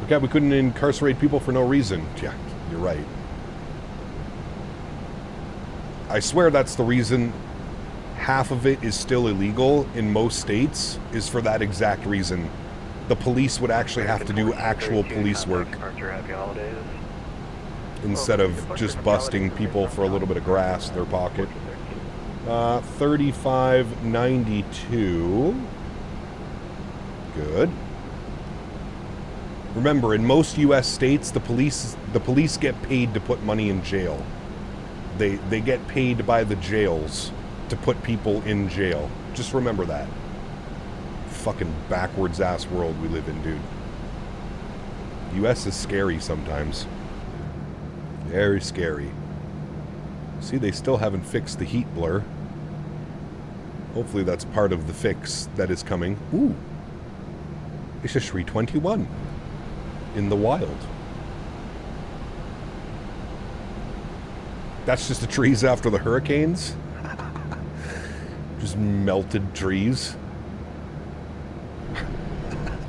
Okay, we couldn't incarcerate people for no reason. Yeah, you're right. I swear that's the reason half of it is still illegal in most states, is for that exact reason. The police would actually have to do actual police work instead of just busting people for a little bit of grass in their pocket. 3592. Good. Remember, in most U.S. states, the police get paid to put money in jail. They get paid by the jails to put people in jail. Just remember that. Fucking backwards ass world we live in, dude. US is scary sometimes. Very scary. See, they still haven't fixed the heat blur. Hopefully that's part of the fix that is coming. Ooh. It's a 321 in the wild. That's just the trees after the hurricanes? Just melted trees.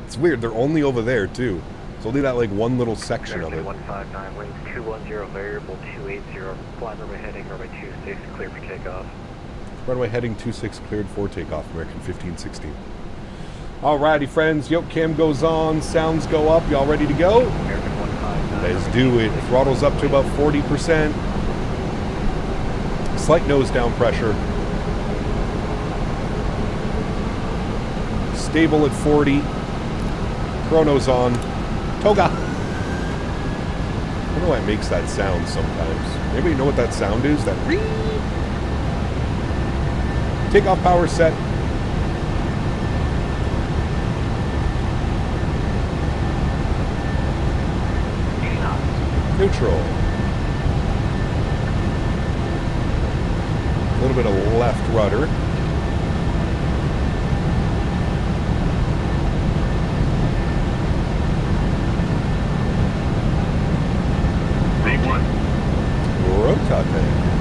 It's weird, they're only over there too. It's only that like one little section of it. 159, winds 210, variable 280, fly runway heading, runway 26, clear for takeoff. Runway heading 26, cleared for takeoff, American 1516. Alrighty friends, yoke cam goes on, sounds go up, y'all ready to go? American 159. Let's do it. Throttle's up to about 40%. Slight nose down pressure. Stable at 40. Chrono's on. Toga. I don't know why it makes that sound sometimes. Anybody know what that sound is? That Takeoff power set. Neutral. A little bit of left rudder. Rotate.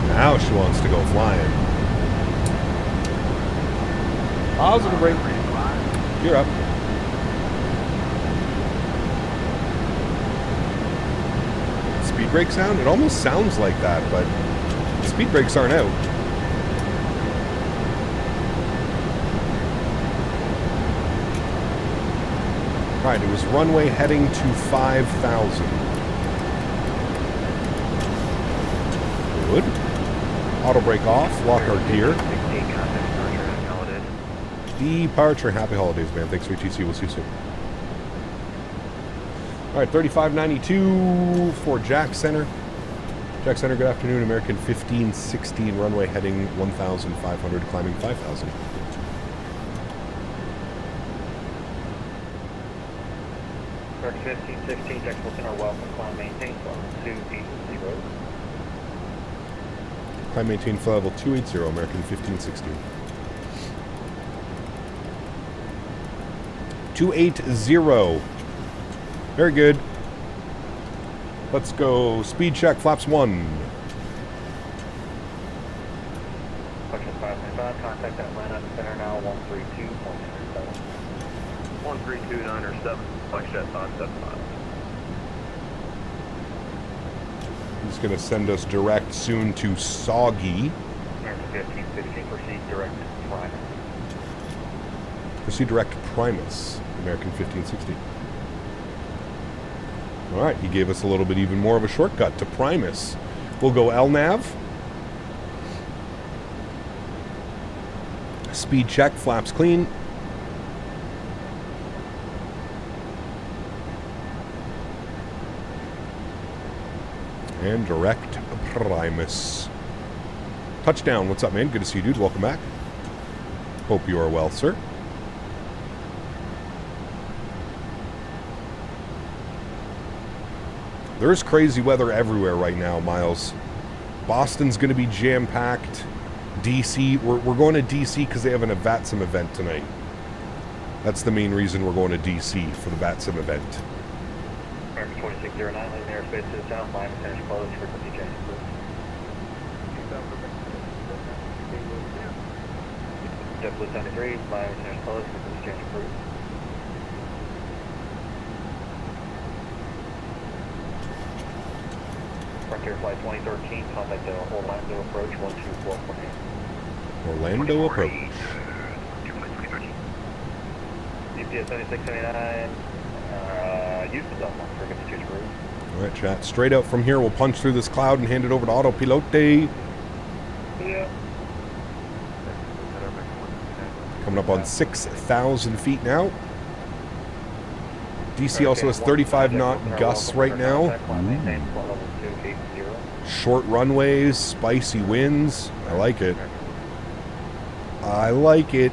Now she wants to go flying. Positive brake. You're up. Speed brake sound? It almost sounds like that, but speed brakes aren't out. Alright, it was runway heading to 5,000. Good. Auto brake off, lock our gear. Departure. Happy holidays, man. Thanks for your TC. We'll see you soon. Alright, 3592 for Jack Center. Jack Center, good afternoon. American 1516, runway heading 1,500, climbing 5,000. American 1516, Jack Center, welcome, climb, maintain, level 280. Climb, maintain, flight level 280, American 1516. 280. Very good. Let's go speed check, flaps 1. Function 525, contact Atlanta Center now, 132.97. 132.97, flight jet 575. He's going to send us direct soon to Soggy. American 1516, proceed direct Primus. Proceed direct Primus, American 1560. Alright, he gave us a little bit even more of a shortcut to Primus. We'll go LNAV. Speed check, flaps clean. And direct Primus. Touchdown, what's up, man? Good to see you, dude. Welcome back. Hope you are well, sir. There's crazy weather everywhere right now, Miles. Boston's going to be jam-packed. DC, we're going to DC because they have an VATSIM event tonight. That's the main reason we're going to DC, for the VATSIM event. American 2609, leaving airspace to the south, line and finish closed, frequency change approved. JetBlue 73, line and finish closed, frequency change approved. Frontier Flight 2013, contact the Orlando approach, 124.8. Orlando approach. GPS 7679, Houston's on one, frequency change approved. Alright, chat. Straight out from here, we'll punch through this cloud and hand it over to Autopilote. Yeah. Coming up on 6,000 feet now. DC also has 35 knot gusts right now. Short runways, spicy winds. I like it. I like it.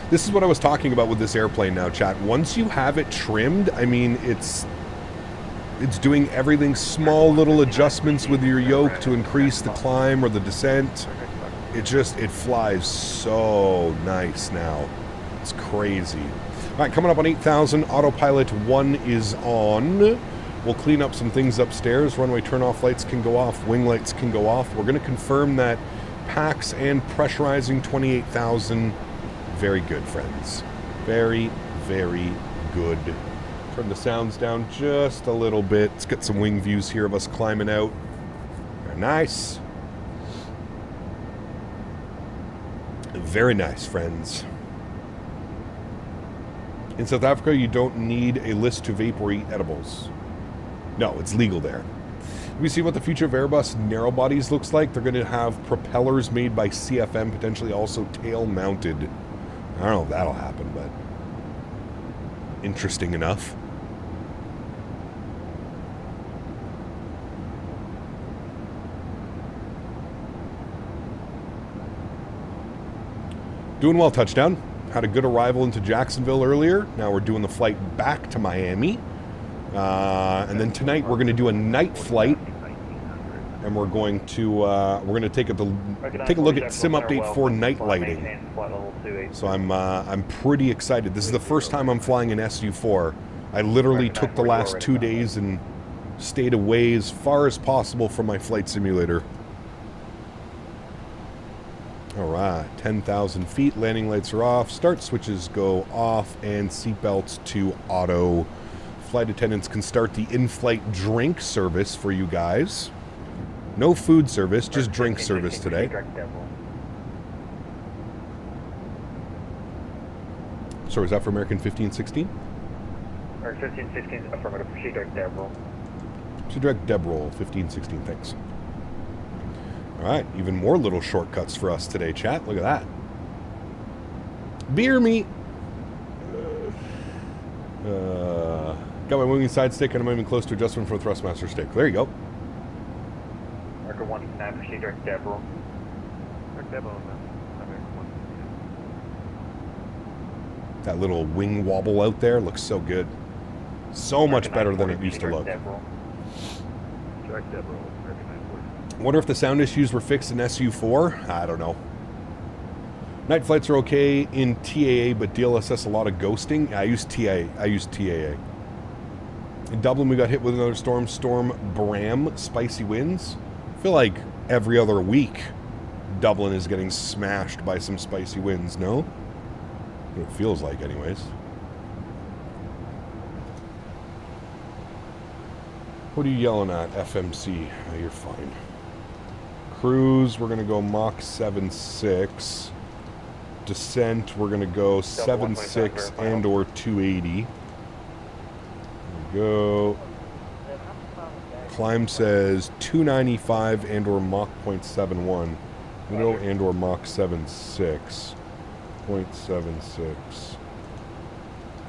This is what I was talking about with this airplane now, chat. Once you have it trimmed, I mean, it's doing everything, small little adjustments with your yoke to increase the climb or the descent. It flies so nice now. It's crazy. All right, coming up on 8,000, autopilot 1 is on. We'll clean up some things upstairs. Runway turn-off lights can go off. Wing lights can go off. We're going to confirm that PAX and pressurizing 28,000. Very good, friends. Very, very good. Turn the sounds down just a little bit. Let's get some wing views here of us climbing out. Very nice. Very nice, friends. In South Africa, you don't need a list to vape or eat edibles. No, it's legal there. We see what the future of Airbus narrow bodies looks like. They're going to have propellers made by CFM, potentially also tail mounted. I don't know if that'll happen, but interesting enough. Doing well, touchdown. Had a good arrival into Jacksonville earlier. Now we're doing the flight back to Miami. And then tonight we're going to do a night flight. And we're going to take a look at sim update for night lighting. So I'm pretty excited. This is the first time I'm flying an SU4. I literally took the last 2 days and stayed away as far as possible from my flight simulator. Alright, 10,000 feet, landing lights are off, start switches go off, and seatbelts to auto. Flight attendants can start the in-flight drink service for you guys. No food service, just drink service today. So is that for American 1516? American 1516, affirmative, proceed direct deb roll. Proceed direct deb roll, 1516, thanks. Alright, even more little shortcuts for us today, chat. Look at that. Beer me. Got my winging side stick and I'm even close to adjustment for the thrustmaster stick. There you go. American 1 proceed direct deb roll. Direct deb roll, American 1. That little wing wobble out there looks so good. So much better than it used to look. Direct deb roll. Wonder if the sound issues were fixed in SU4? I don't know. Night flights are okay in TAA, but DLSS a lot of ghosting. I use TAA. In Dublin, we got hit with another storm. Storm Bram, spicy winds. I feel like every other week, Dublin is getting smashed by some spicy winds, no? What it feels like, anyways. What are you yelling at, FMC? Oh, you're fine. Cruise, we're going to go Mach 7.6. Descent, we're going to go 7.6 and or 280. There we go. Climb says 295 and or Mach 0.71. We go and or Mach 7.6. 0.76.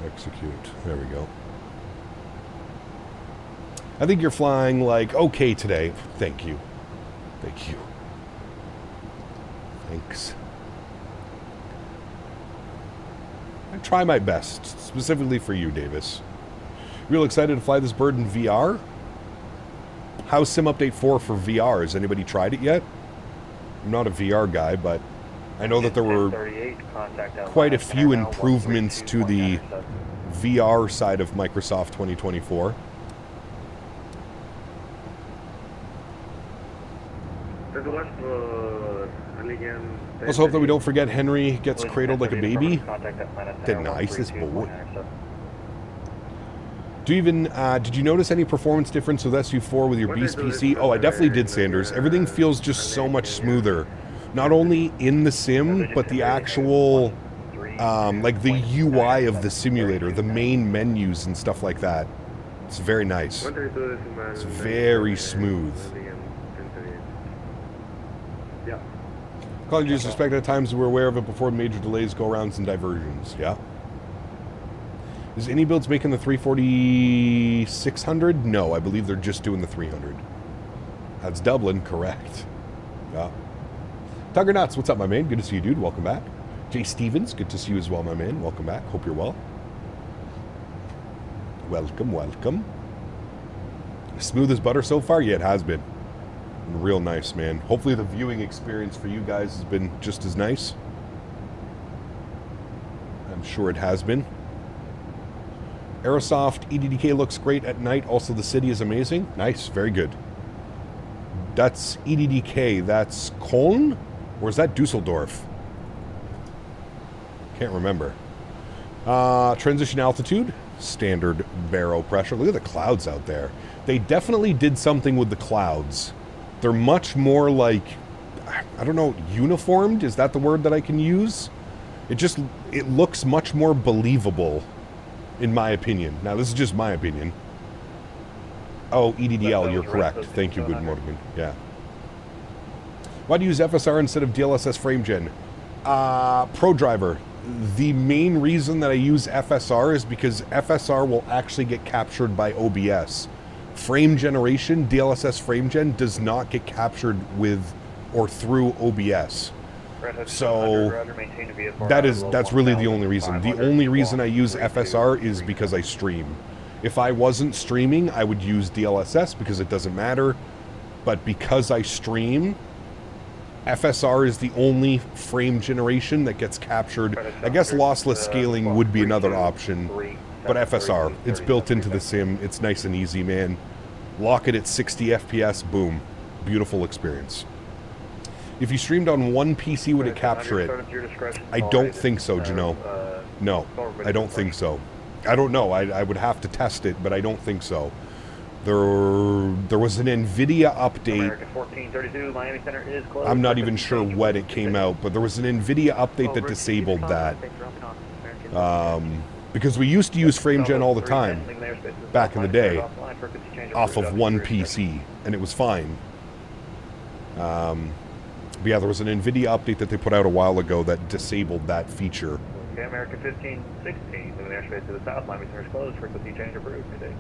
Execute. There we go. I think you're flying like okay today. Thank you. Thank you. Thanks. I try my best, specifically for you, Davis. Real excited to fly this bird in VR? How's Sim Update 4 for VR? Has anybody tried it yet? I'm not a VR guy, but I know that there were quite a few improvements to the VR side of Microsoft 2024. Let's hope that we don't forget Henry gets cradled like a baby. The nicest boy. Do you even, did you notice any performance difference with SU4 with your Beast PC? Oh, I definitely did, Sanders. Everything feels just so much smoother. Not only in the sim, but the actual, like the UI of the simulator, the main menus and stuff like that. It's very nice. It's very smooth. Calling disrespect at times we're aware of it before major delays, go-arounds, and diversions. Yeah. Is any builds making the 340-600? No, I believe they're just doing the 300. That's Dublin, correct. Yeah. Tucker Nuts, what's up, my man? Good to see you, dude. Welcome back. Jay Stevens, good to see you as well, my man. Welcome back. Hope you're well. Welcome, welcome. Smooth as butter so far? Yeah, it has been. Real nice, man. Hopefully the viewing experience for you guys has been just as nice. I'm sure it has been. Aerosoft EDDK looks great at night. Also, the city is amazing. Nice. Very good. That's EDDK. That's Köln? Or is that Dusseldorf? Can't remember. Transition altitude. Standard barrel pressure. Look at the clouds out there. They definitely did something with the clouds. They're much more like, I don't know, uniformed? Is that the word that I can use? It looks much more believable, in my opinion. Now, this is just my opinion. Oh, EDDL, you're correct. Thank you, Good Morgan. Yeah. Why do you use FSR instead of DLSS frame gen? ProDriver. The main reason that I use FSR is because FSR will actually get captured by OBS. Frame generation, DLSS frame gen, does not get captured with or through OBS. So that's really the only reason. The only reason I use FSR is because I stream. If I wasn't streaming, I would use DLSS because it doesn't matter. But because I stream, FSR is the only frame generation that gets captured. I guess lossless scaling would be another option, but FSR, it's built into the sim. It's nice and easy, man. Lock it at 60 FPS, boom. Beautiful experience. If you streamed on one PC, would it capture it? I don't think so, Jano. No, I don't think so. I don't know. I would have to test it, but I don't think so. There was an NVIDIA update. 1432, Miami Center is closed. I'm not even sure when it came out, but there was an NVIDIA update that disabled that. Because we used to use FrameGen all the time, back in the day, off of one PC, and it was fine. But yeah, there was an NVIDIA update that they put out a while ago that disabled that feature. Okay, American 1516, moving airspace to the south, Miami Center is closed, frequency change approved today.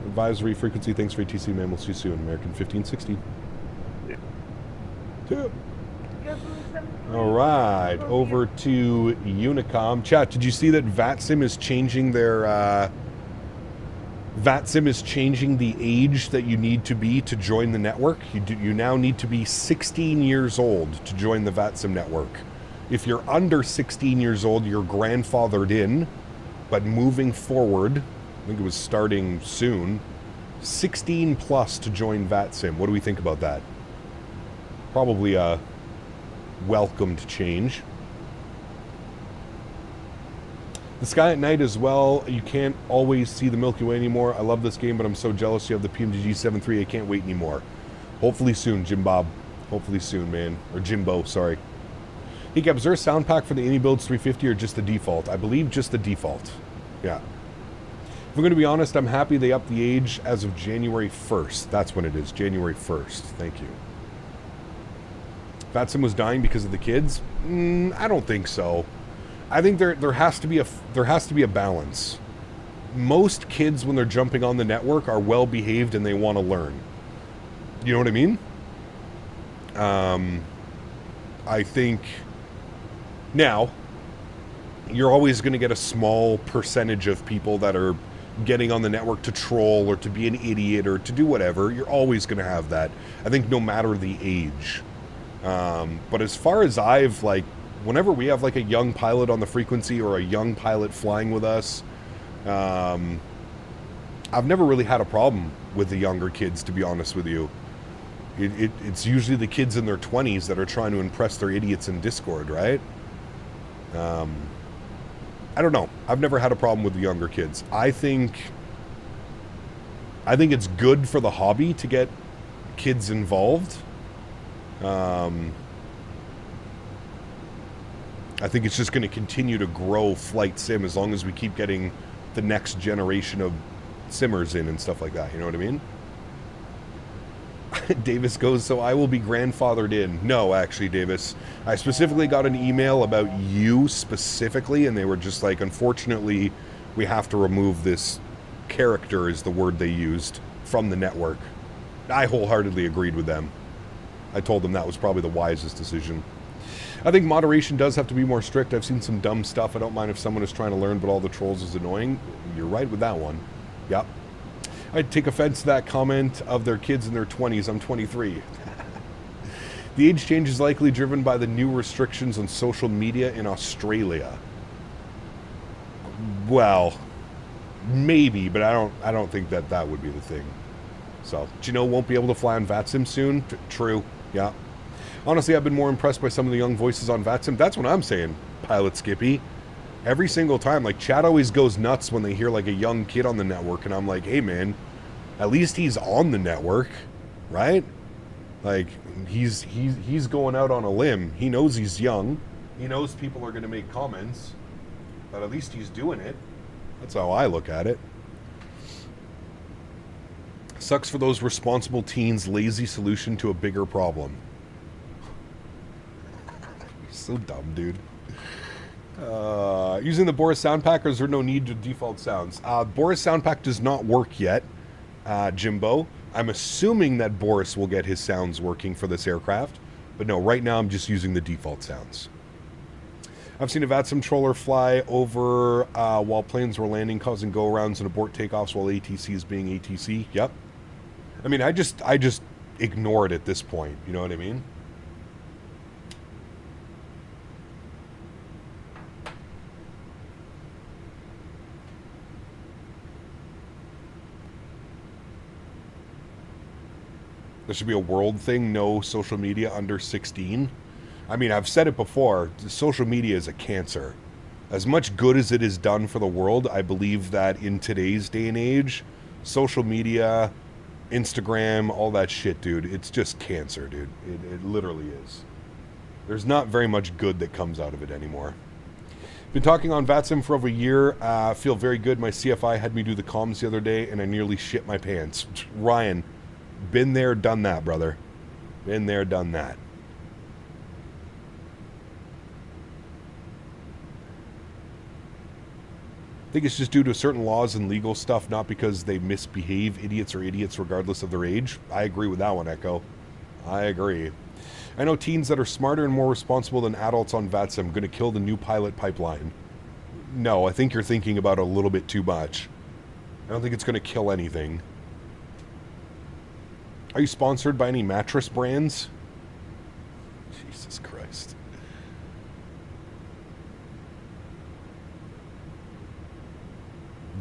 Advisory frequency, thanks for ATC, man. We'll see you soon. American 1560. Yeah. All right, over to Unicom. Chat, did you see that VATSIM is changing their... VATSIM is changing the age that you need to be to join the network. You now need to be 16 years old to join the VATSIM network. If you're under 16 years old, you're grandfathered in, but moving forward... I think it was starting soon, 16 plus to join VATSIM. What do we think about that? Probably a welcomed change. The sky at night as well. You can't always see the Milky Way anymore. I love this game, but I'm so jealous you have the PMDG 7.3. I can't wait anymore. Hopefully soon, Jim Bob. Hopefully soon, man. Or Jimbo, sorry. Hey, Gab, is there a sound pack for the AnyBuilds 350 or just the default? I believe just the default. Yeah. If I'm going to be honest, I'm happy they upped the age as of January 1st. That's when it is, January 1st. Thank you. VATSIM was dying because of the kids? I don't think so. I think there has to be a balance. Most kids, when they're jumping on the network, are well behaved and they want to learn. You know what I mean? I think now you're always going to get a small percentage of people that are getting on the network to troll or to be an idiot or to do whatever. You're always going to have that. I think no matter the age. But as far as whenever we have like a young pilot on the frequency or a young pilot flying with us, I've never really had a problem with the younger kids, to be honest with you. It's usually the kids in their 20s that are trying to impress their idiots in Discord, right? I don't know. I've never had a problem with the younger kids. I think it's good for the hobby to get kids involved. I think it's just going to continue to grow flight sim as long as we keep getting the next generation of simmers in and stuff like that. You know what I mean? Davis goes, so I will be grandfathered in. No, actually, Davis. I specifically got an email about you specifically, and they were just like, unfortunately, we have to remove this character, is the word they used, from the network. I wholeheartedly agreed with them. I told them that was probably the wisest decision. I think moderation does have to be more strict. I've seen some dumb stuff. I don't mind if someone is trying to learn, but all the trolls is annoying. You're right with that one. Yep. I'd take offense to that comment of their kids in their 20s. I'm 23. The age change is likely driven by the new restrictions on social media in Australia. Well, maybe, but I don't think that would be the thing. So, Gino won't be able to fly on VATSIM soon. True. Yeah. Honestly, I've been more impressed by some of the young voices on VATSIM. That's what I'm saying, Pilot Skippy. Every single time, like, chat always goes nuts when they hear like a young kid on the network, and I'm like, hey man, at least he's on the network, right? Like, he's going out on a limb. He knows he's young. He knows people are going to make comments, but at least he's doing it. That's how I look at it. Sucks for those responsible teens. Lazy solution to a bigger problem. You're so dumb, dude. Using the Boris sound pack, or is there no need to default sounds? Boris sound pack does not work yet, Jimbo. I'm assuming that Boris will get his sounds working for this aircraft. But no, right now I'm just using the default sounds. I've seen a VATSIM troller fly over while planes were landing, causing go-arounds and abort takeoffs while ATC is being ATC. Yep. I mean, I just ignore it at this point. You know what I mean? There should be a world thing, no social media under 16. I mean, I've said it before, social media is a cancer. As much good as it has done for the world, I believe that in today's day and age, social media, Instagram, all that shit, dude, it's just cancer, dude. It literally is. There's not very much good that comes out of it anymore. Been talking on VATSIM for over a year. Feel very good. My CFI had me do the comms the other day, and I nearly shit my pants. Ryan, been there, done that, brother. Been there, done that. I think it's just due to certain laws and legal stuff, not because they misbehave. Idiots are idiots regardless of their age. I agree with that one, Echo. I agree. I know teens that are smarter and more responsible than adults on VATSIM going to kill the new pilot pipeline. No, I think you're thinking about it a little bit too much. I don't think it's going to kill anything. Are you sponsored by any mattress brands? Jesus Christ.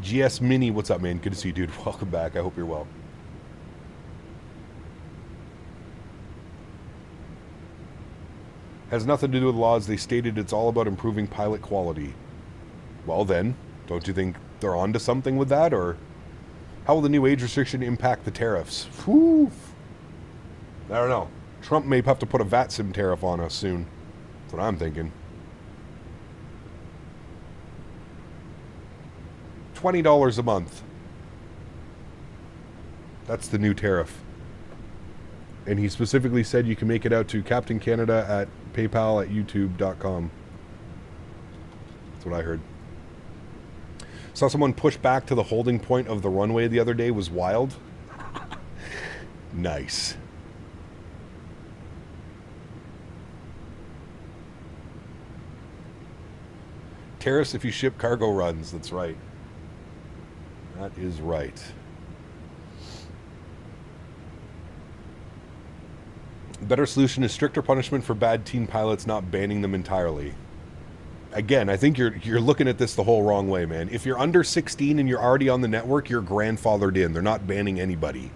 GS Mini, what's up, man? Good to see you, dude. Welcome back. I hope you're well. Has nothing to do with laws. They stated it's all about improving pilot quality. Well then, don't you think they're onto something with that, or how will the new age restriction impact the tariffs? Whew. I don't know. Trump may have to put a VATSIM tariff on us soon. That's what I'm thinking. $20 a month. That's the new tariff. And he specifically said you can make it out to Captain Canada at PayPal at YouTube.com. That's what I heard. Saw someone push back to the holding point of the runway the other day. Was wild. Nice. Tariffs if you ship cargo runs. That's right. That is right. Better solution is stricter punishment for bad teen pilots, not banning them entirely. Again, I think you're looking at this the whole wrong way, man. If you're under 16 and you're already on the network, you're grandfathered in. They're not banning anybody.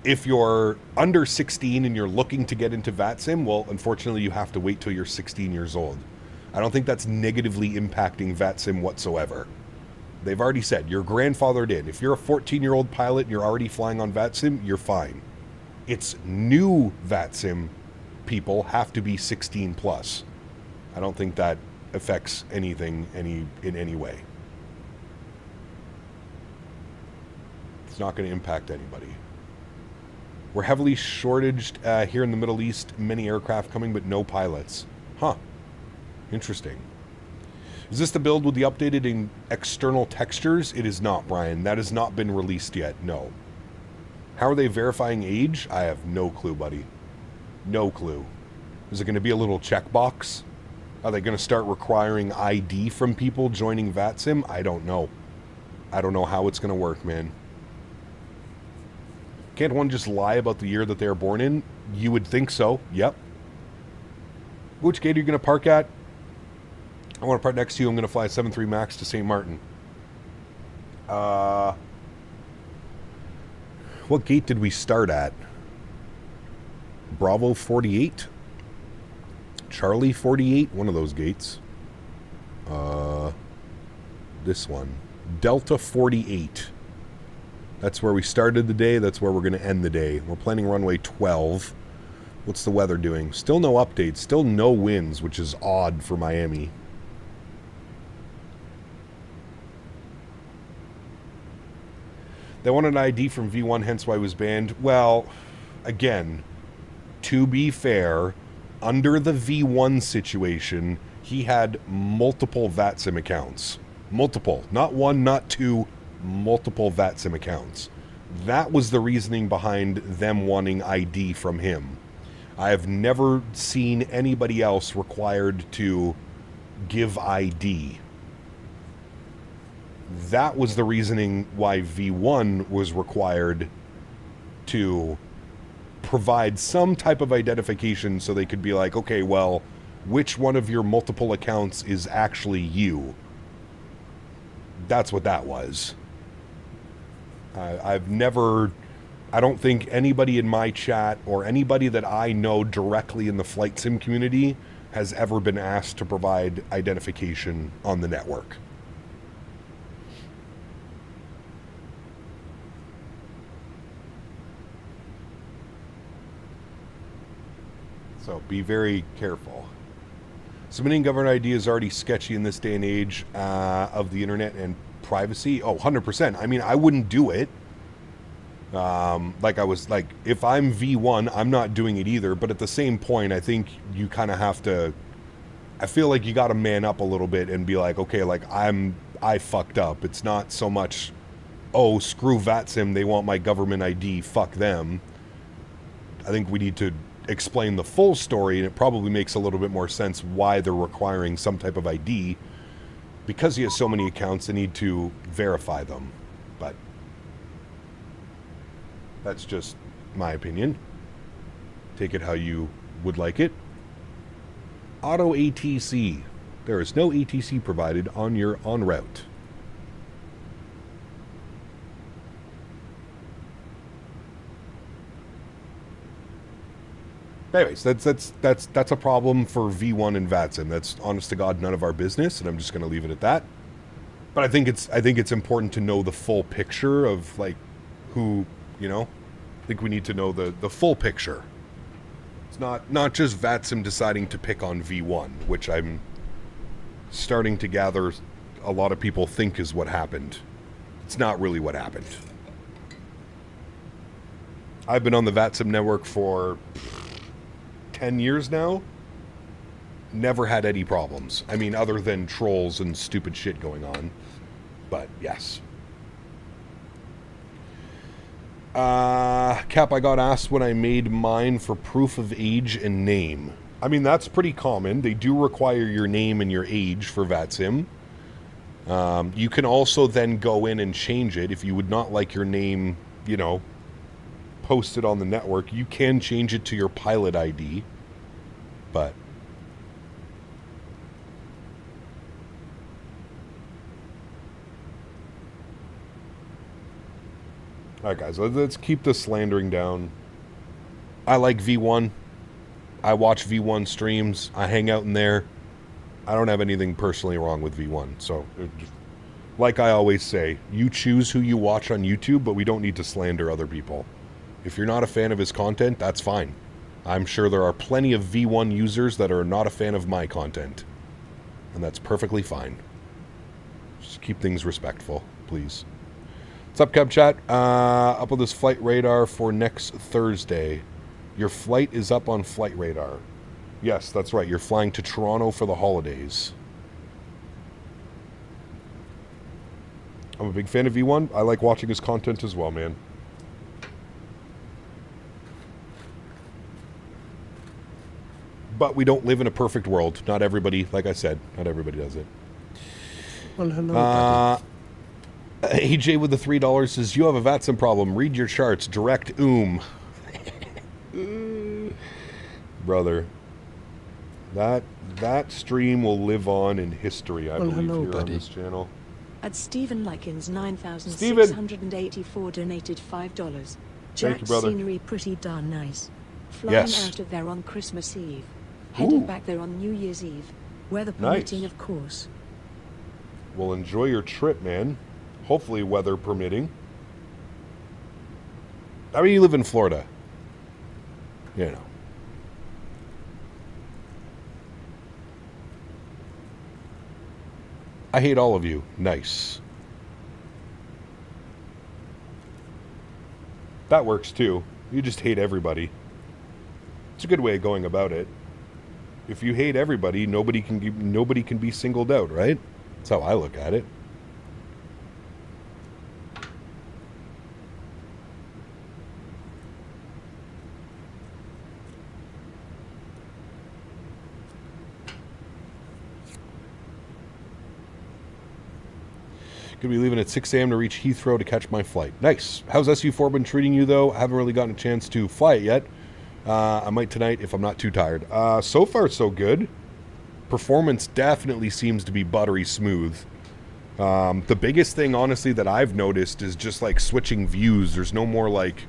If you're under 16 and you're looking to get into VATSIM, well, unfortunately, you have to wait till you're 16 years old. I don't think that's negatively impacting VATSIM whatsoever. They've already said you're grandfathered in. If you're a 14-year-old pilot and you're already flying on VATSIM, you're fine. It's new VATSIM people have to be 16 plus. I don't think that affects anything in any way. It's not going to impact anybody. We're heavily shortaged here in the Middle East. Many aircraft coming, but no pilots. Huh. Interesting. Is this the build with the updated external textures? It is not, Brian. That has not been released yet. No. How are they verifying age? I have no clue, buddy. No clue. Is it going to be a little checkbox? Are they going to start requiring ID from people joining VATSIM? I don't know. I don't know how it's going to work, man. Can't one just lie about the year that they were born in? You would think so. Yep. Which gate are you going to park at? I want to park next to you. I'm going to fly a 7.3 Max to St. Martin. What gate did we start at? Bravo 48? Charlie 48? One of those gates. This one. Delta 48. That's where we started the day. That's where we're going to end the day. We're planning runway 12. What's the weather doing? Still no updates. Still no winds, which is odd for Miami. They wanted an ID from V1, hence why it was banned. Well, again, to be fair, under the V1 situation, he had multiple VATSIM accounts. Multiple. Not one, not two, multiple VATSIM accounts. That was the reasoning behind them wanting ID from him. I have never seen anybody else required to give ID. That was the reasoning why V1 was required to provide some type of identification so they could be like, okay, well, which one of your multiple accounts is actually you? That's what that was. I don't think anybody in my chat or anybody that I know directly in the flight sim community has ever been asked to provide identification on the network. So be very careful. Submitting government ID is already sketchy in this day and age of the internet and privacy. Oh, 100%. I mean, I wouldn't do it. If I'm V1, I'm not doing it either. But at the same point, I think you kind of have to, I feel like you got to man up a little bit and be like, okay, like I fucked up. It's not so much, oh, screw VATSIM, they want my government ID, fuck them. I think we need to explain the full story, and it probably makes a little bit more sense why they're requiring some type of ID. Because he has so many accounts, they need to verify them. But that's just my opinion. Take it how you would like it. Auto ATC. There is no ATC provided on your en route. Anyways, that's a problem for V1 and VATSIM. That's honest to God none of our business, and I'm just going to leave it at that. But I think it's important to know the full picture of like who, you know. I think we need to know the full picture. It's not just VATSIM deciding to pick on V1, which I'm starting to gather a lot of people think is what happened. It's not really what happened. I've been on the VATSIM network for 10 years now, never had any problems. I mean, other than trolls and stupid shit going on. But, yes. Cap, I got asked when I made mine for proof of age and name. I mean, that's pretty common. They do require your name and your age for VATSIM. You can also then go in and change it. If you would not like your name, you know, posted on the network, you can change it to your pilot ID, but alright guys, let's keep the slandering down. I like V1. I watch V1 streams. I hang out in there. I don't have anything personally wrong with V1, so like I always say, you choose who you watch on YouTube, but we don't need to slander other people. If you're not a fan of his content, that's fine. I'm sure there are plenty of V1 users that are not a fan of my content. And that's perfectly fine. Just keep things respectful, please. What's up, Cub Chat? Up on this flight radar for next Thursday. Your flight is up on flight radar. Yes, that's right. You're flying to Toronto for the holidays. I'm a big fan of V1. I like watching his content as well, man. But we don't live in a perfect world. Not everybody, like I said, not everybody does it. Well, hello, AJ with the $3 says, you have a VATSIM problem. Read your charts. Direct Brother. That stream will live on in history, I believe, here on this channel. At Stephen Likens 9,684 donated $5. Jack's scenery pretty darn nice. Flying out of there on Christmas Eve. Heading back there on New Year's Eve. Weather permitting, of course. Well, enjoy your trip, man. Hopefully weather permitting. I mean, you live in Florida. You know. I hate all of you. Nice. That works too. You just hate everybody. It's a good way of going about it. If you hate everybody, nobody can be singled out, right? That's how I look at it. Gonna be leaving at 6 a.m. to reach Heathrow to catch my flight. Nice. How's SU4 been treating you, though? I haven't really gotten a chance to fly it yet. I might tonight if I'm not too tired. So far, so good. Performance definitely seems to be buttery smooth. The biggest thing, honestly, that I've noticed is just, like, switching views. There's no more, like,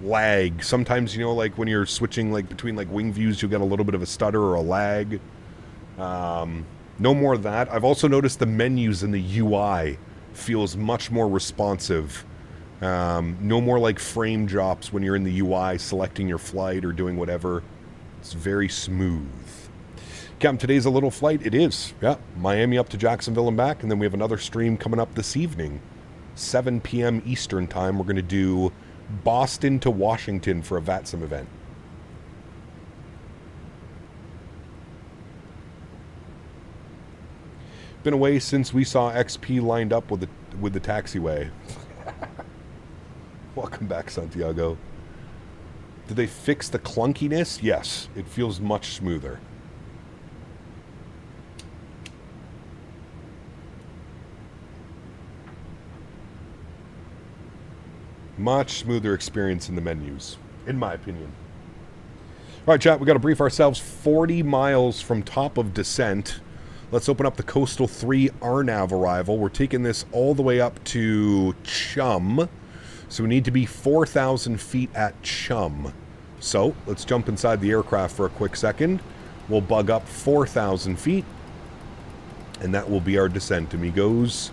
lag. Sometimes, you know, like, when you're switching, like, between, like, wing views, you'll get a little bit of a stutter or a lag. No more of that. I've also noticed the menus in the UI feels much more responsive. No more like frame drops when you're in the UI selecting your flight or doing whatever. It's very smooth. Captain, today's a little flight. It is. Yeah. Miami up to Jacksonville and back. And then we have another stream coming up this evening. 7 p.m. Eastern time. We're going to do Boston to Washington for a VATSIM event. Been away since we saw XP lined up with the taxiway. Welcome back, Santiago. Did they fix the clunkiness? Yes, it feels much smoother. Much smoother experience in the menus, in my opinion. All right, chat, we got to brief ourselves. 40 miles from top of descent. Let's open up the Coastal 3 RNAV arrival. We're taking this all the way up to Chum. So we need to be 4,000 feet at Chum. So let's jump inside the aircraft for a quick second. We'll bug up 4,000 feet. And that will be our descent, amigos.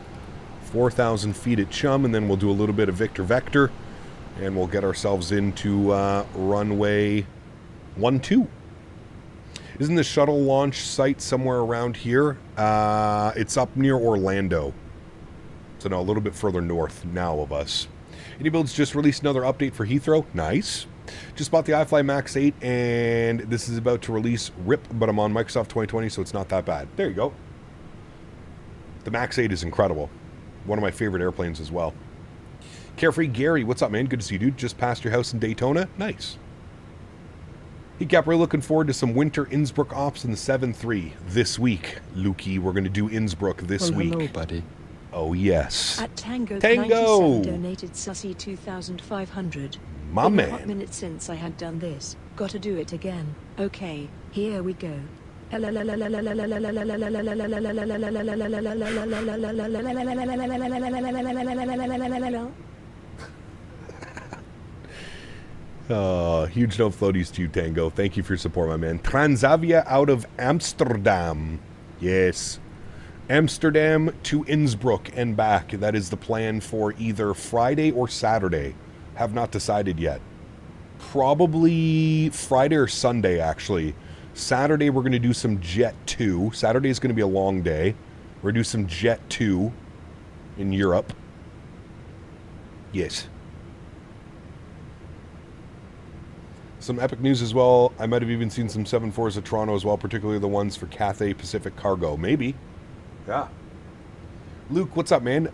4,000 feet at Chum, and then we'll do a little bit of Victor Vector. And we'll get ourselves into runway 12. Isn't the shuttle launch site somewhere around here? It's up near Orlando. So no, a little bit further north now of us. AnyBuilds just released another update for Heathrow. Nice. Just bought the iFly Max 8, and this is about to release RIP, but I'm on Microsoft 2020, so it's not that bad. There you go. The Max 8 is incredible. One of my favorite airplanes as well. Carefree Gary, what's up, man? Good to see you, dude. Just passed your house in Daytona. Nice. Hey, Cap, we're looking forward to some winter Innsbruck ops in the 7-3 this week. Lukey, we're going to do Innsbruck this week. Hello, buddy. Oh, yes. At Tango, Tango! 97 donated Sussy 2,500. My man. A hot minute since I had done this. Gotta do it again. Okay, here we go. Huge no floaties to you, Tango. Thank you for your support, my man. Transavia out of Amsterdam. Yes. Amsterdam to Innsbruck and back. That is the plan for either Friday or Saturday. Have not decided yet. Probably Friday or Sunday, actually. Saturday, we're going to do some Jet 2. Saturday is going to be a long day. We're going to do some Jet 2 in Europe. Yes. Some epic news as well. I might have even seen some 7-4s at Toronto as well, particularly the ones for Cathay Pacific Cargo. Maybe. Yeah. Luke, what's up, man?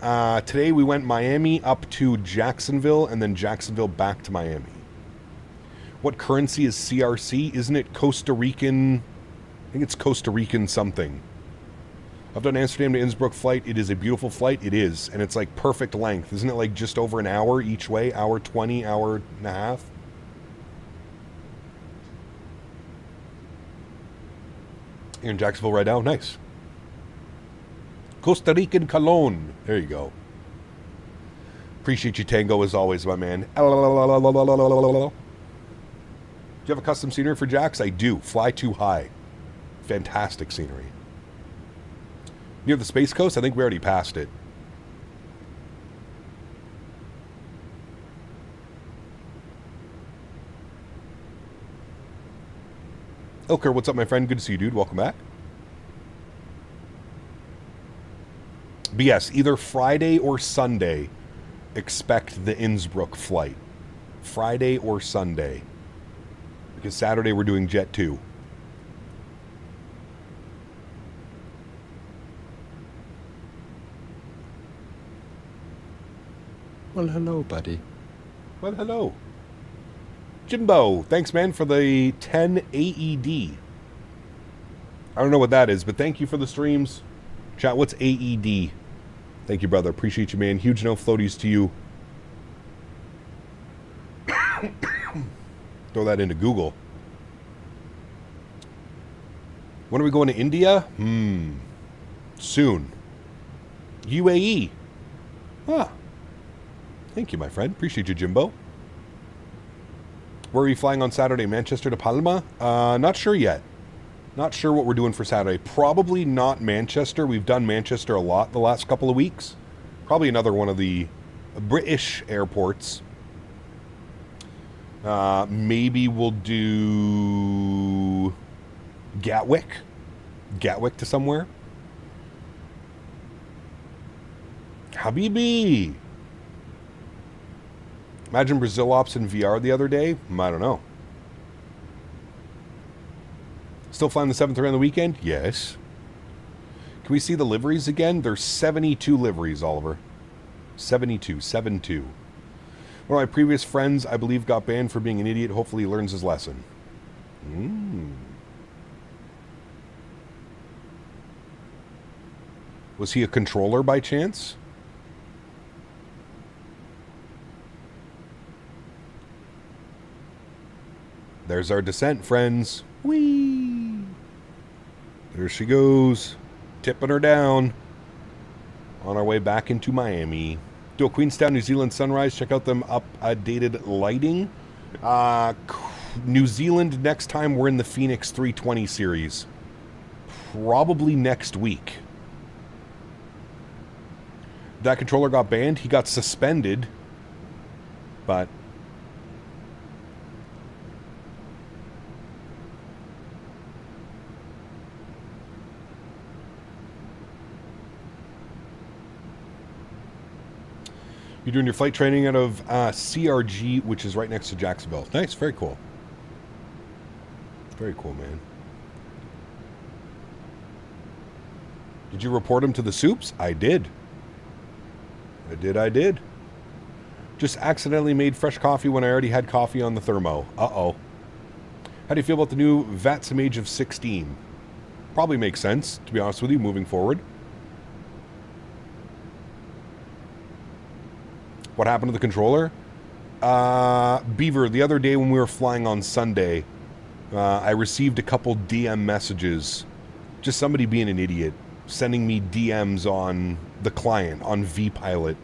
Today we went Miami up to Jacksonville and then Jacksonville back to Miami. What currency is CRC? Isn't it Costa Rican? I think it's Costa Rican something. I've done Amsterdam to Innsbruck flight. It is a beautiful flight. It is. And it's like perfect length. Isn't it like just over an hour each way? Hour 20, hour and a half? You're in Jacksonville right now? Nice. Costa Rican Cologne. There you go. Appreciate you, Tango, as always, my man. Do you have a custom scenery for Jax? I do. Fly Too High. Fantastic scenery. Near the Space Coast? I think we already passed it. Ilker, what's up, my friend? Good to see you, dude. Welcome back. But yes, either Friday or Sunday, expect the Innsbruck flight. Friday or Sunday. Because Saturday we're doing Jet 2. Well, hello, buddy. Well, hello. Jimbo, thanks, man, for the 10 AED. I don't know what that is, but thank you for the streams. Chat, what's AED? Thank you, brother. Appreciate you, man. Huge no floaties to you. Throw that into Google. When are we going to India? Soon. UAE. Ah. Thank you, my friend. Appreciate you, Jimbo. Where are we flying on Saturday? Manchester to Palma? Not sure yet. Not sure what we're doing for Saturday. Probably not Manchester. We've done Manchester a lot the last couple of weeks. Probably another one of the British airports. Maybe we'll do Gatwick. Gatwick to somewhere. Habibi. Imagine Brazil Ops in VR the other day. I don't know. Still flying the 7th around the weekend? Yes. Can we see the liveries again? There's 72 liveries, Oliver. 72. 7-2. One of my previous friends, I believe, got banned for being an idiot. Hopefully he learns his lesson. Was he a controller by chance? There's our descent, friends. Whee! There she goes. Tipping her down. On our way back into Miami. Do a Queenstown, New Zealand sunrise. Check out them updated lighting. New Zealand, next time we're in the Phoenix 320 series. Probably next week. That controller got banned. He got suspended. But... You're doing your flight training out of CRG, which is right next to Jacksonville. Nice, very cool. Very cool, man. Did you report him to the soups? I did. I did. Just accidentally made fresh coffee when I already had coffee on the thermo. Uh-oh. How do you feel about the new VATSIM age of 16? Probably makes sense, to be honest with you, moving forward. What happened to the controller? Beaver, the other day when we were flying on Sunday, I received a couple DM messages. Just somebody being an idiot. Sending me DMs on the client, on vPilot.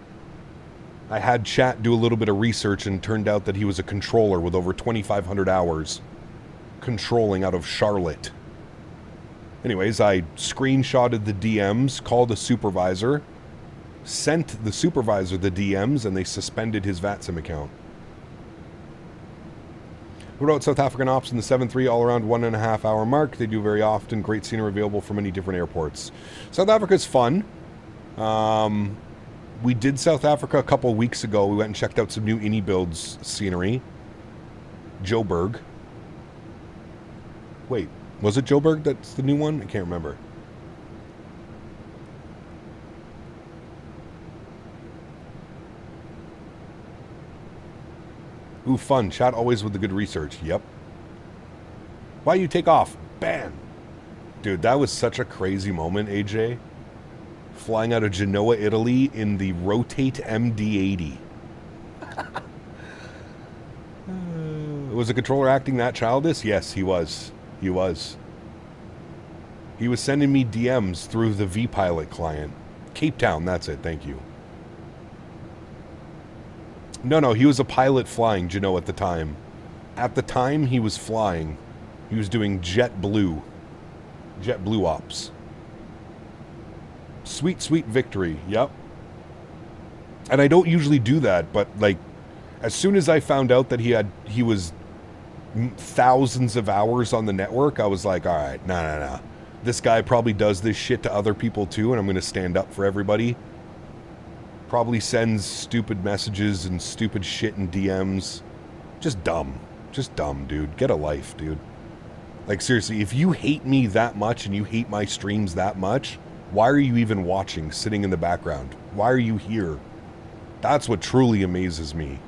I had chat do a little bit of research and turned out that he was a controller with over 2,500 hours. Controlling out of Charlotte. Anyways, I screenshotted the DMs, called a supervisor, sent the supervisor the DMs, and they suspended his VATSIM account. What about South African ops in the 7-3 all around 1.5 hour mark? They do very often. Great scenery available from many different airports. South Africa's fun. We did South Africa a couple weeks ago. We went and checked out some new Innie builds scenery. Joburg. Wait, was it Joburg that's the new one? I can't remember. Ooh, fun. Chat always with the good research. Yep. Why you take off? Bam! Dude, that was such a crazy moment, AJ. Flying out of Genoa, Italy in the Rotate MD-80. Was the controller acting that childish? Yes, he was. He was. He was sending me DMs through the vPilot client. Cape Town, that's it. Thank you. No, he was a pilot flying Genoa at the time. At the time he was flying, he was doing JetBlue ops. Sweet, sweet victory. Yep. And I don't usually do that, but like, as soon as I found out that he was thousands of hours on the network, I was like, all right, no. This guy probably does this shit to other people too, and I'm going to stand up for everybody. Probably sends stupid messages and stupid shit in DMs. Just dumb, dude. Get a life, dude. Like, seriously, if you hate me that much and you hate my streams that much, why are you even watching, sitting in the background? Why are you here? That's what truly amazes me.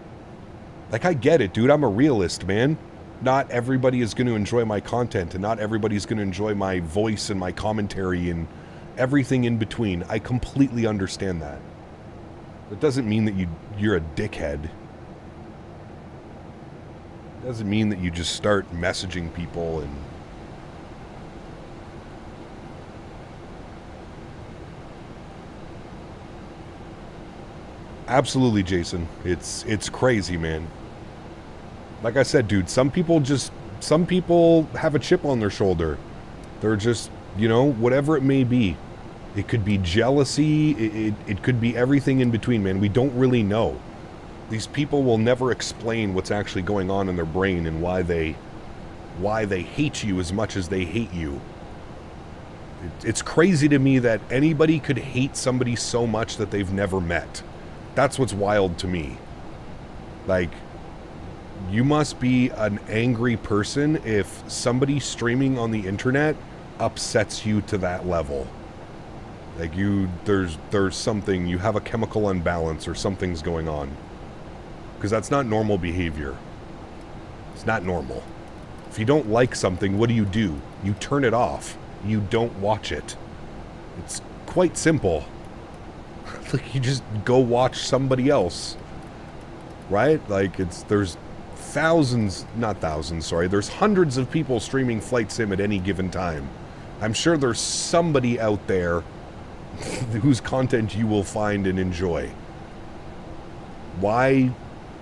Like, I get it, dude. I'm a realist, man. Not everybody is going to enjoy my content, and not everybody's going to enjoy my voice and my commentary and everything in between. I completely understand that. It doesn't mean that you're a dickhead. It doesn't mean that you just start messaging people and... Absolutely, Jason. It's crazy, man. Like I said, dude, some people have a chip on their shoulder. They're just, you know, whatever it may be. It could be jealousy. It could be everything in between, man. We don't really know. These people will never explain what's actually going on in their brain and why they hate you as much as they hate you. It's crazy to me that anybody could hate somebody so much that they've never met. That's what's wild to me. Like, you must be an angry person if somebody streaming on the internet upsets you to that level. Like, there's something, you have a chemical imbalance or something's going on. Because that's not normal behavior. It's not normal. If you don't like something, what do? You turn it off. You don't watch it. It's quite simple. Like, you just go watch somebody else. Right? Like, there's there's hundreds of people streaming Flight Sim at any given time. I'm sure there's somebody out there whose content you will find and enjoy. Why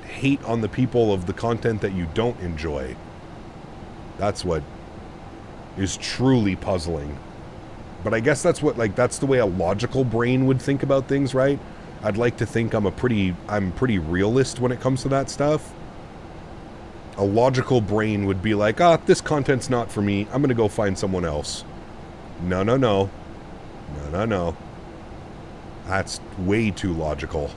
hate on the people of the content that you don't enjoy? That's what is truly puzzling. But I guess that's the way a logical brain would think about things, right? I'd like to think I'm pretty realist when it comes to that stuff. A logical brain would be like, this content's not for me. I'm going to go find someone else. No. That's way too logical.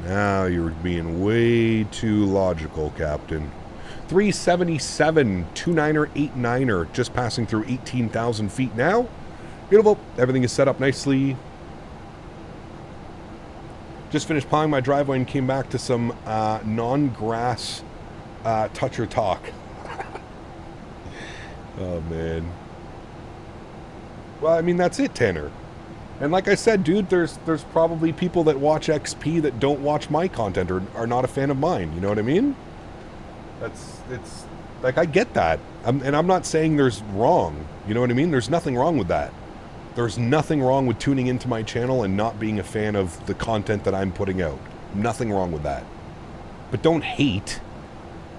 Now you're being way too logical, Captain. 377, 29er, 89er, just passing through 18,000 feet now. Beautiful. Everything is set up nicely. Just finished plowing my driveway and came back to some non-grass touch or talk. Oh, man. Well, I mean, that's it, Tanner. And like I said, dude, there's probably people that watch XP that don't watch my content or are not a fan of mine. You know what I mean? It's like, I get that. And I'm not saying there's wrong. You know what I mean? There's nothing wrong with that. There's nothing wrong with tuning into my channel and not being a fan of the content that I'm putting out. Nothing wrong with that. But don't hate.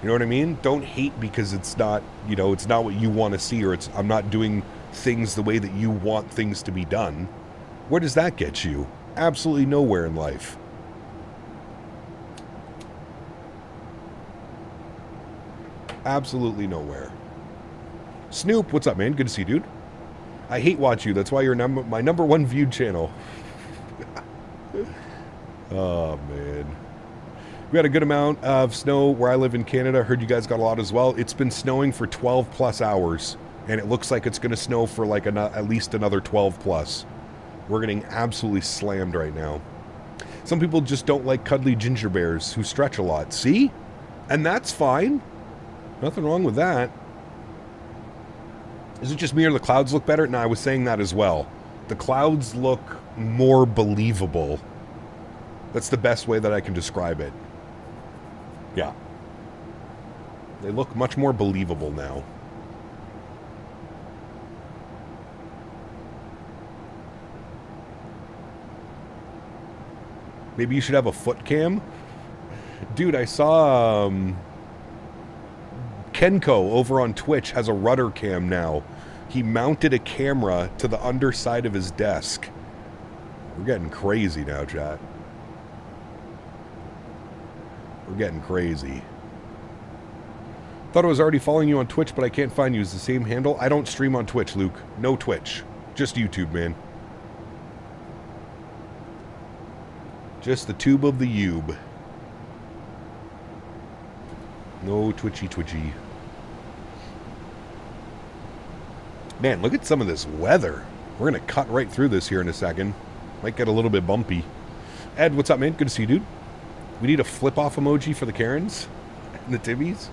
You know what I mean? Don't hate because it's not, it's not what you want to see, or I'm not doing things the way that you want things to be done. Where does that get you? Absolutely nowhere in life. Absolutely nowhere. Snoop, what's up, man? Good to see you, dude. I hate watch you. That's why you're my number one viewed channel. Oh, man. We had a good amount of snow where I live in Canada. Heard you guys got a lot as well. It's been snowing for 12 plus hours, and it looks like it's going to snow for like at least another 12 plus. We're getting absolutely slammed right now. Some people just don't like cuddly ginger bears who stretch a lot. See? And that's fine. Nothing wrong with that. Is it just me or the clouds look better? No, I was saying that as well. The clouds look more believable. That's the best way that I can describe it. Yeah. They look much more believable now. Maybe you should have a foot cam? Dude, I saw Kenko over on Twitch has a rudder cam now. He mounted a camera to the underside of his desk. We're getting crazy now, chat. We're getting crazy. Thought I was already following you on Twitch, but I can't find you. Is the same handle? I don't stream on Twitch, Luke. No Twitch. Just YouTube, man. Just the tube of the Ube. No twitchy. Man, look at some of this weather. We're going to cut right through this here in a second. Might get a little bit bumpy. Ed, what's up, man? Good to see you, dude. We need a flip-off emoji for the Karens and the Tibbies.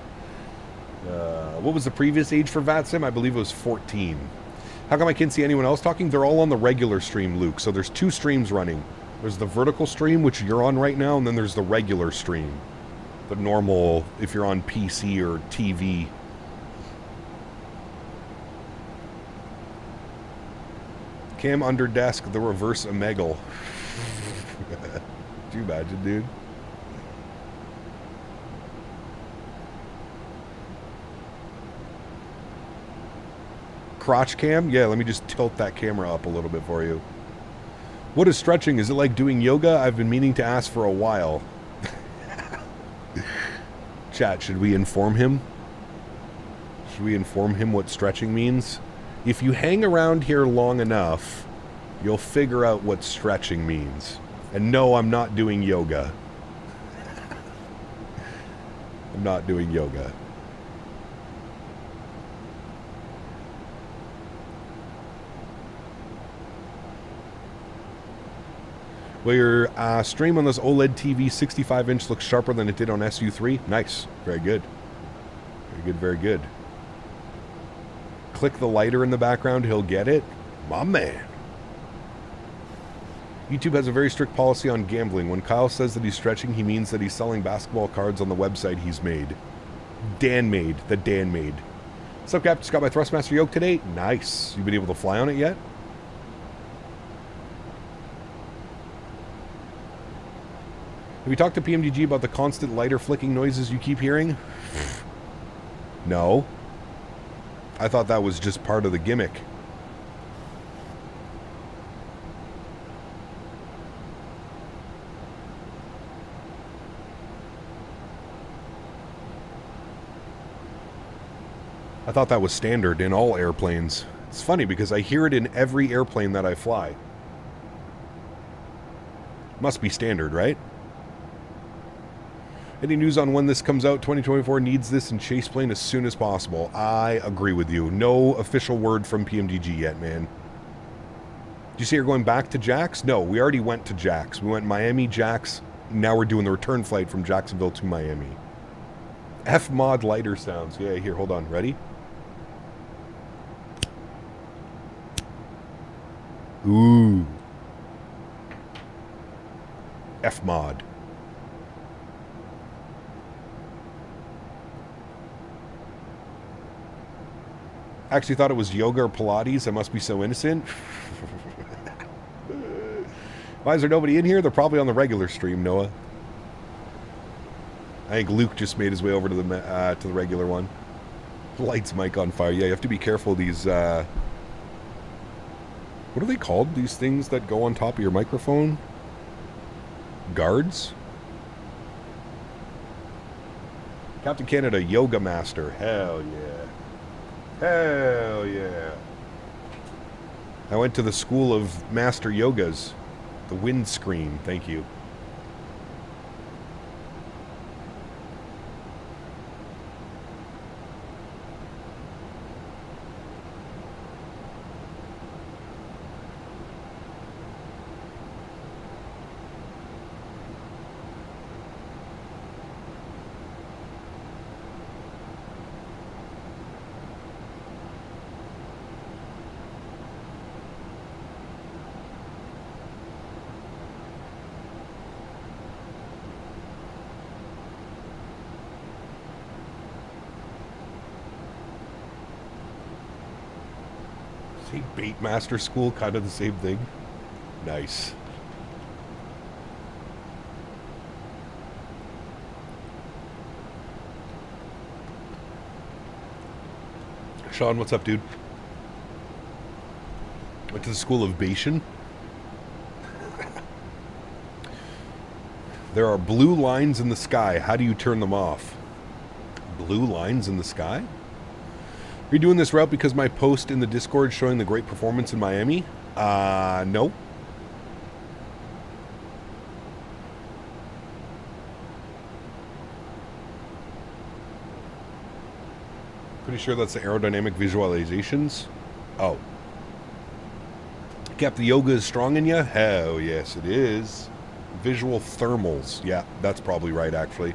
What was the previous age for VATSIM? I believe it was 14. How come I can't see anyone else talking? They're all on the regular stream, Luke. So there's 2 streams running. There's the vertical stream, which you're on right now, and then there's the regular stream. The normal, if you're on PC or TV. Cam under desk, the reverse omegle. Could you imagine, dude? Crotch cam? Yeah, let me just tilt that camera up a little bit for you. What is stretching? Is it like doing yoga? I've been meaning to ask for a while. Chat, should we inform him? Should we inform him what stretching means? If you hang around here long enough, you'll figure out what stretching means. And no, I'm not doing yoga. I'm not doing yoga. Well, your stream on this OLED TV 65-inch looks sharper than it did on SU3. Nice. Very good. Very good, very good. Click the lighter in the background, he'll get it. My man. YouTube has a very strict policy on gambling. When Kyle says that he's stretching, he means that he's selling basketball cards on the website he's made. Dan made. The Dan made. What's up, Cap? Just got my Thrustmaster yoke today. Nice. You been able to fly on it yet? Have you talked to PMDG about the constant lighter flicking noises you keep hearing? No. I thought that was just part of the gimmick. I thought that was standard in all airplanes. It's funny because I hear it in every airplane that I fly. Must be standard, right? Any news on when this comes out? 2024 needs this in chase plane as soon as possible. I agree with you. No official word from PMDG yet, man. Did you say you're going back to Jax? No, we already went to Jax. We went Miami, Jax. Now we're doing the return flight from Jacksonville to Miami. F-mod lighter sounds. Yeah, here, hold on. Ready? Ooh. F-mod. Actually thought it was yoga or Pilates. I must be so innocent. Why is there nobody in here? They're probably on the regular stream, Noah. I think Luke just made his way over to the regular one. Lights mic on fire. Yeah, you have to be careful. These, what are they called? These things that go on top of your microphone? Guards? Captain Canada, Yoga Master. Hell yeah. Hell yeah. I went to the school of master yogas. The windscreen. Thank you. Bait master school, kind of the same thing. Nice. Sean, what's up, dude? Went to the school of Bayesian. There are blue lines in the sky. How do you turn them off? Blue lines in the sky? Are you doing this route because my post in the Discord showing the great performance in Miami? No. Pretty sure that's the aerodynamic visualizations. Oh. Cap, the yoga is strong in you? Hell yes, it is. Visual thermals. Yeah, that's probably right, actually.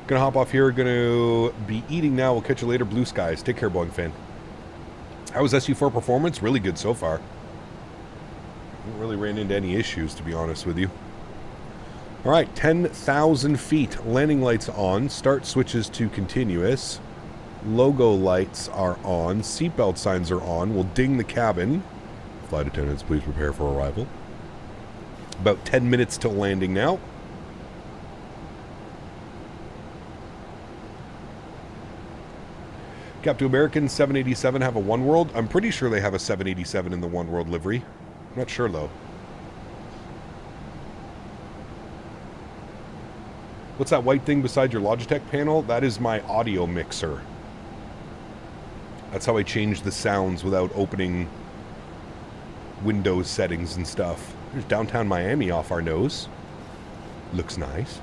Gonna hop off here. Gonna be eating now. We'll catch you later. Blue skies. Take care, Boeing fan. How was SU4 performance? Really good so far. Haven't really ran into any issues, to be honest with you. All right, 10,000 feet. Landing lights on. Start switches to continuous. Logo lights are on. Seatbelt signs are on. We'll ding the cabin. Flight attendants, please prepare for arrival. About 10 minutes till landing now. Captain American 787 have a One World. I'm pretty sure they have a 787 in the One World livery. I'm not sure though. What's that white thing beside your Logitech panel? That is my audio mixer. That's how I change the sounds without opening Windows settings and stuff. There's downtown Miami off our nose. Looks nice.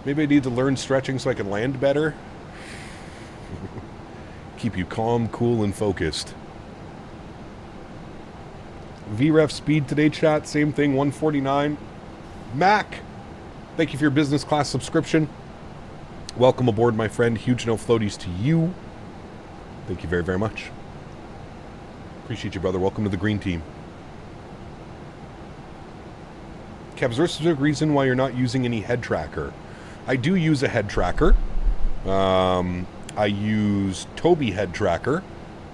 Maybe I need to learn stretching so I can land better. Keep you calm, cool, and focused. VREF speed today, chat. Same thing, 149. Mac, thank you for your business class subscription. Welcome aboard, my friend. Huge no floaties to you. Thank you very, very much. Appreciate you, brother. Welcome to the green team. Kev, is there a specific reason why you're not using any head tracker? I do use a head tracker. I use Tobii head tracker.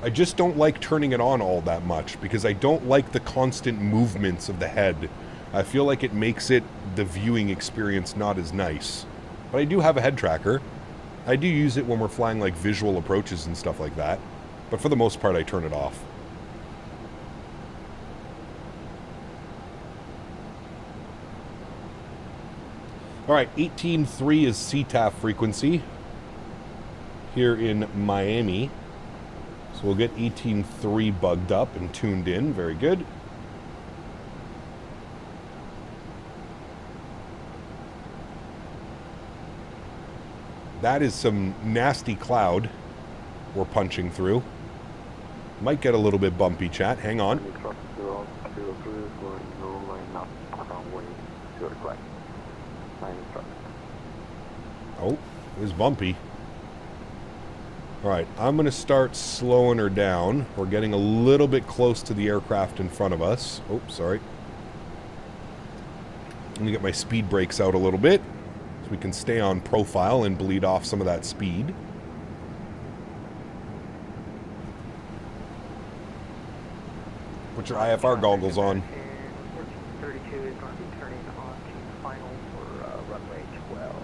I just don't like turning it on all that much because I don't like the constant movements of the head. I feel like it makes it the viewing experience not as nice. But I do have a head tracker. I do use it when we're flying like visual approaches and stuff like that. But for the most part, I turn it off. All right, 18.3 is CTAF frequency here in Miami. So we'll get 18.3 bugged up and tuned in. Very good. That is some nasty cloud we're punching through. Might get a little bit bumpy, chat. Hang on. Oh, it was bumpy. Alright, I'm going to start slowing her down. We're getting a little bit close to the aircraft in front of us. Oh, sorry. Let me get my speed brakes out a little bit so we can stay on profile and bleed off some of that speed. Put your IFR goggles on. 1432 is going to be turning on to final for runway 12.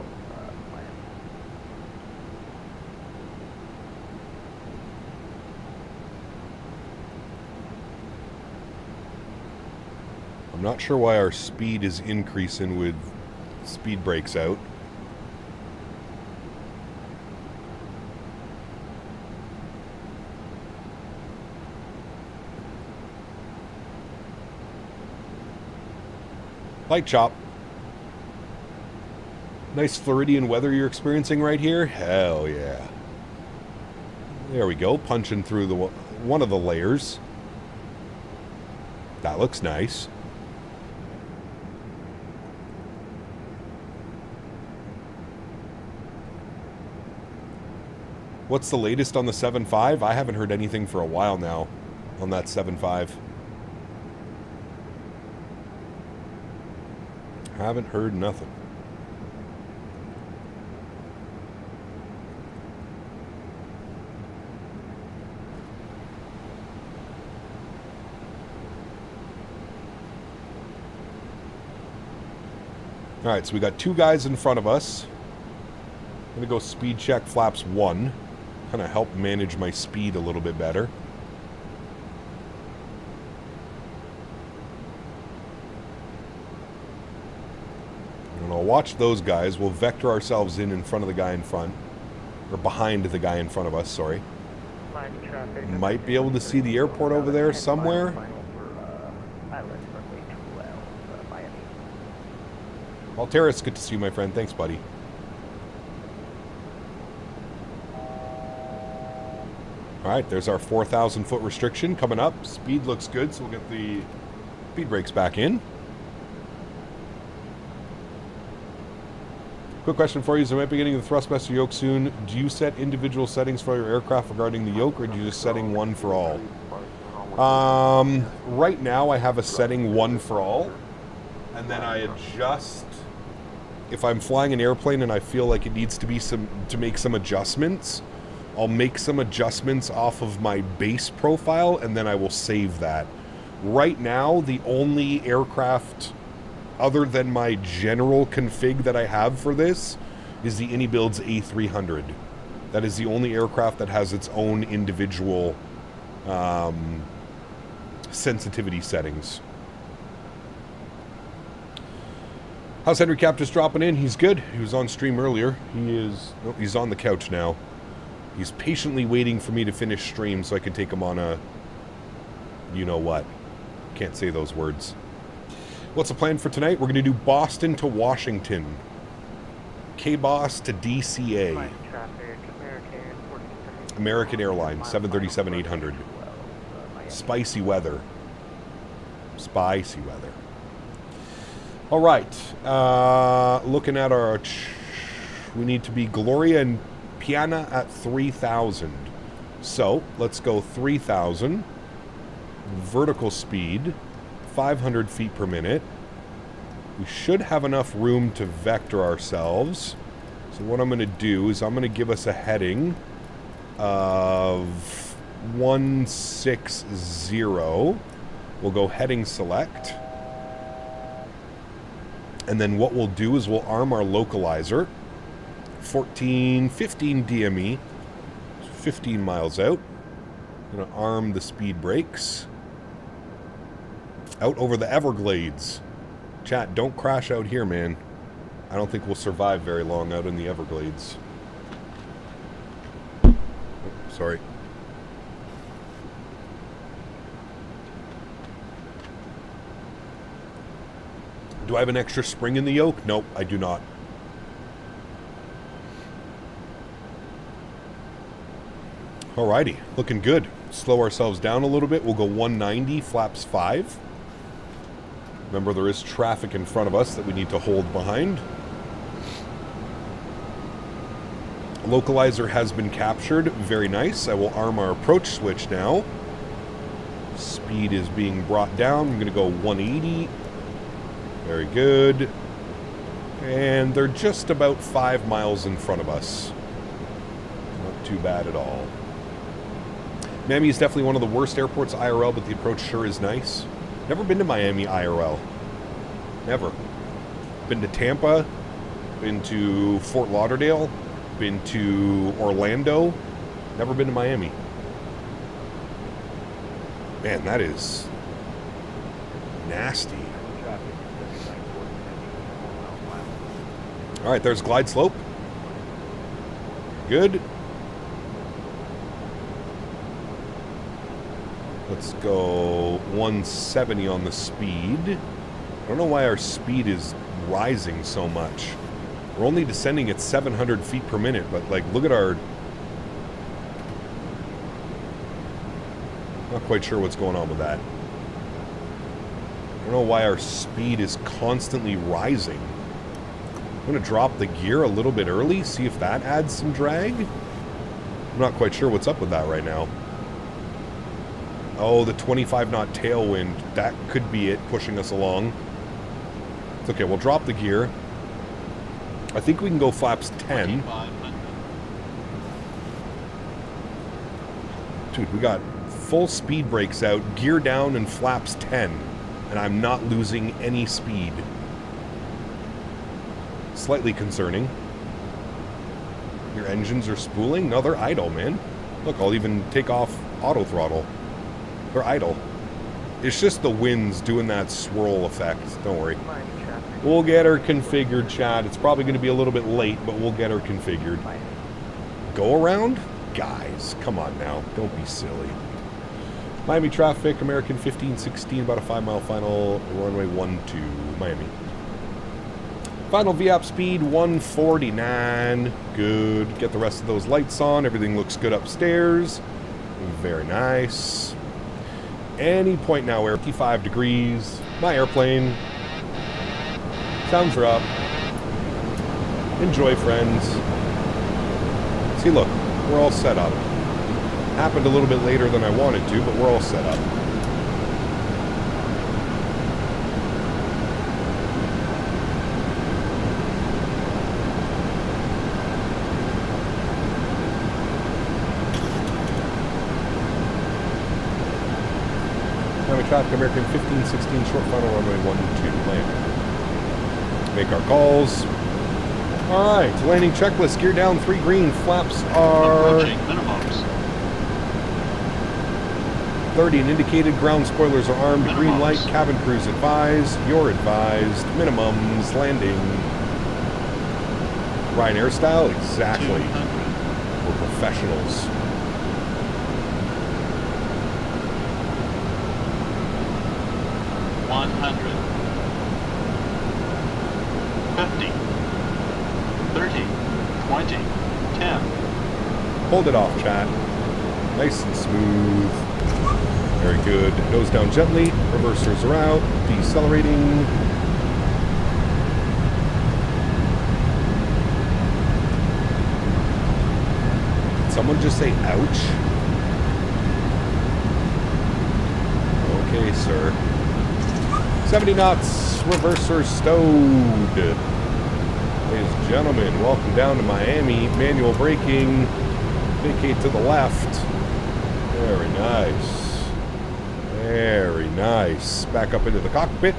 I'm not sure why our speed is increasing with speed brakes out. Light chop. Nice Floridian weather you're experiencing right here. Hell yeah. There we go. Punching through the one of the layers. That looks nice. What's the latest on the 7.5? I haven't heard anything for a while now on that 7.5. Haven't heard nothing. All right, so we got two guys in front of us. I'm gonna go speed check flaps 1. Kind of help manage my speed a little bit better. And I'll watch those guys. We'll vector ourselves in front of the guy in front. Or behind the guy in front of us, sorry. Might be able to see the airport over there somewhere. Alteris, good to see you, my friend. Thanks, buddy. All right, there's our 4,000 foot restriction coming up. Speed looks good, so we'll get the Speed brakes back in. Quick question for you. So I might be getting the thrustmaster yoke soon. Do you set individual settings for your aircraft regarding the yoke, or do you just setting one for all? Right now I have a setting one for all, and then I adjust if I'm flying an airplane and I feel like it needs to make some adjustments. I'll make some adjustments off of my base profile, and then I will save that. Right now, the only aircraft other than my general config that I have for this is the AnyBuild's A300. That is the only aircraft that has its own individual sensitivity settings. How's Henry Cap just dropping in? He's good. He was on stream earlier. He's on the couch now. He's patiently waiting for me to finish stream so I can take him on a you know what. Can't say those words. What's the plan for tonight? We're going to do Boston to Washington. K-Boss to DCA. American Airlines, 737-800. Spicy weather. Spicy weather. All right. Looking at our... we need to be Gloria and Piana at 3,000. So, let's go 3,000. Vertical speed, 500 feet per minute. We should have enough room to vector ourselves. So what I'm going to do is I'm going to give us a heading of 160. We'll go heading select. And then what we'll do is we'll arm our localizer. 15 DME, 15 miles out. I'm going to arm the speed brakes. Out over the Everglades. Chat, don't crash out here, man. I don't think we'll survive very long out in the Everglades. Oh, sorry. Do I have an extra spring in the yoke? Nope, I do not. Alrighty, looking good. Slow ourselves down a little bit. We'll go 190, flaps 5. Remember, there is traffic in front of us that we need to hold behind. Localizer has been captured. Very nice. I will arm our approach switch now. Speed is being brought down. I'm going to go 180. Very good. And they're just about 5 miles in front of us. Not too bad at all. Miami is definitely one of the worst airports IRL, but the approach sure is nice. Never been to Miami IRL. Never. Been to Tampa. Been to Fort Lauderdale. Been to Orlando. Never been to Miami. Man, that is nasty. All right, there's glide slope. Good. Let's go 170 on the speed. I don't know why our speed is rising so much. We're only descending at 700 feet per minute, but like, look at our... Not quite sure what's going on with that. I don't know why our speed is constantly rising. I'm going to drop the gear a little bit early, see if that adds some drag. I'm not quite sure what's up with that right now. Oh, the 25 knot tailwind. That could be it pushing us along. It's okay, we'll drop the gear. I think we can go flaps 10. Dude, we got full speed brakes out, gear down, and flaps 10. And I'm not losing any speed. Slightly concerning. Your engines are spooling? No, they're idle, man. Look, I'll even take off auto throttle. They're idle. It's just the winds doing that swirl effect. Don't worry. We'll get her configured, chat. It's probably going to be a little bit late, but we'll get her configured. Go around? Guys, come on now. Don't be silly. Miami traffic, American 1516, about a 5-mile final, runway 12, Miami. Final VAP speed, 149. Good. Get the rest of those lights on. Everything looks good upstairs. Very nice. Any point now, we're 55 degrees. my airplane. Sounds are up. Enjoy, friends. See, look, we're all set up. Happened a little bit later than I wanted to, but we're all set up. Traffic American 1516 short final runway 12 land. Make our calls. Alright, landing checklist, gear down 3 green, flaps are Approaching minimums. 30 and indicated, ground spoilers are armed, Minimums. green light, cabin crews advised, you're advised, minimums, landing. Ryanair style? Exactly. 200. We're professionals. $100. 50. 30. 20. 10. Hold it off, chat. Nice and smooth. Very good. Nose down gently. Reversers are out. Decelerating. Did someone just say ouch? Okay, sir. 70 knots. Reverser stowed. Ladies and gentlemen, welcome down to Miami. Manual braking. Vacate to the left. Very nice. Very nice. Back up into the cockpit.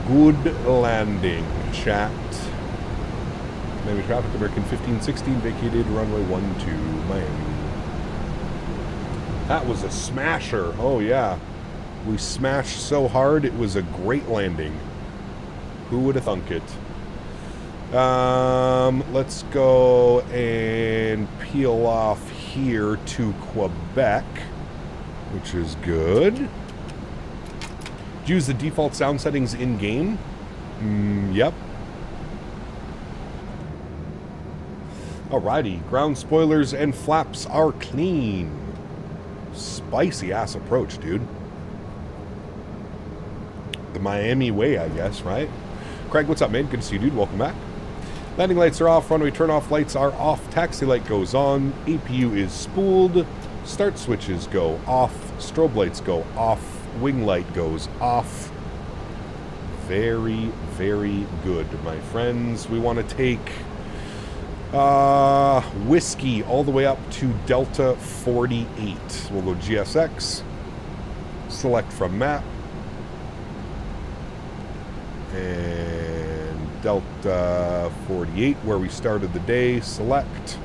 Good landing, chat. Miami traffic, American 1516, vacated runway 12, Miami. That was a smasher. Oh, yeah. We smashed so hard, it was a great landing. Who would have thunk it? Let's go and peel off here to Quebec, which is good. Use the default sound settings in-game. Yep. Alrighty, ground spoilers and flaps are clean. Spicy ass approach, dude. The Miami way, I guess, right? Craig, what's up, man? Good to see you, dude. Welcome back. Landing lights are off, runway turn-off lights are off, taxi light goes on, APU is spooled, start switches go off, strobe lights go off, wing light goes off. Very, very good, my friends. We want to take whiskey all the way up to Delta 48. We'll go GSX, select from map, and Delta 48, where we started the day, select.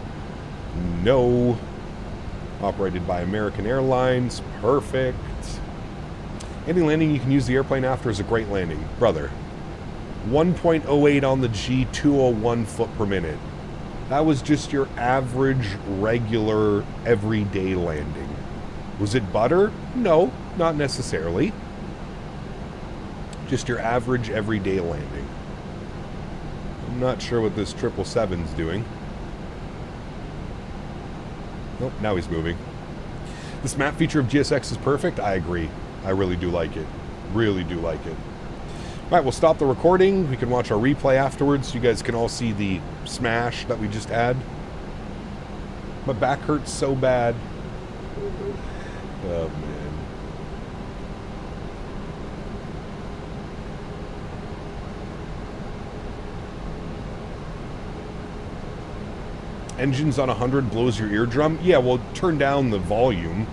No. Operated by American Airlines. Perfect. Any landing you can use the airplane after is a great landing. Brother. 1.08 on the G, 201 foot per minute. That was just your average, regular, everyday landing. Was it butter? No, not necessarily. Just your average, everyday landing. I'm not sure what this 777's doing. Nope, now he's moving. This map feature of GSX is perfect. I agree. I really do like it. Really do like it. All right, we'll stop the recording. We can watch our replay afterwards. You guys can all see the smash that we just had. My back hurts so bad. Oh, man. Engines on 100 blows your eardrum? Yeah, well, turn down the volume.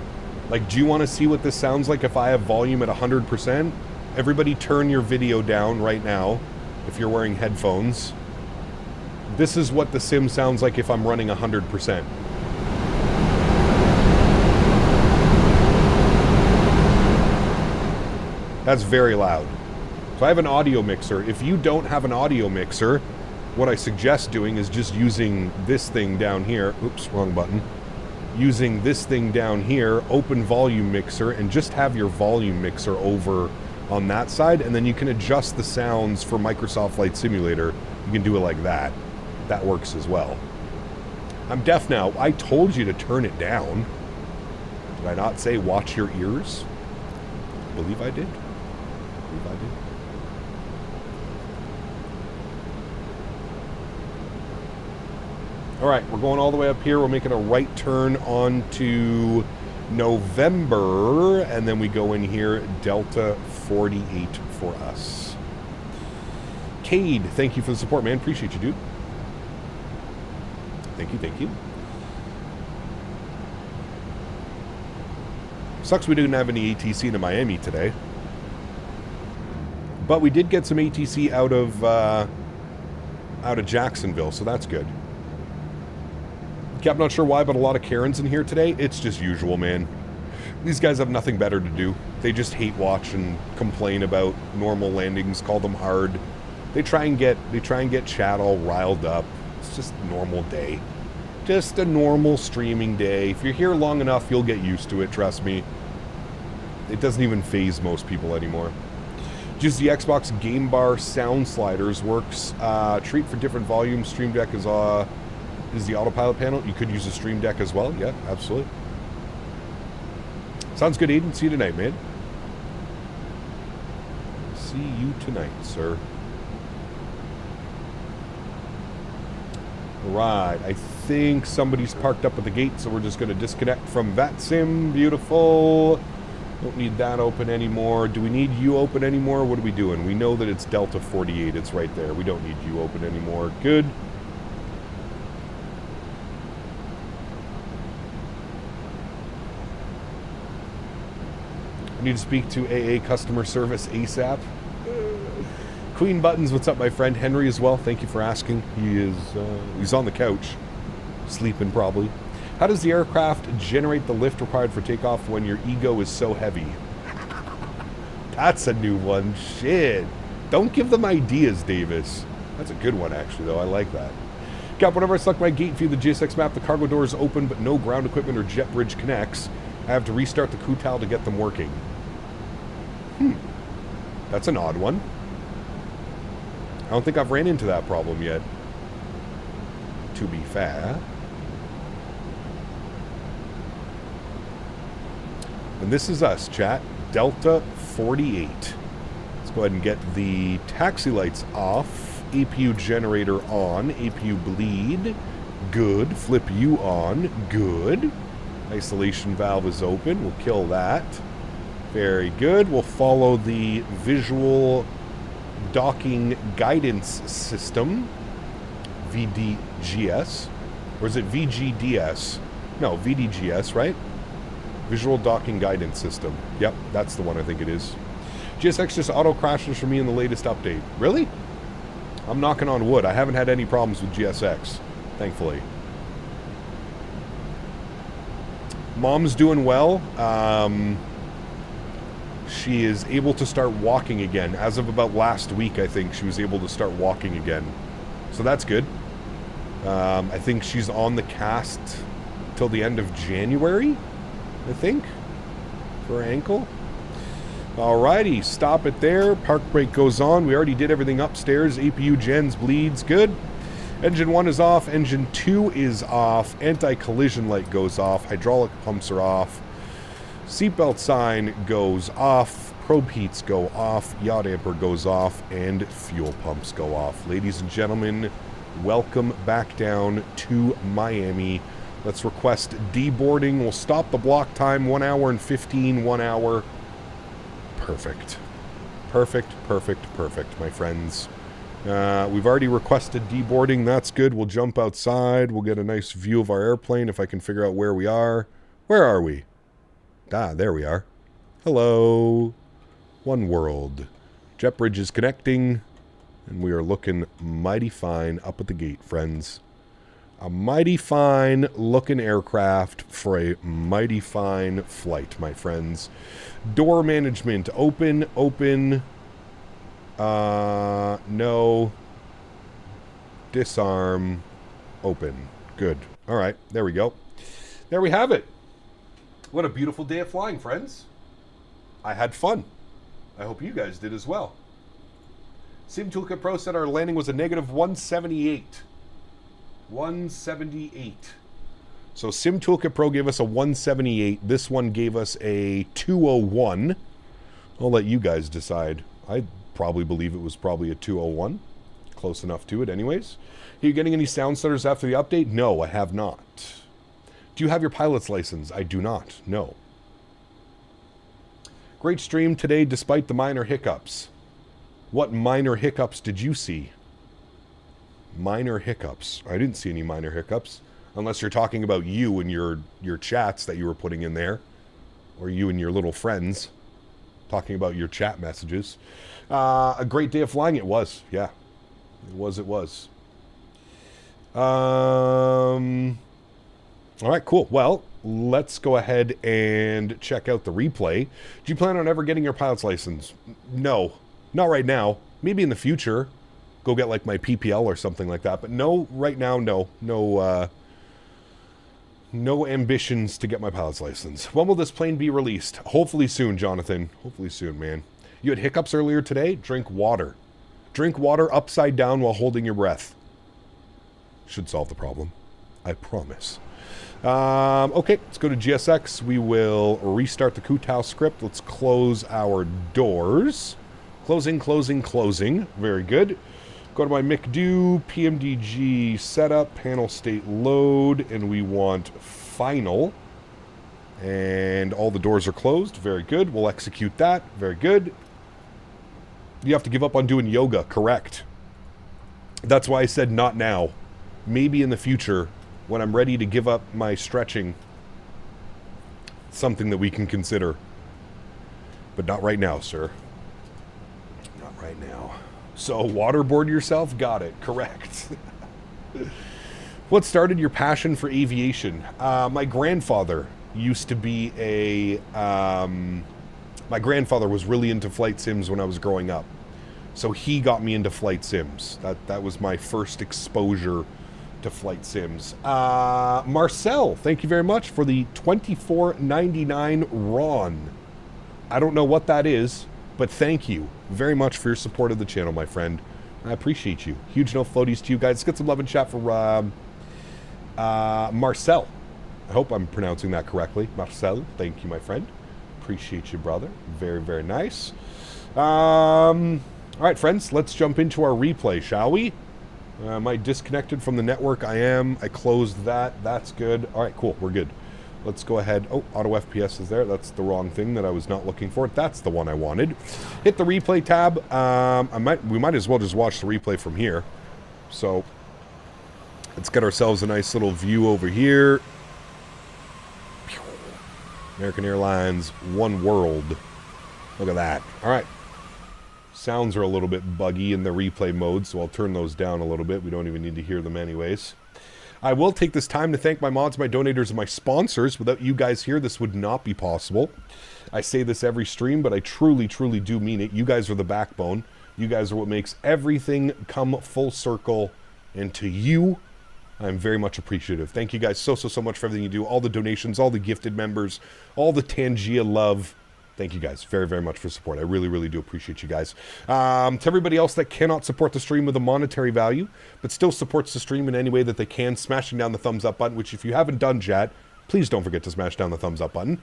Like, do you want to see what this sounds like if I have volume at 100%? Everybody turn your video down right now if you're wearing headphones. This is what the sim sounds like if I'm running 100%. That's very loud. So I have an audio mixer. If you don't have an audio mixer, what I suggest doing is just using this thing down here. Oops, wrong button. Using this thing down here, open volume mixer, and just have your volume mixer over on that side, and then you can adjust the sounds for Microsoft Flight Simulator. You can do it like that. That works as well. I'm deaf now. I told you to turn it down. Did I not say watch your ears? I believe I did. believe I do. All right, we're going all the way up here. We're making a right turn onto November, and then we go in here, Delta 48 for us. Cade, thank you for the support, man. Appreciate you, dude. Thank you, thank you. Sucks we didn't have any ATC into Miami today. But we did get some ATC out of Jacksonville, so that's good. I'm not sure why, but a lot of Karens in here today. It's just usual, man. These guys have nothing better to do. They just hate watch and complain about normal landings, call them hard. They try and get chat all riled up. It's just a normal day. Just a normal streaming day. If you're here long enough, you'll get used to it, trust me. It doesn't even faze most people anymore. Just the Xbox Game Bar sound sliders works. Treat for different volumes. Stream Deck is the autopilot panel. You could use a Stream Deck as well. Yeah, absolutely. Sounds good, Aiden. See you tonight, man. See you tonight, sir. Right, I think somebody's parked up at the gate, so we're just going to disconnect from VATSIM. Beautiful. Don't need that open anymore. Do we need you open anymore? What are we doing? We know that it's Delta 48. It's right there. We don't need you open anymore. Good. I need to speak to AA customer service ASAP. Queen Buttons, what's up, my friend? Henry as well. Thank you for asking. He's on the couch, sleeping probably. How does the aircraft generate the lift required for takeoff when your ego is so heavy? That's a new one. Shit. Don't give them ideas, Davis. That's a good one, actually, though. I like that. Cap, whenever I select my gate view the GSX map, the cargo door is open, but no ground equipment or jet bridge connects. I have to restart the Kutal to get them working. That's an odd one. I don't think I've ran into that problem yet, to be fair. And this is us, chat. Delta 48. Let's go ahead and get the taxi lights off. APU generator on. APU bleed. Good. Flip U on. Good. Isolation valve is open. We'll kill that. Very good. We'll follow the visual docking guidance system. VDGS. Or is it VGDS? No, VDGS, right? Visual docking guidance system. Yep, that's the one I think it is. GSX just auto crashes for me in the latest update. Really? I'm knocking on wood. I haven't had any problems with GSX, thankfully. Mom's doing well. She is able to start walking again. As of about last week, I think she was able to start walking again. So that's good. I think she's on the cast till the end of January, I think, for her ankle. Alrighty, stop it there. Park brake goes on. We already did everything upstairs. APU gens bleeds. Good. Engine 1 is off. Engine 2 is off. Anti-collision light goes off. Hydraulic pumps are off. Seatbelt sign goes off. Probe heats go off. Yacht amper goes off. And fuel pumps go off. Ladies and gentlemen, welcome back down to Miami. Let's request deboarding. We'll stop the block time. 1 hour and 15. 1 hour. Perfect. Perfect, perfect, perfect, my friends. We've already requested deboarding. That's good. We'll jump outside. We'll get a nice view of our airplane if I can figure out where we are. Where are we? Ah, there we are. Hello. One world. Jet bridge is connecting. And we are looking mighty fine up at the gate, friends. A mighty fine looking aircraft for a mighty fine flight, my friends. Door management, open, open. No. Disarm. Open. Good. All right. There we go. There we have it. What a beautiful day of flying, friends. I had fun. I hope you guys did as well. Sim Toolkit Pro said our landing was a negative 178. 178. So Sim Toolkit Pro gave us a 178. This one gave us a 201. I'll let you guys decide. I probably believe it was probably a 201. Close enough to it anyways. Are you getting any sound stutters after the update? No, I have not. Do you have your pilot's license? I do not. No. Great stream today despite the minor hiccups. What minor hiccups did you see? Minor hiccups. I didn't see any minor hiccups. Unless you're talking about you and your chats that you were putting in there. Or you and your little friends. Talking about your chat messages. A great day of flying it was. Yeah. It was. All right, cool. Well, let's go ahead and check out the replay. Do you plan on ever getting your pilot's license? No. Not right now. Maybe in the future. Go get like my PPL or something like that. But no, right now, no. No ambitions to get my pilot's license. When will this plane be released? Hopefully soon, Jonathan. Hopefully soon, man. You had hiccups earlier today? Drink water. Drink water upside down while holding your breath. Should solve the problem. I promise. Okay, let's go to GSX. We will restart the Kutao script. Let's close our doors. Closing. Very good. Go to my McDo, PMDG setup, panel state load, and we want final. And all the doors are closed. Very good. We'll execute that. Very good. You have to give up on doing yoga. Correct. That's why I said not now. Maybe in the future, when I'm ready to give up my stretching. Something that we can consider. But not right now, sir. Not right now. So, waterboard yourself? Got it. Correct. What started your passion for aviation? My grandfather used to be a... my grandfather was really into flight sims when I was growing up. So he got me into flight sims. That was my first exposure to flight sims. Marcel, thank you very much for the $24.99 Ron. I don't know what that is, but thank you very much for your support of the channel, my friend. I appreciate you. Huge no floaties to you guys. Let's get some love and chat for Marcel. I hope I'm pronouncing that correctly. Marcel, thank you, my friend. Appreciate you, brother. Very, very nice. All right, friends, let's jump into our replay, shall we? Am I disconnected from the network? I am. I closed that. That's good. All right, cool. We're good. Let's go ahead. Oh, auto FPS is there. That's the wrong thing that I was not looking for. That's the one I wanted. Hit the replay tab. We might as well just watch the replay from here. So let's get ourselves a nice little view over here. American Airlines, One World. Look at that. All right. Sounds are a little bit buggy in the replay mode, so I'll turn those down a little bit. We don't even need to hear them anyways. I will take this time to thank my mods, my donators, and my sponsors. Without you guys here, this would not be possible. I say this every stream, but I truly, truly do mean it. You guys are the backbone. You guys are what makes everything come full circle. And to you, I'm very much appreciative. Thank you guys so much for everything you do. All the donations, all the gifted members, all the Tangia love. Thank you guys very, very much for support. I really, really do appreciate you guys. To everybody else that cannot support the stream with a monetary value, but still supports the stream in any way that they can, smashing down the thumbs up button, which if you haven't done, chat, please don't forget to smash down the thumbs up button.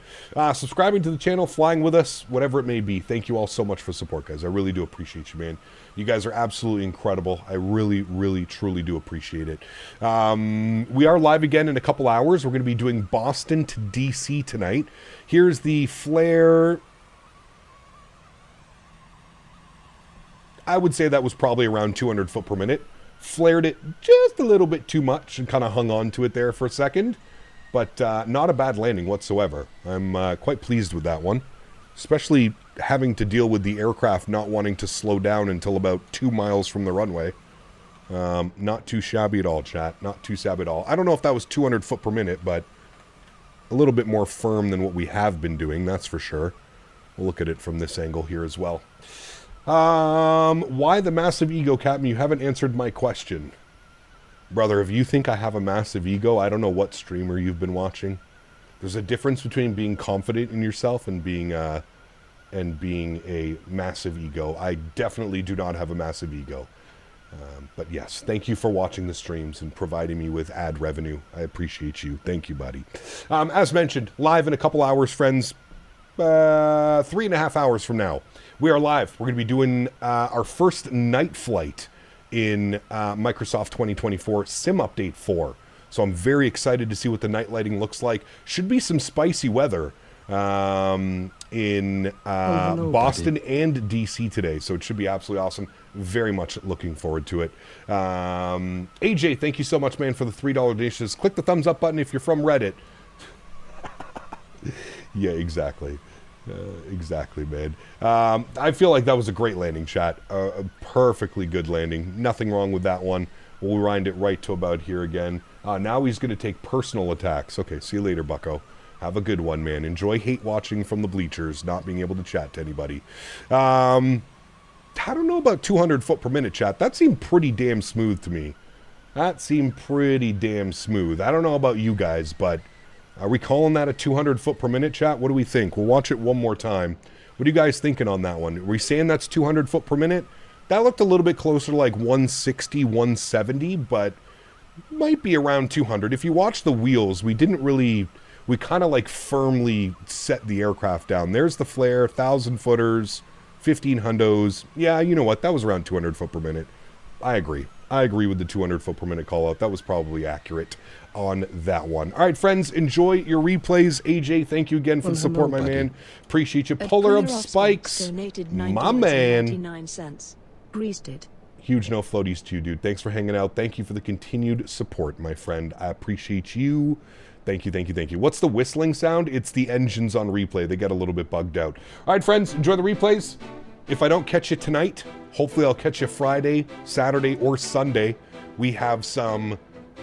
Subscribing to the channel, flying with us, whatever it may be. Thank you all so much for support, guys. I really do appreciate you, man. You guys are absolutely incredible. I really, really, truly do appreciate it. We are live again in a couple hours. We're going to be doing Boston to DC tonight. Here's the flare. I would say that was probably around 200 foot per minute. Flared it just a little bit too much and kind of hung on to it there for a second. But not a bad landing whatsoever. I'm quite pleased with that one. Especially having to deal with the aircraft not wanting to slow down until about 2 miles from the runway. Not too shabby at all, chat. Not too shabby at all. I don't know if that was 200 foot per minute, but a little bit more firm than what we have been doing, that's for sure. We'll look at it from this angle here as well. Why the massive ego, Captain? You haven't answered my question. Brother, if you think I have a massive ego, I don't know what streamer you've been watching. There's a difference between being confident in yourself and being a massive ego. I definitely do not have a massive ego. But yes, thank you for watching the streams and providing me with ad revenue. I appreciate you. Thank you, buddy. As mentioned, live in a couple hours, friends. 3.5 hours from now. We are live. We're going to be doing our first night flight in Microsoft 2024 Sim Update 4. So I'm very excited to see what the night lighting looks like. Should be some spicy weather in Boston and DC today. So it should be absolutely awesome. Very much looking forward to it. AJ, thank you so much, man, for the $3 donations. Click the thumbs up button if you're from Reddit. Yeah, exactly. Exactly, man. I feel like that was a great landing, chat. A perfectly good landing. Nothing wrong with that one. We'll wind it right to about here again. Now he's going to take personal attacks. Okay, see you later, bucko. Have a good one, man. Enjoy hate watching from the bleachers, not being able to chat to anybody. I don't know about 200 foot per minute, chat. That seemed pretty damn smooth to me. That seemed pretty damn smooth. I don't know about you guys, but are we calling that a 200 foot per minute, chat? What do we think? We'll watch it one more time. What are you guys thinking on that one? Are we saying that's 200 foot per minute? That looked a little bit closer to like 160, 170, but might be around 200. If you watch the wheels, we kind of like firmly set the aircraft down. There's the flare, 1,000 footers, 15 hundos. Yeah, you know what? That was around 200 foot per minute. I agree. I agree with the 200 foot per minute call out. That was probably accurate on that one. All right, friends, enjoy your replays. AJ, thank you again for the support, my man. Appreciate you. Puller of Spikes, my man. Huge no floaties to you, dude. Thanks for hanging out. Thank you for the continued support, my friend. I appreciate you. Thank you, thank you, thank you. What's the whistling sound? It's the engines on replay. They get a little bit bugged out. All right, friends, enjoy the replays. If I don't catch you tonight, hopefully I'll catch you Friday, Saturday, or Sunday. We have some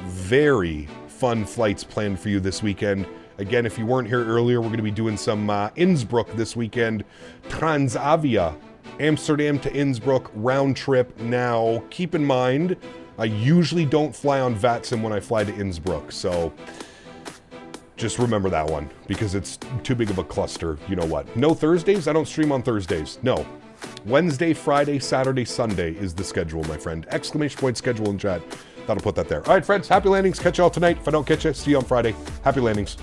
very fun flights planned for you this weekend. Again, if you weren't here earlier, we're going to be doing some Innsbruck this weekend. Transavia, Amsterdam to Innsbruck, round trip. Now, keep in mind, I usually don't fly on VATSIM when I fly to Innsbruck, so just remember that one, because it's too big of a cluster. You know what? No Thursdays? I don't stream on Thursdays. No. Wednesday, Friday, Saturday, Sunday is the schedule, my friend. Exclamation point schedule in chat. That'll put that there. All right, friends, happy landings. Catch you all tonight. If I don't catch you, see you on Friday. Happy landings.